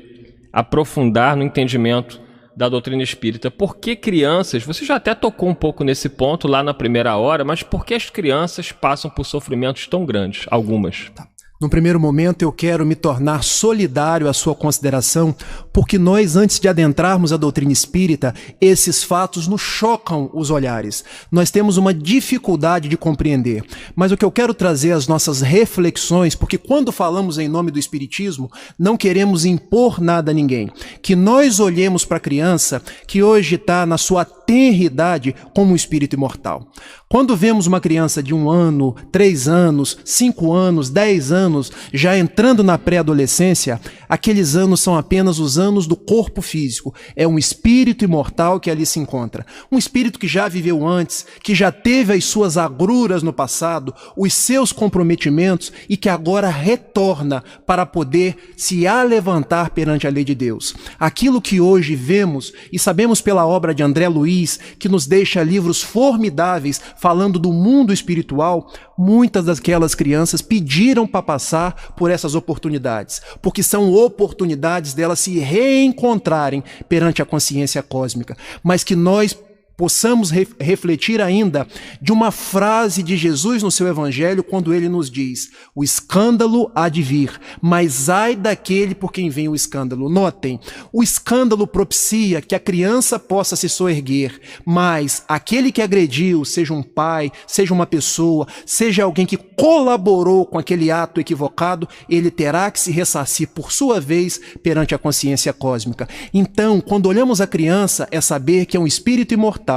aprofundar no entendimento da doutrina espírita. Por que crianças, você já até tocou um pouco nesse ponto lá na primeira hora, mas por que as crianças passam por sofrimentos tão grandes? Algumas. Tá. Num primeiro momento, eu quero me tornar solidário à sua consideração, porque nós, antes de adentrarmos a doutrina espírita, esses fatos nos chocam os olhares. Nós temos uma dificuldade de compreender. Mas o que eu quero trazer às nossas reflexões, porque quando falamos em nome do espiritismo, não queremos impor nada a ninguém. Que nós olhemos para a criança que hoje está na sua tenra idade como um espírito imortal. Quando vemos uma criança de 1 ano, 3 anos, 5 anos, 10 anos, já entrando na pré-adolescência, aqueles anos são apenas os anos do corpo físico. É um espírito imortal que ali se encontra. Um espírito que já viveu antes, que já teve as suas agruras no passado, os seus comprometimentos e que agora retorna para poder se alevantar perante a lei de Deus. Aquilo que hoje vemos e sabemos pela obra de André Luiz, que nos deixa livros formidáveis falando do mundo espiritual, muitas daquelas crianças pediram para passar por essas oportunidades, porque são oportunidades delas se reencontrarem perante a consciência cósmica, mas que nós possamos refletir ainda de uma frase de Jesus no seu evangelho, quando ele nos diz: o escândalo há de vir, mas ai daquele por quem vem o escândalo. Notem, o escândalo propicia que a criança possa se soerguer, mas aquele que agrediu, seja um pai, seja uma pessoa, seja alguém que colaborou com aquele ato equivocado, ele terá que se ressarcir por sua vez perante a consciência cósmica. Então, quando olhamos a criança, é saber que é um espírito imortal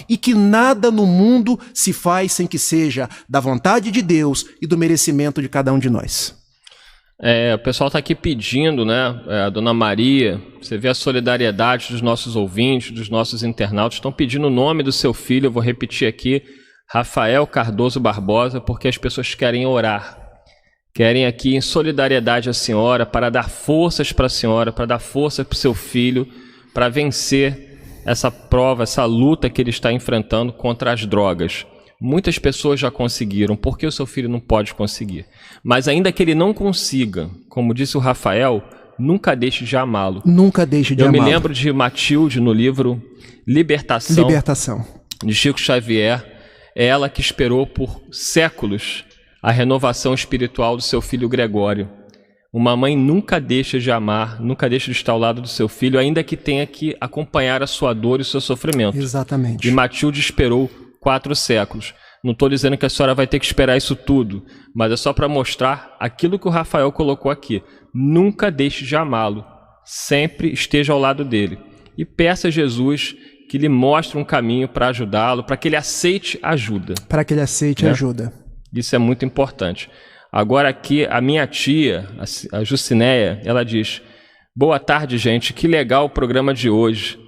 e que nada no mundo se faz sem que seja da vontade de Deus e do merecimento de cada um de nós. O pessoal está aqui pedindo, né? A dona Maria, você vê a solidariedade dos nossos ouvintes, dos nossos internautas, estão pedindo o nome do seu filho, eu vou repetir aqui, Rafael Cardoso Barbosa, porque as pessoas querem orar. Querem aqui em solidariedade à senhora, para dar forças para a senhora, para dar força para o seu filho, para vencer essa prova, essa luta que ele está enfrentando contra as drogas. Muitas pessoas já conseguiram, por que o seu filho não pode conseguir? Mas ainda que ele não consiga, como disse o Rafael, nunca deixe de amá-lo. Nunca deixe de amá-lo. Eu me lembro de Matilde no livro Libertação, de Chico Xavier. É ela que esperou por séculos a renovação espiritual do seu filho Gregório. Uma mãe nunca deixa de amar, nunca deixa de estar ao lado do seu filho, ainda que tenha que acompanhar a sua dor e o seu sofrimento. Exatamente. E Matilde esperou 4 séculos. Não estou dizendo que a senhora vai ter que esperar isso tudo, mas é só para mostrar aquilo que o Rafael colocou aqui. Nunca deixe de amá-lo, sempre esteja ao lado dele. E peça a Jesus que lhe mostre um caminho para ajudá-lo, para que ele aceite ajuda. Para que ele aceite ajuda. Isso é muito importante. Agora aqui, a minha tia, a Jucinéia, ela diz: boa tarde, gente, que legal o programa de hoje.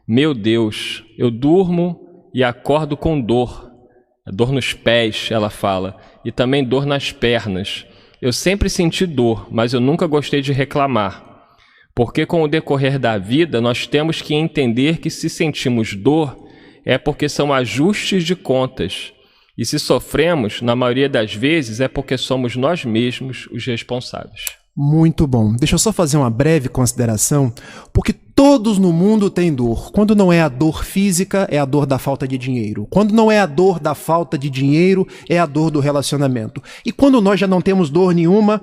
Meu Deus, eu durmo e acordo com dor. Dor nos pés, ela fala, e também dor nas pernas. Eu sempre senti dor, mas eu nunca gostei de reclamar. Porque com o decorrer da vida, nós temos que entender que se sentimos dor, é porque são ajustes de contas. E se sofremos, na maioria das vezes, é porque somos nós mesmos os responsáveis. Muito bom. Deixa eu só fazer uma breve consideração, porque todos no mundo têm dor. Quando não é a dor física, é a dor da falta de dinheiro. Quando não é a dor da falta de dinheiro, é a dor do relacionamento. E quando nós já não temos dor nenhuma,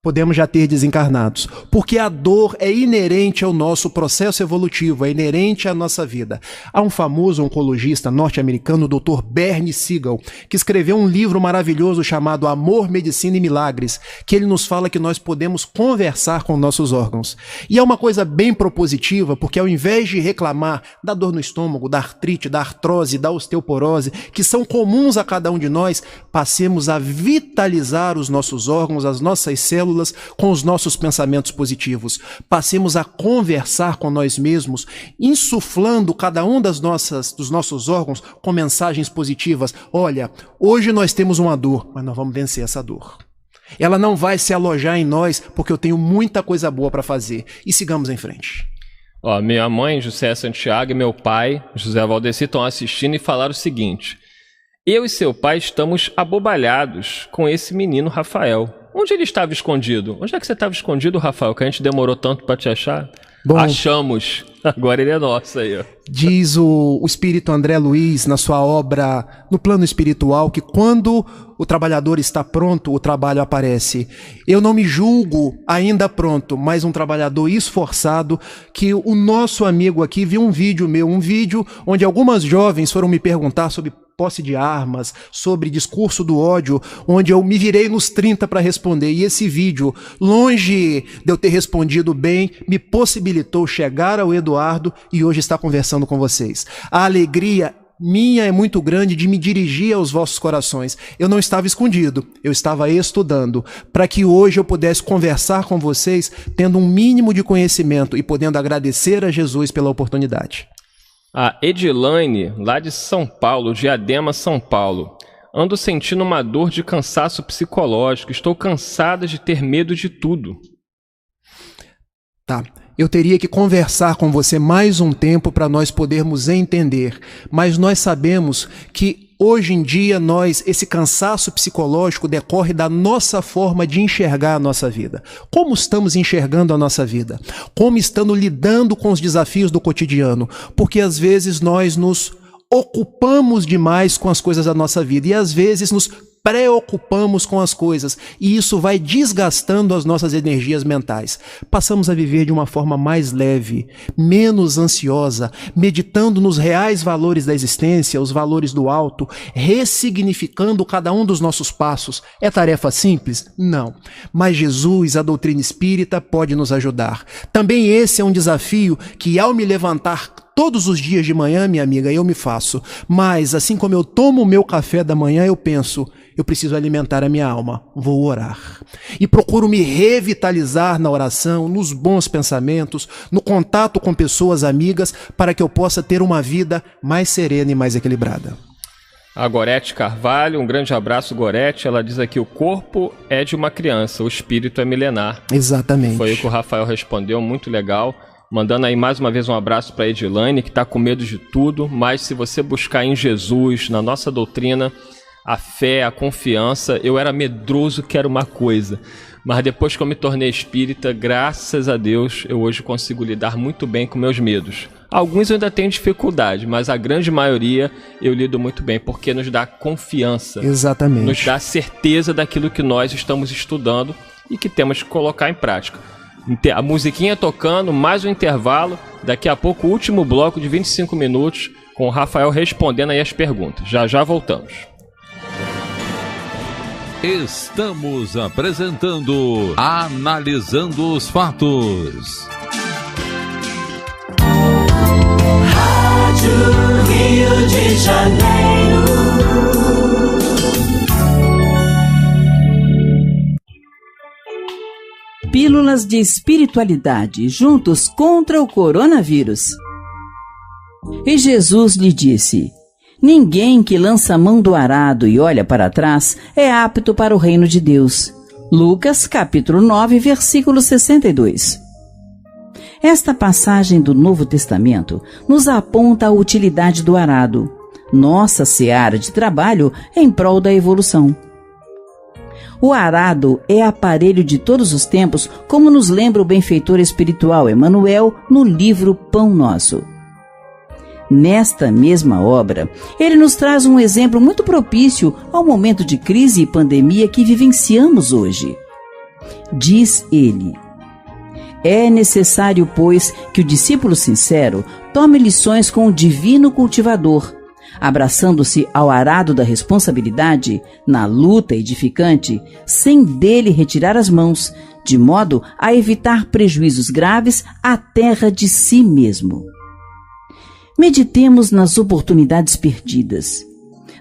podemos já ter desencarnados, porque a dor é inerente ao nosso processo evolutivo, é inerente à nossa vida. Há um famoso oncologista norte-americano, o Dr. Bernie Siegel, que escreveu um livro maravilhoso chamado Amor, Medicina e Milagres, que ele nos fala que nós podemos conversar com nossos órgãos. E é uma coisa bem propositiva, porque ao invés de reclamar da dor no estômago, da artrite, da artrose, da osteoporose, que são comuns a cada um de nós, passemos a vitalizar os nossos órgãos, as nossas células, com os nossos pensamentos positivos. Passemos a conversar com nós mesmos, insuflando cada um dos nossos órgãos com mensagens positivas. Olha, hoje nós temos uma dor, mas nós vamos vencer essa dor. Ela não vai se alojar em nós, porque eu tenho muita coisa boa para fazer. E sigamos em frente. Minha mãe, José Santiago, e meu pai, José Valdeci, estão assistindo e falaram o seguinte: eu e seu pai estamos abobalhados com esse menino Rafael. Onde ele estava escondido? Onde é que você estava escondido, Rafael, que a gente demorou tanto para te achar? Bom, achamos. Agora ele é nosso aí, ó. Diz o espírito André Luiz, na sua obra No Plano Espiritual, que quando o trabalhador está pronto, o trabalho aparece. Eu não me julgo ainda pronto, mas um trabalhador esforçado, que o nosso amigo aqui viu um vídeo meu, onde algumas jovens foram me perguntar sobre posse de armas, sobre discurso do ódio, onde eu me virei nos 30 para responder. E esse vídeo, longe de eu ter respondido bem, me possibilitou chegar ao Eduardo Eduardo e hoje estar conversando com vocês. A alegria minha é muito grande de me dirigir aos vossos corações. Eu não estava escondido, eu estava estudando, para que hoje eu pudesse conversar com vocês, tendo um mínimo de conhecimento e podendo agradecer a Jesus pela oportunidade. A Edilane, lá de São Paulo, Diadema, São Paulo. Ando sentindo uma dor de cansaço psicológico, estou cansada de ter medo de tudo. Tá. Eu teria que conversar com você mais um tempo para nós podermos entender, mas nós sabemos que hoje em dia esse cansaço psicológico decorre da nossa forma de enxergar a nossa vida. Como estamos enxergando a nossa vida? Como estamos lidando com os desafios do cotidiano? Porque às vezes nós nos ocupamos demais com as coisas da nossa vida e às vezes nos preocupamos com as coisas e isso vai desgastando as nossas energias mentais. Passamos a viver de uma forma mais leve, menos ansiosa, meditando nos reais valores da existência, os valores do alto, ressignificando cada um dos nossos passos. É tarefa simples? Não. Mas Jesus, a doutrina espírita, pode nos ajudar. Também esse é um desafio que, ao me levantar todos os dias de manhã, minha amiga, eu me faço. Mas, assim como eu tomo o meu café da manhã, eu penso, eu preciso alimentar a minha alma, vou orar. E procuro me revitalizar na oração, nos bons pensamentos, no contato com pessoas amigas, para que eu possa ter uma vida mais serena e mais equilibrada. A Gorete Carvalho, um grande abraço, Gorete. Ela diz aqui, o corpo é de uma criança, o espírito é milenar. Exatamente. Foi o que o Rafael respondeu, muito legal. Mandando aí mais uma vez um abraço para a Edilane, que está com medo de tudo, mas se você buscar em Jesus, na nossa doutrina, a fé, a confiança, eu era medroso que era uma coisa, mas depois que eu me tornei espírita, graças a Deus, eu hoje consigo lidar muito bem com meus medos. Alguns eu ainda tenho dificuldade, mas a grande maioria eu lido muito bem, porque nos dá confiança. Exatamente. Nos dá certeza daquilo que nós estamos estudando e que temos que colocar em prática. A musiquinha tocando, mais um intervalo, daqui a pouco o último bloco de 25 minutos, com o Rafael respondendo aí as perguntas. Já já voltamos. Estamos apresentando Analisando os Fatos. Rádio Rio de Janeiro. Pílulas de espiritualidade, juntos contra o coronavírus. E Jesus lhe disse: ninguém que lança a mão do arado e olha para trás é apto para o reino de Deus. Lucas, capítulo 9, versículo 62. Esta passagem do Novo Testamento nos aponta a utilidade do arado, nossa seara de trabalho em prol da evolução. O arado é aparelho de todos os tempos, como nos lembra o benfeitor espiritual Emmanuel no livro Pão Nosso. Nesta mesma obra, ele nos traz um exemplo muito propício ao momento de crise e pandemia que vivenciamos hoje. Diz ele: é necessário, pois, que o discípulo sincero tome lições com o divino cultivador, abraçando-se ao arado da responsabilidade, na luta edificante, sem dele retirar as mãos, de modo a evitar prejuízos graves à terra de si mesmo. Meditemos nas oportunidades perdidas,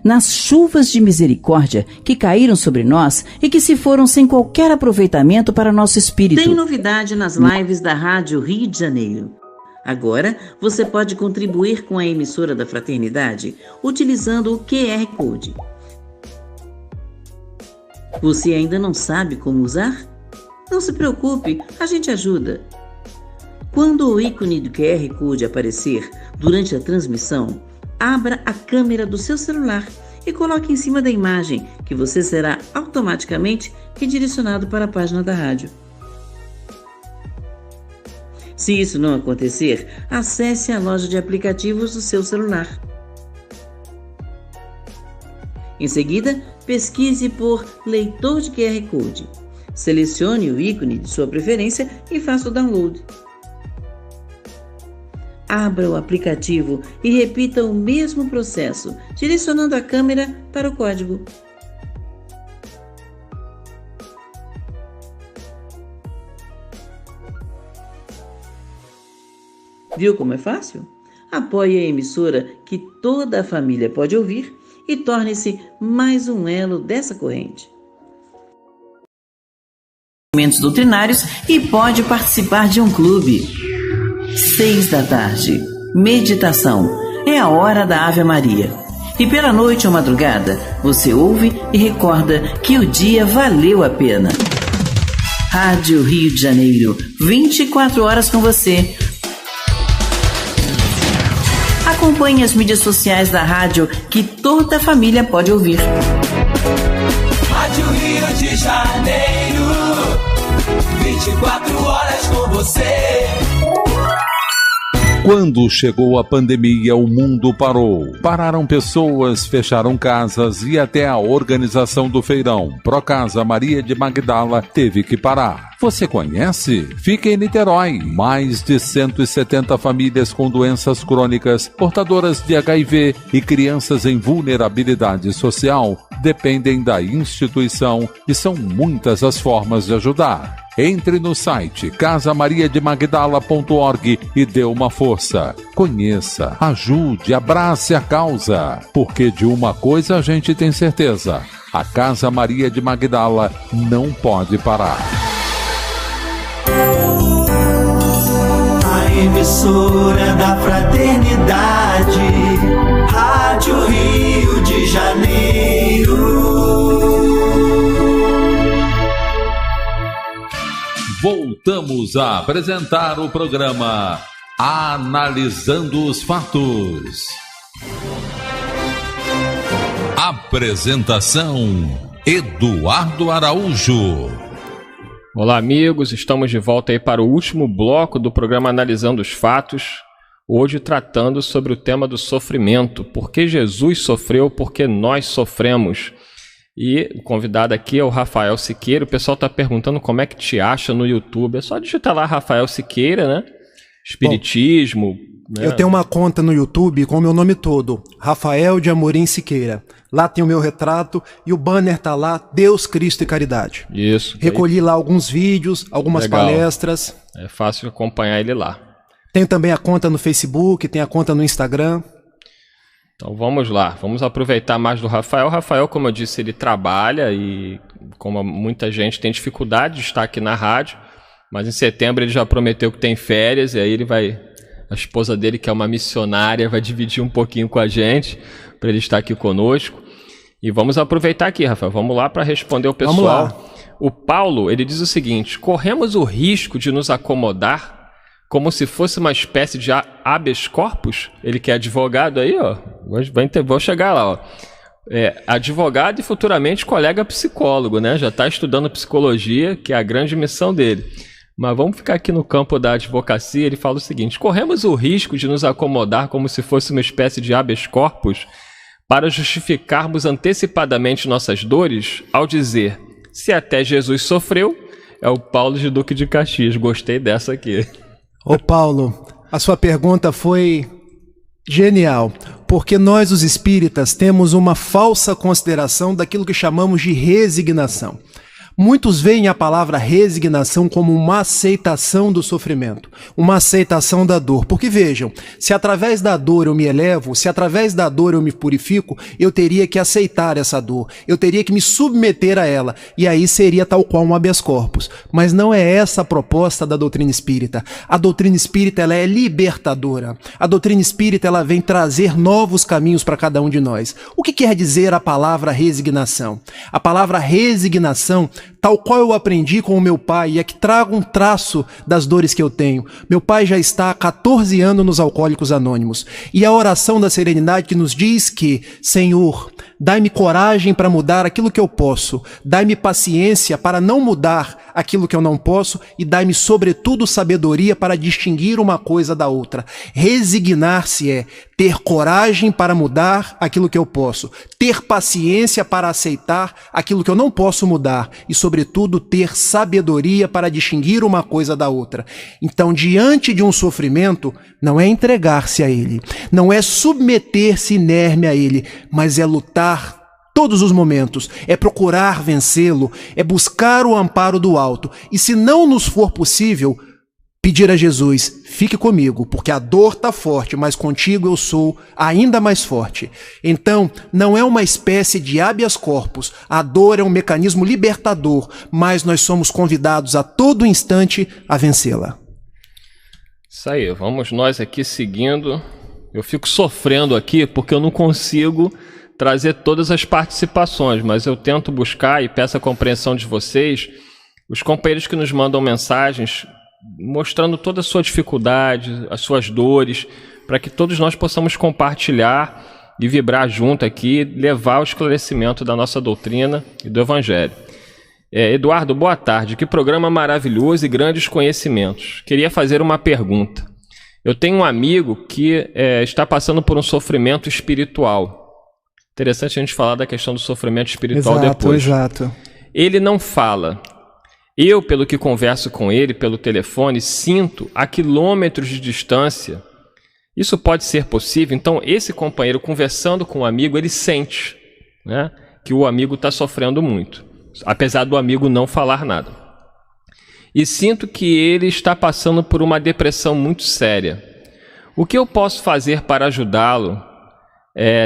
nas chuvas de misericórdia que caíram sobre nós e que se foram sem qualquer aproveitamento para nosso espírito. Tem novidade nas lives da Rádio Rio de Janeiro. Agora, você pode contribuir com a emissora da Fraternidade utilizando o QR Code. Você ainda não sabe como usar? Não se preocupe, a gente ajuda. Quando o ícone do QR Code aparecer durante a transmissão, abra a câmera do seu celular e coloque em cima da imagem, que você será automaticamente redirecionado para a página da rádio. Se isso não acontecer, acesse a loja de aplicativos do seu celular. Em seguida, pesquise por leitor de QR Code. Selecione o ícone de sua preferência e faça o download. Abra o aplicativo e repita o mesmo processo, direcionando a câmera para o código. Viu como é fácil? Apoie a emissora que toda a família pode ouvir e torne-se mais um elo dessa corrente. Doutrinários e pode participar de um clube. 6 da tarde. Meditação. É a hora da Ave Maria. E pela noite ou madrugada, você ouve e recorda que o dia valeu a pena. Rádio Rio de Janeiro, 24 horas com você. Acompanhe as mídias sociais da rádio que toda a família pode ouvir. Rádio Rio de Janeiro, 24 horas com você. Quando chegou a pandemia, o mundo parou. Pararam pessoas, fecharam casas e até a organização do feirão Procasa Maria de Magdala teve que parar. Você conhece? Fica em Niterói. Mais de 170 famílias com doenças crônicas, portadoras de HIV e crianças em vulnerabilidade social dependem da instituição e são muitas as formas de ajudar. Entre no site casamariademagdala.org e dê uma força. Conheça, ajude, abrace a causa. Porque de uma coisa a gente tem certeza: a Casa Maria de Magdala não pode parar. A emissora da fraternidade, Rádio Rio de Janeiro. Voltamos a apresentar o programa Analisando os Fatos. Apresentação: Eduardo Araújo. Olá, amigos, estamos de volta aí para o último bloco do programa Analisando os Fatos, hoje tratando sobre o tema do sofrimento. Por que Jesus sofreu? Por que nós sofremos? E o convidado aqui é o Rafael Siqueira. O pessoal está perguntando como é que te acha no YouTube. É só digitar lá Rafael Siqueira, né? Espiritismo. Bom, né? Eu tenho uma conta no YouTube com o meu nome todo, Rafael de Amorim Siqueira. Lá tem o meu retrato e o banner tá lá, Deus, Cristo e Caridade. Isso. Recolhi lá alguns vídeos, algumas palestras. É fácil acompanhar ele lá. Tenho também a conta no Facebook, tem a conta no Instagram. Então vamos lá, vamos aproveitar mais do Rafael. O Rafael, como eu disse, ele trabalha e como muita gente tem dificuldade de estar aqui na rádio, mas em setembro ele já prometeu que tem férias e aí ele vai, a esposa dele, que é uma missionária, vai dividir um pouquinho com a gente para ele estar aqui conosco. E vamos aproveitar aqui, Rafael, vamos lá para responder o pessoal. Vamos lá. O Paulo, ele diz o seguinte: corremos o risco de nos acomodar como se fosse uma espécie de habeas corpus? Ele que é advogado aí, ó. Vou chegar lá, ó. Advogado e futuramente colega psicólogo, né? Já está estudando psicologia, que é a grande missão dele. Mas vamos ficar aqui no campo da advocacia. Ele fala o seguinte: corremos o risco de nos acomodar como se fosse uma espécie de habeas corpus para justificarmos antecipadamente nossas dores ao dizer, se até Jesus sofreu. É o Paulo de Duque de Caxias. Gostei dessa aqui. Ô Paulo, a sua pergunta foi genial, porque nós os espíritas temos uma falsa consideração daquilo que chamamos de resignação. Muitos veem a palavra resignação como uma aceitação do sofrimento, uma aceitação da dor. Porque vejam, se através da dor eu me elevo, se através da dor eu me purifico, eu teria que aceitar essa dor, eu teria que me submeter a ela, e aí seria tal qual um habeas corpus. Mas não é essa a proposta da doutrina espírita. A doutrina espírita, ela é libertadora. A doutrina espírita, ela vem trazer novos caminhos para cada um de nós. O que quer dizer a palavra resignação? A palavra resignação, tal qual eu aprendi com o meu pai, é que trago um traço das dores que eu tenho. Meu pai já está há 14 anos nos Alcoólicos Anônimos. E a oração da serenidade que nos diz que, Senhor, dai-me coragem para mudar aquilo que eu posso, dai-me paciência para não mudar aquilo que eu não posso e dai-me, sobretudo, sabedoria para distinguir uma coisa da outra. Resignar-se é ter coragem para mudar aquilo que eu posso, ter paciência para aceitar aquilo que eu não posso mudar e, sobretudo, ter sabedoria para distinguir uma coisa da outra. Então, diante de um sofrimento, não é entregar-se a ele, não é submeter-se inerme a ele, mas é lutar todos os momentos, é procurar vencê-lo, é buscar o amparo do alto. E se não nos for possível, pedir a Jesus, fique comigo, porque a dor está forte, mas contigo eu sou ainda mais forte. Então, não é uma espécie de habeas corpus, a dor é um mecanismo libertador, mas nós somos convidados a todo instante a vencê-la. Isso aí, vamos nós aqui seguindo. Eu fico sofrendo aqui porque eu não consigo trazer todas as participações, mas eu tento buscar e peço a compreensão de vocês, os companheiros que nos mandam mensagens mostrando toda a sua dificuldade, as suas dores, para que todos nós possamos compartilhar e vibrar junto aqui, levar o esclarecimento da nossa doutrina e do Evangelho. Eduardo, boa tarde. Que programa maravilhoso e grandes conhecimentos. Queria fazer uma pergunta. Eu tenho um amigo que está passando por um sofrimento espiritual. Interessante a gente falar da questão do sofrimento espiritual depois. Exato. Ele não fala. Eu, pelo que converso com ele pelo telefone, sinto a quilômetros de distância. Isso pode ser possível? Então, esse companheiro conversando com o amigo, ele sente, né, que o amigo está sofrendo muito, apesar do amigo não falar nada. E sinto que ele está passando por uma depressão muito séria. O que eu posso fazer para ajudá-lo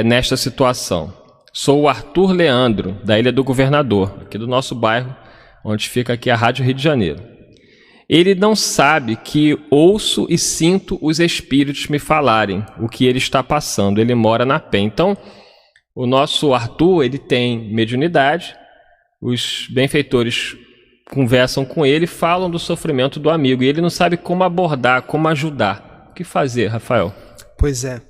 nesta situação? Sou o Arthur Leandro, da Ilha do Governador, aqui do nosso bairro, onde fica aqui a Rádio Rio de Janeiro. Ele não sabe que ouço e sinto os espíritos me falarem o que ele está passando. Ele mora na Penha. Então, o nosso Arthur, ele tem mediunidade, os benfeitores conversam com ele, falam do sofrimento do amigo, e ele não sabe como abordar, como ajudar. O que fazer, Rafael? Pois é.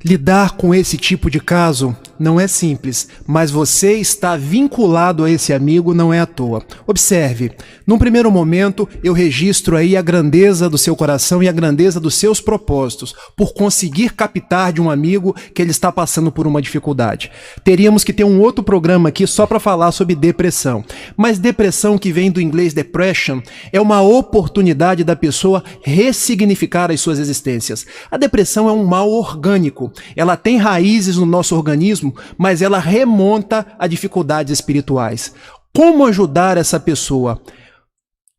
Lidar com esse tipo de caso não é simples, mas você está vinculado a esse amigo não é à toa. Observe, num primeiro momento eu registro aí a grandeza do seu coração e a grandeza dos seus propósitos, por conseguir captar de um amigo que ele está passando por uma dificuldade. Teríamos que ter um outro programa aqui só para falar sobre depressão. Mas depressão, que vem do inglês depression, é uma oportunidade da pessoa ressignificar as suas existências. A depressão é um mal orgânico. Ela tem raízes no nosso organismo, mas ela remonta a dificuldades espirituais. Como ajudar essa pessoa?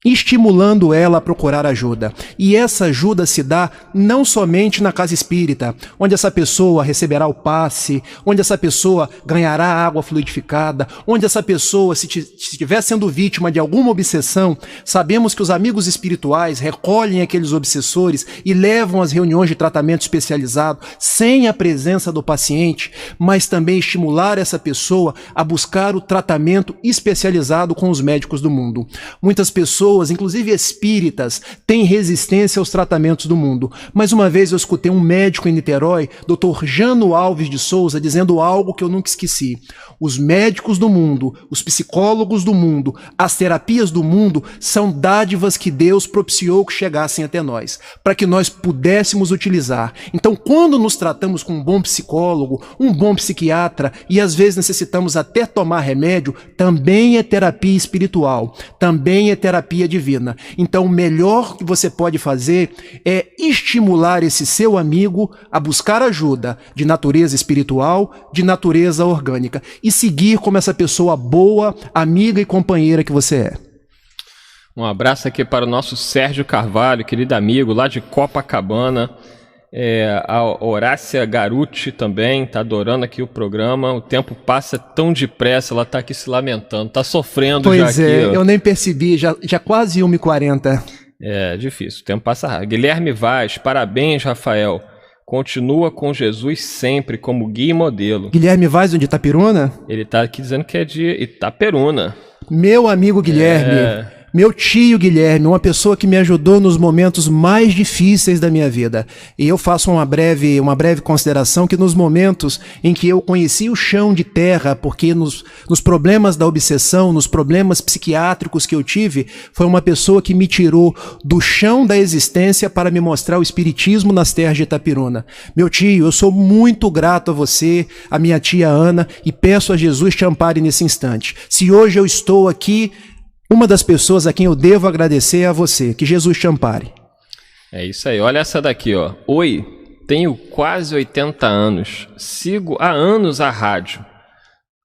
Estimulando ela a procurar ajuda. E essa ajuda se dá não somente na casa espírita, onde essa pessoa receberá o passe, onde essa pessoa ganhará água fluidificada, onde essa pessoa, se estiver sendo vítima de alguma obsessão, sabemos que os amigos espirituais recolhem aqueles obsessores e levam às reuniões de tratamento especializado, sem a presença do paciente, mas também estimular essa pessoa a buscar o tratamento especializado com os médicos do mundo. Muitas pessoas, inclusive espíritas, têm resistência aos tratamentos do mundo. Mais uma vez eu escutei um médico em Niterói, Dr. Jano Alves de Souza, dizendo algo que eu nunca esqueci. Os médicos do mundo, os psicólogos do mundo, as terapias do mundo são dádivas que Deus propiciou que chegassem até nós, para que nós pudéssemos utilizar. Então, quando nos tratamos com um bom psicólogo, um bom psiquiatra, e às vezes necessitamos até tomar remédio, também é terapia espiritual, também é terapia divina. Então, o melhor que você pode fazer é estimular esse seu amigo a buscar ajuda de natureza espiritual, de natureza orgânica, e seguir como essa pessoa boa, amiga e companheira que você é. Um abraço aqui para o nosso Sérgio Carvalho, querido amigo, lá de Copacabana. A Horácia Garuti também está adorando aqui o programa. O tempo passa tão depressa, ela está aqui se lamentando, está sofrendo já aqui. Pois é, eu nem percebi, já quase 1h40. É difícil, o tempo passa rápido. Guilherme Vaz, parabéns, Rafael. Continua com Jesus sempre como guia e modelo. Guilherme Vaz, de Itaperuna? Ele está aqui dizendo que é de Itaperuna. Meu amigo Guilherme, meu tio Guilherme, uma pessoa que me ajudou nos momentos mais difíceis da minha vida. E eu faço uma breve consideração que nos momentos em que eu conheci o chão de terra, porque nos problemas da obsessão, nos problemas psiquiátricos que eu tive, foi uma pessoa que me tirou do chão da existência para me mostrar o espiritismo nas terras de Itaperuna. Meu tio, eu sou muito grato a você, a minha tia Ana, e peço a Jesus te ampare nesse instante. Se hoje eu estou aqui, uma das pessoas a quem eu devo agradecer é a você. Que Jesus te ampare. É isso aí. Olha essa daqui, ó. Oi, tenho quase 80 anos. Sigo há anos a rádio.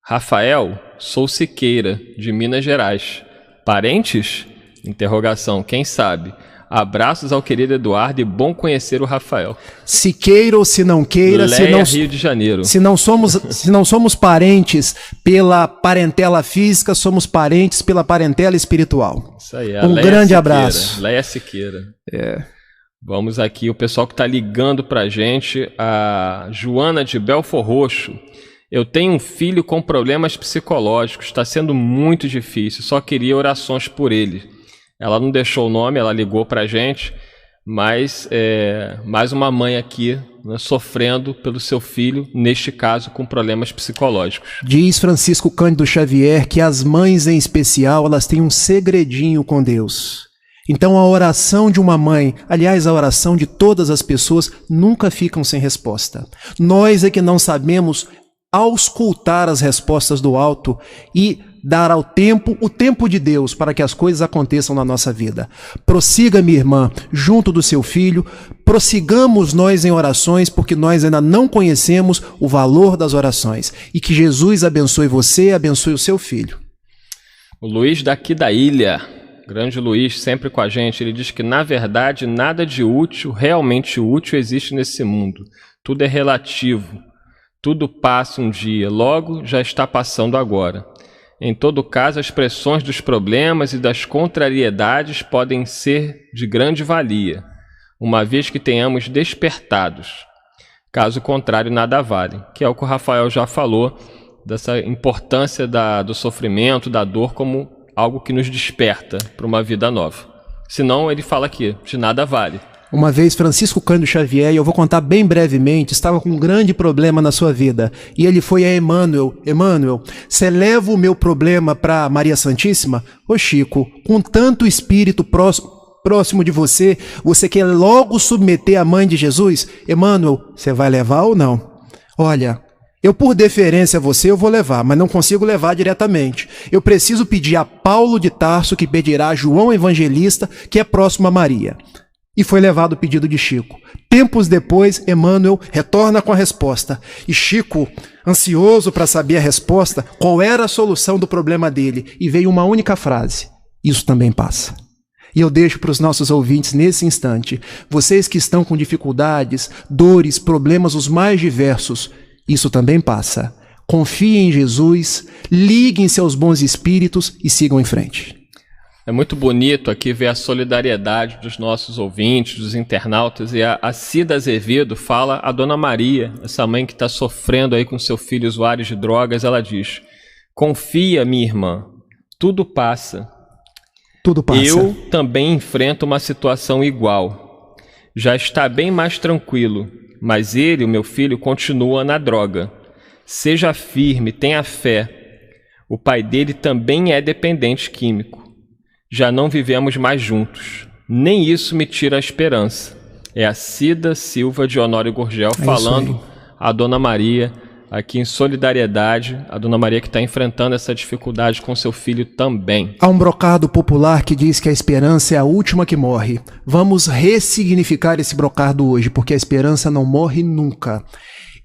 Rafael, sou Siqueira, de Minas Gerais. Parentes? Interrogação, quem sabe? Abraços ao querido Eduardo e bom conhecer o Rafael. Se queira ou se não queira, Rio de Janeiro. Se não somos parentes pela parentela física, somos parentes pela parentela espiritual. Isso aí, um Leia grande Siqueira, abraço. Leia Siqueira. É. Vamos aqui, o pessoal que está ligando para a gente, a Joana de Belfor Roxo. Eu tenho um filho com problemas psicológicos, está sendo muito difícil, só queria orações por ele. Ela não deixou o nome, ela ligou para a gente, mas mais uma mãe aqui, né, sofrendo pelo seu filho, neste caso com problemas psicológicos. Diz Francisco Cândido Xavier que as mães em especial, elas têm um segredinho com Deus. Então a oração de uma mãe, aliás a oração de todas as pessoas, nunca ficam sem resposta. Nós é que não sabemos auscultar as respostas do alto e dar ao tempo, o tempo de Deus, para que as coisas aconteçam na nossa vida. Prossiga, minha irmã, junto do seu filho, prossigamos nós em orações, porque nós ainda não conhecemos o valor das orações. E que Jesus abençoe você, abençoe o seu filho. O Luiz daqui da ilha, grande Luiz, sempre com a gente, ele diz que, na verdade, nada de útil, realmente útil, existe nesse mundo. Tudo é relativo. Tudo passa um dia, logo já está passando agora. Em todo caso, as pressões dos problemas e das contrariedades podem ser de grande valia, uma vez que tenhamos despertados. Caso contrário, nada vale, que é o que o Rafael já falou, dessa importância do sofrimento, da dor, como algo que nos desperta para uma vida nova. Senão, ele fala aqui, de nada vale. Uma vez, Francisco Cândido Xavier, e eu vou contar bem brevemente, estava com um grande problema na sua vida. E ele foi a Emmanuel. Emmanuel, você leva o meu problema para Maria Santíssima? Ô Chico, com tanto espírito próximo de você, você quer logo submeter a mãe de Jesus? Emmanuel, você vai levar ou não? Olha, eu por deferência a você eu vou levar, mas não consigo levar diretamente. Eu preciso pedir a Paulo de Tarso, que pedirá a João Evangelista, que é próximo a Maria. E foi levado o pedido de Chico. Tempos depois, Emmanuel retorna com a resposta. E Chico, ansioso para saber a resposta, qual era a solução do problema dele, e veio uma única frase: isso também passa. E eu deixo para os nossos ouvintes nesse instante, vocês que estão com dificuldades, dores, problemas os mais diversos, isso também passa. Confiem em Jesus, liguem seus bons espíritos e sigam em frente. É muito bonito aqui ver a solidariedade dos nossos ouvintes, dos internautas, e a Cida Azevedo fala a Dona Maria, essa mãe que está sofrendo aí com seu filho usuário de drogas, ela diz: confia, minha irmã, tudo passa. Tudo passa. Eu também enfrento uma situação igual. Já está bem mais tranquilo, mas ele, o meu filho, continua na droga. Seja firme, tenha fé. O pai dele também é dependente químico. Já não vivemos mais juntos. Nem isso me tira a esperança. É a Cida Silva de Honório Gurgel falando a Dona Maria, aqui em solidariedade, a Dona Maria que está enfrentando essa dificuldade com seu filho também. Há um brocado popular que diz que a esperança é a última que morre. Vamos ressignificar esse brocado hoje, porque a esperança não morre nunca.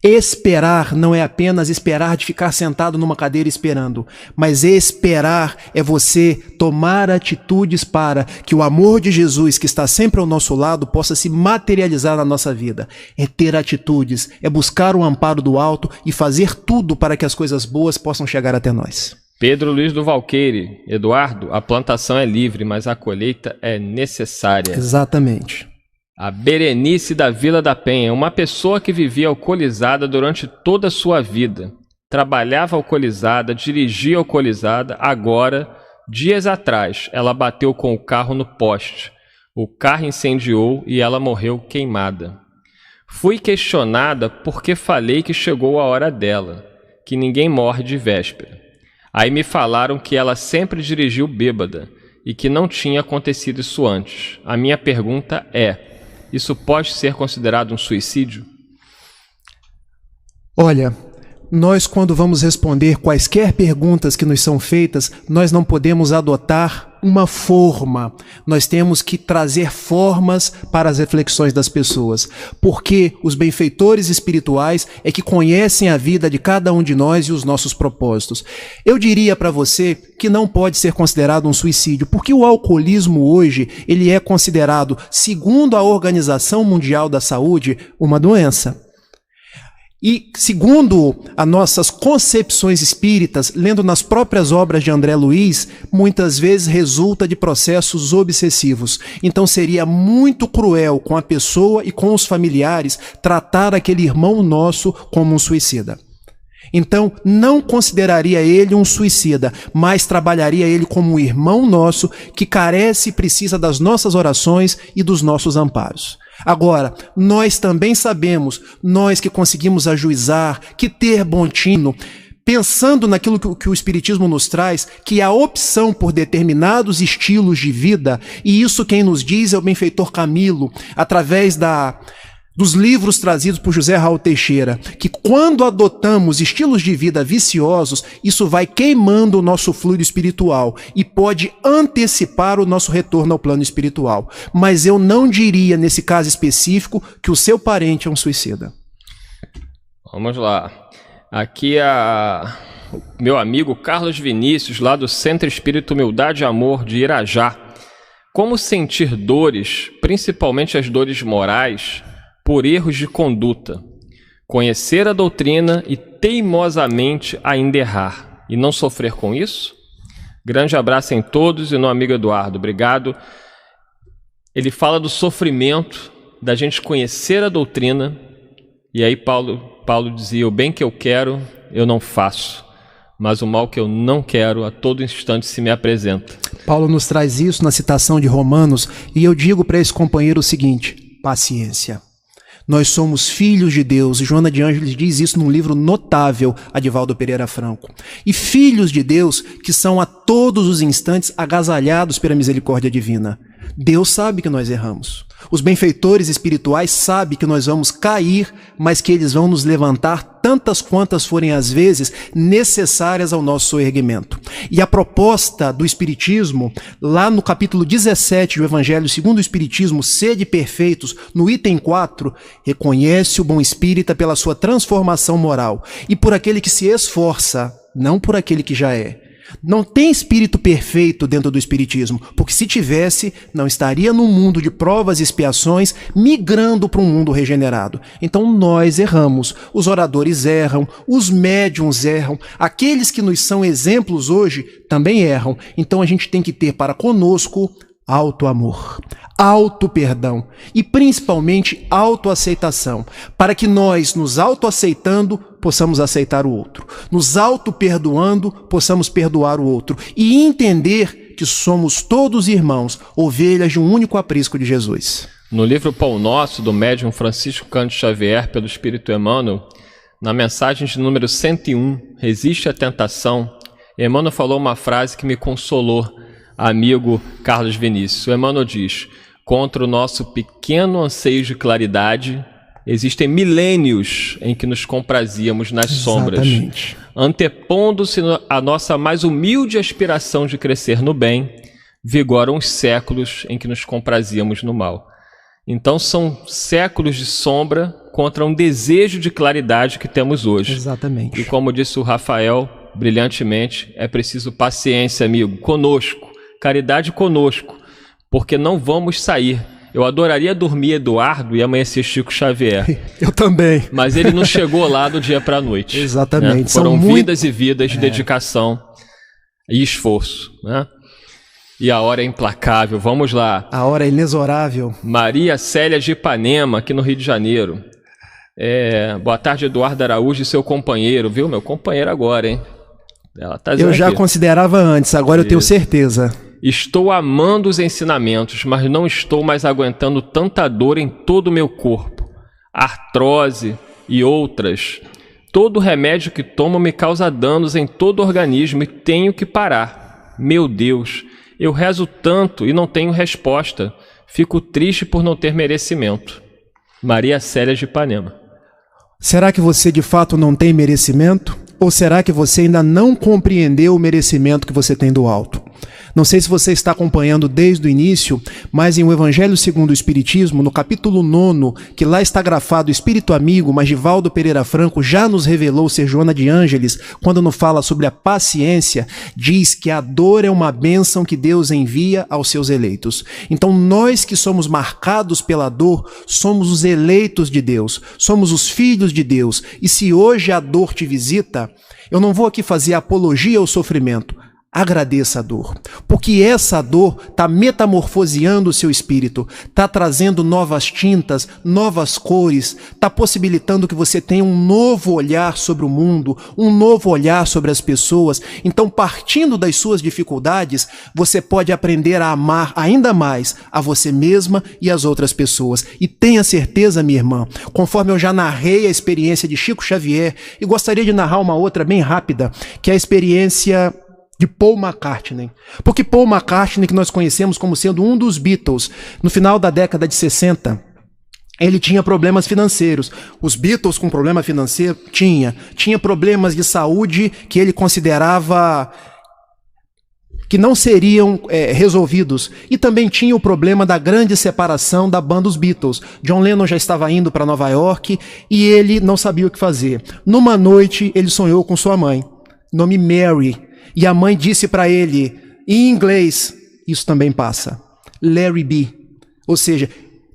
Esperar não é apenas esperar de ficar sentado numa cadeira esperando, mas esperar é você tomar atitudes para que o amor de Jesus, que está sempre ao nosso lado, possa se materializar na nossa vida. É ter atitudes, é buscar o amparo do alto e fazer tudo para que as coisas boas possam chegar até nós. Pedro Luiz do Valqueire, Eduardo, a plantação é livre, mas a colheita é necessária. Exatamente. A Berenice da Vila da Penha, uma pessoa que vivia alcoolizada durante toda a sua vida. Trabalhava alcoolizada, dirigia alcoolizada, agora, dias atrás, ela bateu com o carro no poste. O carro incendiou e ela morreu queimada. Fui questionada porque falei que chegou a hora dela, que ninguém morre de véspera. Aí me falaram que ela sempre dirigiu bêbada e que não tinha acontecido isso antes. A minha pergunta é: isso pode ser considerado um suicídio? Olha, nós quando vamos responder quaisquer perguntas que nos são feitas, nós não podemos adotar uma forma. Nós temos que trazer formas para as reflexões das pessoas, porque os benfeitores espirituais é que conhecem a vida de cada um de nós e os nossos propósitos. Eu diria para você que não pode ser considerado um suicídio, porque o alcoolismo hoje, ele é considerado, segundo a Organização Mundial da Saúde, uma doença. E, segundo as nossas concepções espíritas, lendo nas próprias obras de André Luiz, muitas vezes resulta de processos obsessivos. Então seria muito cruel com a pessoa e com os familiares tratar aquele irmão nosso como um suicida. Então, não consideraria ele um suicida, mas trabalharia ele como um irmão nosso que carece e precisa das nossas orações e dos nossos amparos. Agora, nós também sabemos, nós que conseguimos ajuizar, que ter bom tino, pensando naquilo que o Espiritismo nos traz, que a opção por determinados estilos de vida, e isso quem nos diz é o benfeitor Camilo, através dos livros trazidos por José Raul Teixeira, que quando adotamos estilos de vida viciosos, isso vai queimando o nosso fluido espiritual e pode antecipar o nosso retorno ao plano espiritual. Mas eu não diria, nesse caso específico, que o seu parente é um suicida. Vamos lá. Aqui meu amigo Carlos Vinícius, lá do Centro Espírita Humildade e Amor de Irajá. Como sentir dores, principalmente as dores morais, por erros de conduta, conhecer a doutrina e teimosamente ainda errar, e não sofrer com isso? Grande abraço em todos e no amigo Eduardo, obrigado. Ele fala do sofrimento, da gente conhecer a doutrina, e aí Paulo dizia, o bem que eu quero, eu não faço, mas o mal que eu não quero, a todo instante se me apresenta. Paulo nos traz isso na citação de Romanos, e eu digo para esse companheiro o seguinte, paciência. Nós somos filhos de Deus, e Joana de Ângeles diz isso num livro notável, Adivaldo Pereira Franco. E filhos de Deus que são a todos os instantes agasalhados pela misericórdia divina. Deus sabe que nós erramos. Os benfeitores espirituais sabem que nós vamos cair, mas que eles vão nos levantar tantas quantas forem as vezes necessárias ao nosso soerguimento. E a proposta do Espiritismo, lá no capítulo 17 do Evangelho segundo o Espiritismo, Sede Perfeitos, no item 4, reconhece o bom espírita pela sua transformação moral e por aquele que se esforça, não por aquele que já é. Não tem espírito perfeito dentro do Espiritismo, porque se tivesse, não estaria num mundo de provas e expiações, migrando para um mundo regenerado. Então nós erramos, os oradores erram, os médiuns erram, aqueles que nos são exemplos hoje também erram. Então a gente tem que ter para conosco auto-amor, auto-perdão e principalmente auto-aceitação, para que nós, nos auto-aceitando, possamos aceitar o outro, nos auto-perdoando, possamos perdoar o outro e entender que somos todos irmãos, ovelhas de um único aprisco de Jesus. No livro Pão Nosso, do médium Francisco Cândido Xavier, pelo Espírito Emmanuel, na mensagem de número 101, Resiste à Tentação, Emmanuel falou uma frase que me consolou, amigo Carlos Vinícius. O Emmanuel diz, contra o nosso pequeno anseio de claridade, existem milênios em que nos comprazíamos nas sombras, antepondo-se a nossa mais humilde aspiração de crescer no bem, vigoram os séculos em que nos comprazíamos no mal. Então são séculos de sombra contra um desejo de claridade que temos hoje. Exatamente. E como disse o Rafael brilhantemente, é preciso paciência, amigo, conosco, caridade conosco, porque não vamos sair. Eu adoraria dormir Eduardo e amanhecer Chico Xavier. Eu também. Mas ele não chegou lá do dia para a noite. Exatamente. Né? Foram vidas e vidas de dedicação e esforço. Né? E a hora é implacável. Vamos lá. A hora é inexorável. Maria Célia de Ipanema, aqui no Rio de Janeiro. Boa tarde, Eduardo Araújo e seu companheiro. Viu? Meu companheiro agora, hein? Ela tá eu já considerava antes, agora eu tenho certeza. Estou amando os ensinamentos, mas não estou mais aguentando tanta dor em todo o meu corpo. Artrose e outras. Todo remédio que tomo me causa danos em todo o organismo e tenho que parar. Meu Deus, eu rezo tanto e não tenho resposta. Fico triste por não ter merecimento. Maria Célia de Ipanema. Será que você de fato não tem merecimento? Ou será que você ainda não compreendeu o merecimento que você tem do alto? Não sei se você está acompanhando desde o início, mas em O Evangelho segundo o Espiritismo, no capítulo 9, que lá está grafado Espírito Amigo, Magivaldo Pereira Franco já nos revelou ser Joana de Ângeles, quando nos fala sobre a paciência, diz que a dor é uma bênção que Deus envia aos seus eleitos. Então nós que somos marcados pela dor, somos os eleitos de Deus, somos os filhos de Deus. E se hoje a dor te visita, eu não vou aqui fazer apologia ao sofrimento. Agradeça a dor, porque essa dor está metamorfoseando o seu espírito, está trazendo novas tintas, novas cores, está possibilitando que você tenha um novo olhar sobre o mundo, um novo olhar sobre as pessoas. Então, partindo das suas dificuldades, você pode aprender a amar ainda mais a você mesma e as outras pessoas. E tenha certeza, minha irmã, conforme eu já narrei a experiência de Chico Xavier, e gostaria de narrar uma outra bem rápida, que é a experiência de Paul McCartney. Porque Paul McCartney, que nós conhecemos como sendo um dos Beatles, no final da década de 60, ele tinha problemas financeiros. Os Beatles com problema financeiro tinha problemas de saúde que ele considerava que não seriam resolvidos. E também tinha o problema da grande separação da banda dos Beatles. John Lennon já estava indo para Nova York e ele não sabia o que fazer. Numa noite, ele sonhou com sua mãe, nome Mary. E a mãe disse para ele, em inglês, isso também passa, let it be. Ou seja,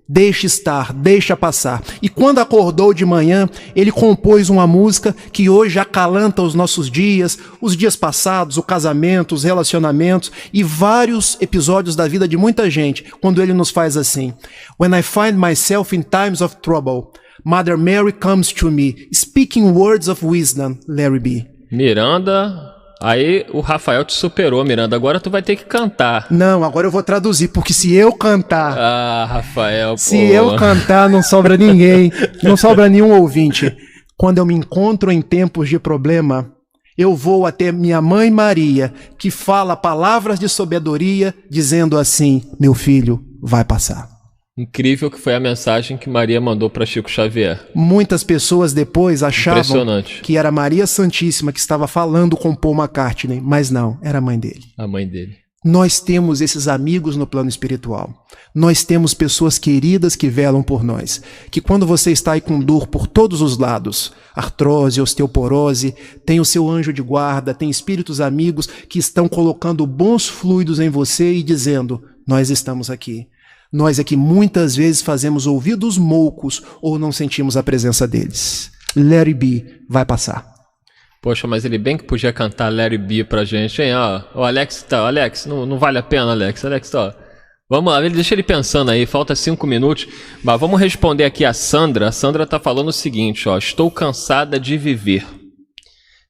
deixa estar, deixa passar. E quando acordou de manhã, ele compôs uma música que hoje acalanta os nossos dias, os dias passados, o casamento, os relacionamentos e vários episódios da vida de muita gente, quando ele nos faz assim. When I find myself in times of trouble, Mother Mary comes to me, speaking words of wisdom, let it be. Miranda... Aí o Rafael te superou, Miranda. Agora tu vai ter que cantar. Não, agora eu vou traduzir, porque se eu cantar... Ah, Rafael, se eu cantar, não sobra ninguém, não sobra nenhum ouvinte. Quando eu me encontro em tempos de problema, eu vou até minha mãe Maria, que fala palavras de sabedoria, dizendo assim, meu filho, vai passar. Incrível que foi a mensagem que Maria mandou para Chico Xavier. Muitas pessoas depois achavam que era Maria Santíssima que estava falando com Paul McCartney, mas não, era a mãe dele. A mãe dele. Nós temos esses amigos no plano espiritual. Nós temos pessoas queridas que velam por nós. Que quando você está aí com dor por todos os lados, artrose, osteoporose, tem o seu anjo de guarda, tem espíritos amigos que estão colocando bons fluidos em você e dizendo, nós estamos aqui. Nós é que muitas vezes fazemos ouvidos moucos ou não sentimos a presença deles. Let it be, vai passar. Poxa, mas ele bem que podia cantar Let It Be pra gente, hein? Ó, o Alex tá, Alex, não vale a pena, Alex. Alex tá, ó. Vamos lá, deixa ele pensando aí, falta 5 minutos. Mas vamos responder aqui a Sandra. A Sandra tá falando o seguinte, ó. Estou cansada de viver.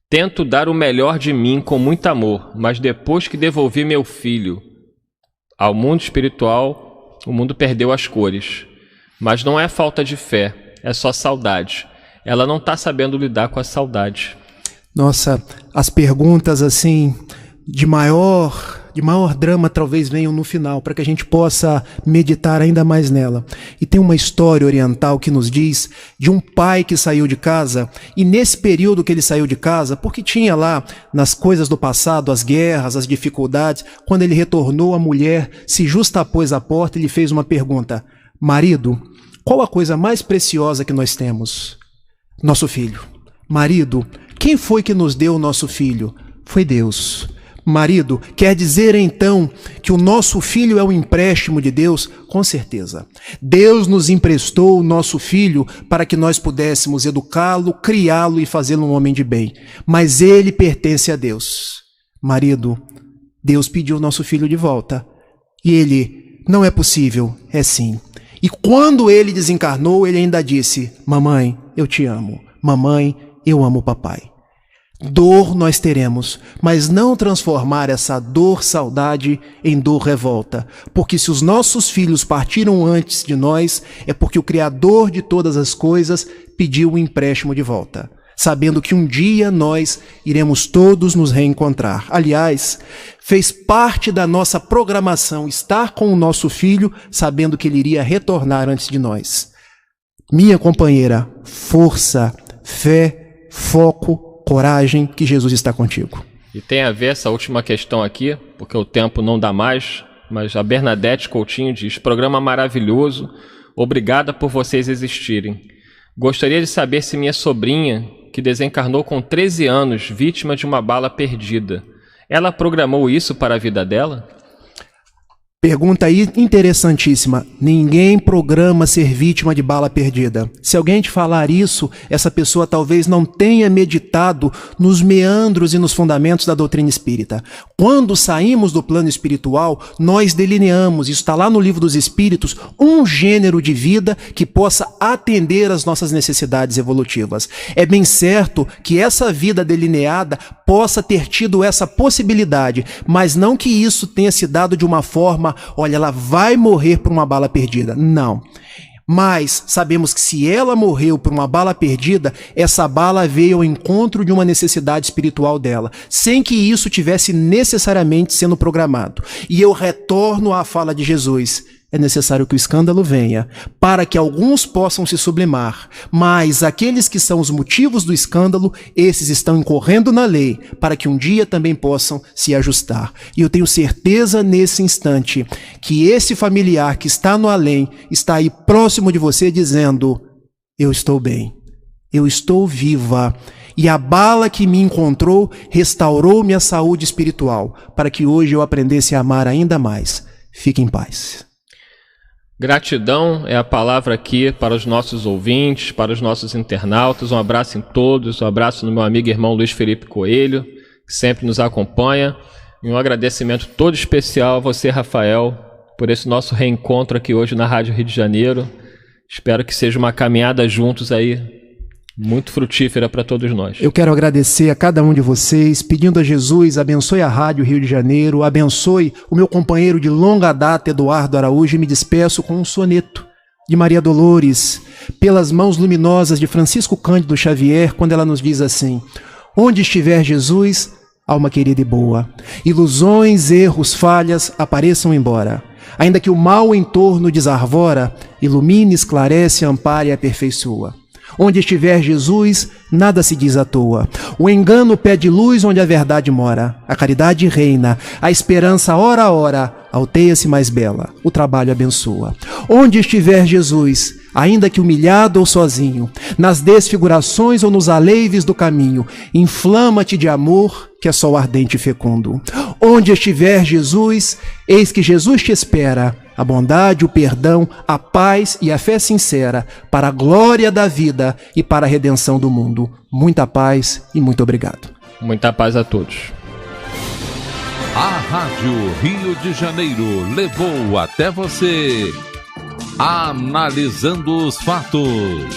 Tento dar o melhor de mim com muito amor, mas depois que devolvi meu filho ao mundo espiritual, o mundo perdeu as cores. Mas não é falta de fé, é só saudade. Ela não está sabendo lidar com a saudade. Nossa, as perguntas assim de maior drama talvez venham no final, para que a gente possa meditar ainda mais nela. E tem uma história oriental que nos diz de um pai que saiu de casa, e nesse período que ele saiu de casa, porque tinha lá nas coisas do passado, as guerras, as dificuldades, quando ele retornou, a mulher se justapôs à porta e lhe fez uma pergunta: marido, qual a coisa mais preciosa que nós temos? Nosso filho. Marido, quem foi que nos deu o nosso filho? Foi Deus. Marido, quer dizer então que o nosso filho é um empréstimo de Deus? Com certeza. Deus nos emprestou o nosso filho para que nós pudéssemos educá-lo, criá-lo e fazê-lo um homem de bem. Mas ele pertence a Deus. Marido, Deus pediu o nosso filho de volta. E ele, não é possível, é sim. E quando ele desencarnou, ele ainda disse: mamãe, eu te amo. Mamãe, eu amo o papai. Dor nós teremos, mas não transformar essa dor saudade em dor revolta. Porque se os nossos filhos partiram antes de nós, é porque o Criador de todas as coisas pediu o empréstimo de volta, sabendo que um dia nós iremos todos nos reencontrar. Aliás, fez parte da nossa programação estar com o nosso filho, sabendo que ele iria retornar antes de nós. Minha companheira, força, fé, foco, coragem, que Jesus está contigo. E tem a ver essa última questão aqui, porque o tempo não dá mais, mas a Bernadette Coutinho diz: programa maravilhoso, obrigada por vocês existirem. Gostaria de saber se minha sobrinha, que desencarnou com 13 anos, vítima de uma bala perdida, ela programou isso para a vida dela? Pergunta aí interessantíssima. Ninguém programa ser vítima de bala perdida. Se alguém te falar isso, essa pessoa talvez não tenha meditado nos meandros e nos fundamentos da doutrina espírita. Quando saímos do plano espiritual, nós delineamos, isso está lá no Livro dos Espíritos, um gênero de vida que possa atender às nossas necessidades evolutivas. É bem certo que essa vida delineada possa ter tido essa possibilidade, mas não que isso tenha se dado de uma forma: olha, ela vai morrer por uma bala perdida. Não. Mas sabemos que se ela morreu por uma bala perdida, essa bala veio ao encontro de uma necessidade espiritual dela, sem que isso tivesse necessariamente sendo programado. E eu retorno à fala de Jesus: é necessário que o escândalo venha, para que alguns possam se sublimar, mas aqueles que são os motivos do escândalo, esses estão incorrendo na lei, para que um dia também possam se ajustar. E eu tenho certeza nesse instante que esse familiar que está no além, está aí próximo de você dizendo: eu estou bem, eu estou viva. E a bala que me encontrou restaurou minha saúde espiritual, para que hoje eu aprendesse a amar ainda mais. Fique em paz. Gratidão é a palavra aqui para os nossos ouvintes, para os nossos internautas. Um abraço em todos, um abraço no meu amigo e irmão Luiz Felipe Coelho, que sempre nos acompanha. E um agradecimento todo especial a você, Rafael, por esse nosso reencontro aqui hoje na Rádio Rio de Janeiro. Espero que seja uma caminhada juntos aí, muito frutífera para todos nós. Eu quero agradecer a cada um de vocês, pedindo a Jesus: abençoe a Rádio Rio de Janeiro, abençoe o meu companheiro de longa data, Eduardo Araújo, e me despeço com um soneto de Maria Dolores, pelas mãos luminosas de Francisco Cândido Xavier, quando ela nos diz assim: onde estiver Jesus, alma querida e boa, ilusões, erros, falhas apareçam embora. Ainda que o mal em torno desarvora, ilumine, esclarece, ampare e aperfeiçoa. Onde estiver Jesus, nada se diz à toa. O engano pede luz onde a verdade mora. A caridade reina, a esperança hora a hora alteia-se mais bela. O trabalho abençoa. Onde estiver Jesus, ainda que humilhado ou sozinho, nas desfigurações ou nos aleives do caminho, inflama-te de amor, que é sol ardente e fecundo. Onde estiver Jesus, eis que Jesus te espera. A bondade, o perdão, a paz e a fé sincera, para a glória da vida e para a redenção do mundo. Muita paz e muito obrigado. Muita paz a todos. A Rádio Rio de Janeiro levou até você Analisando os Fatos.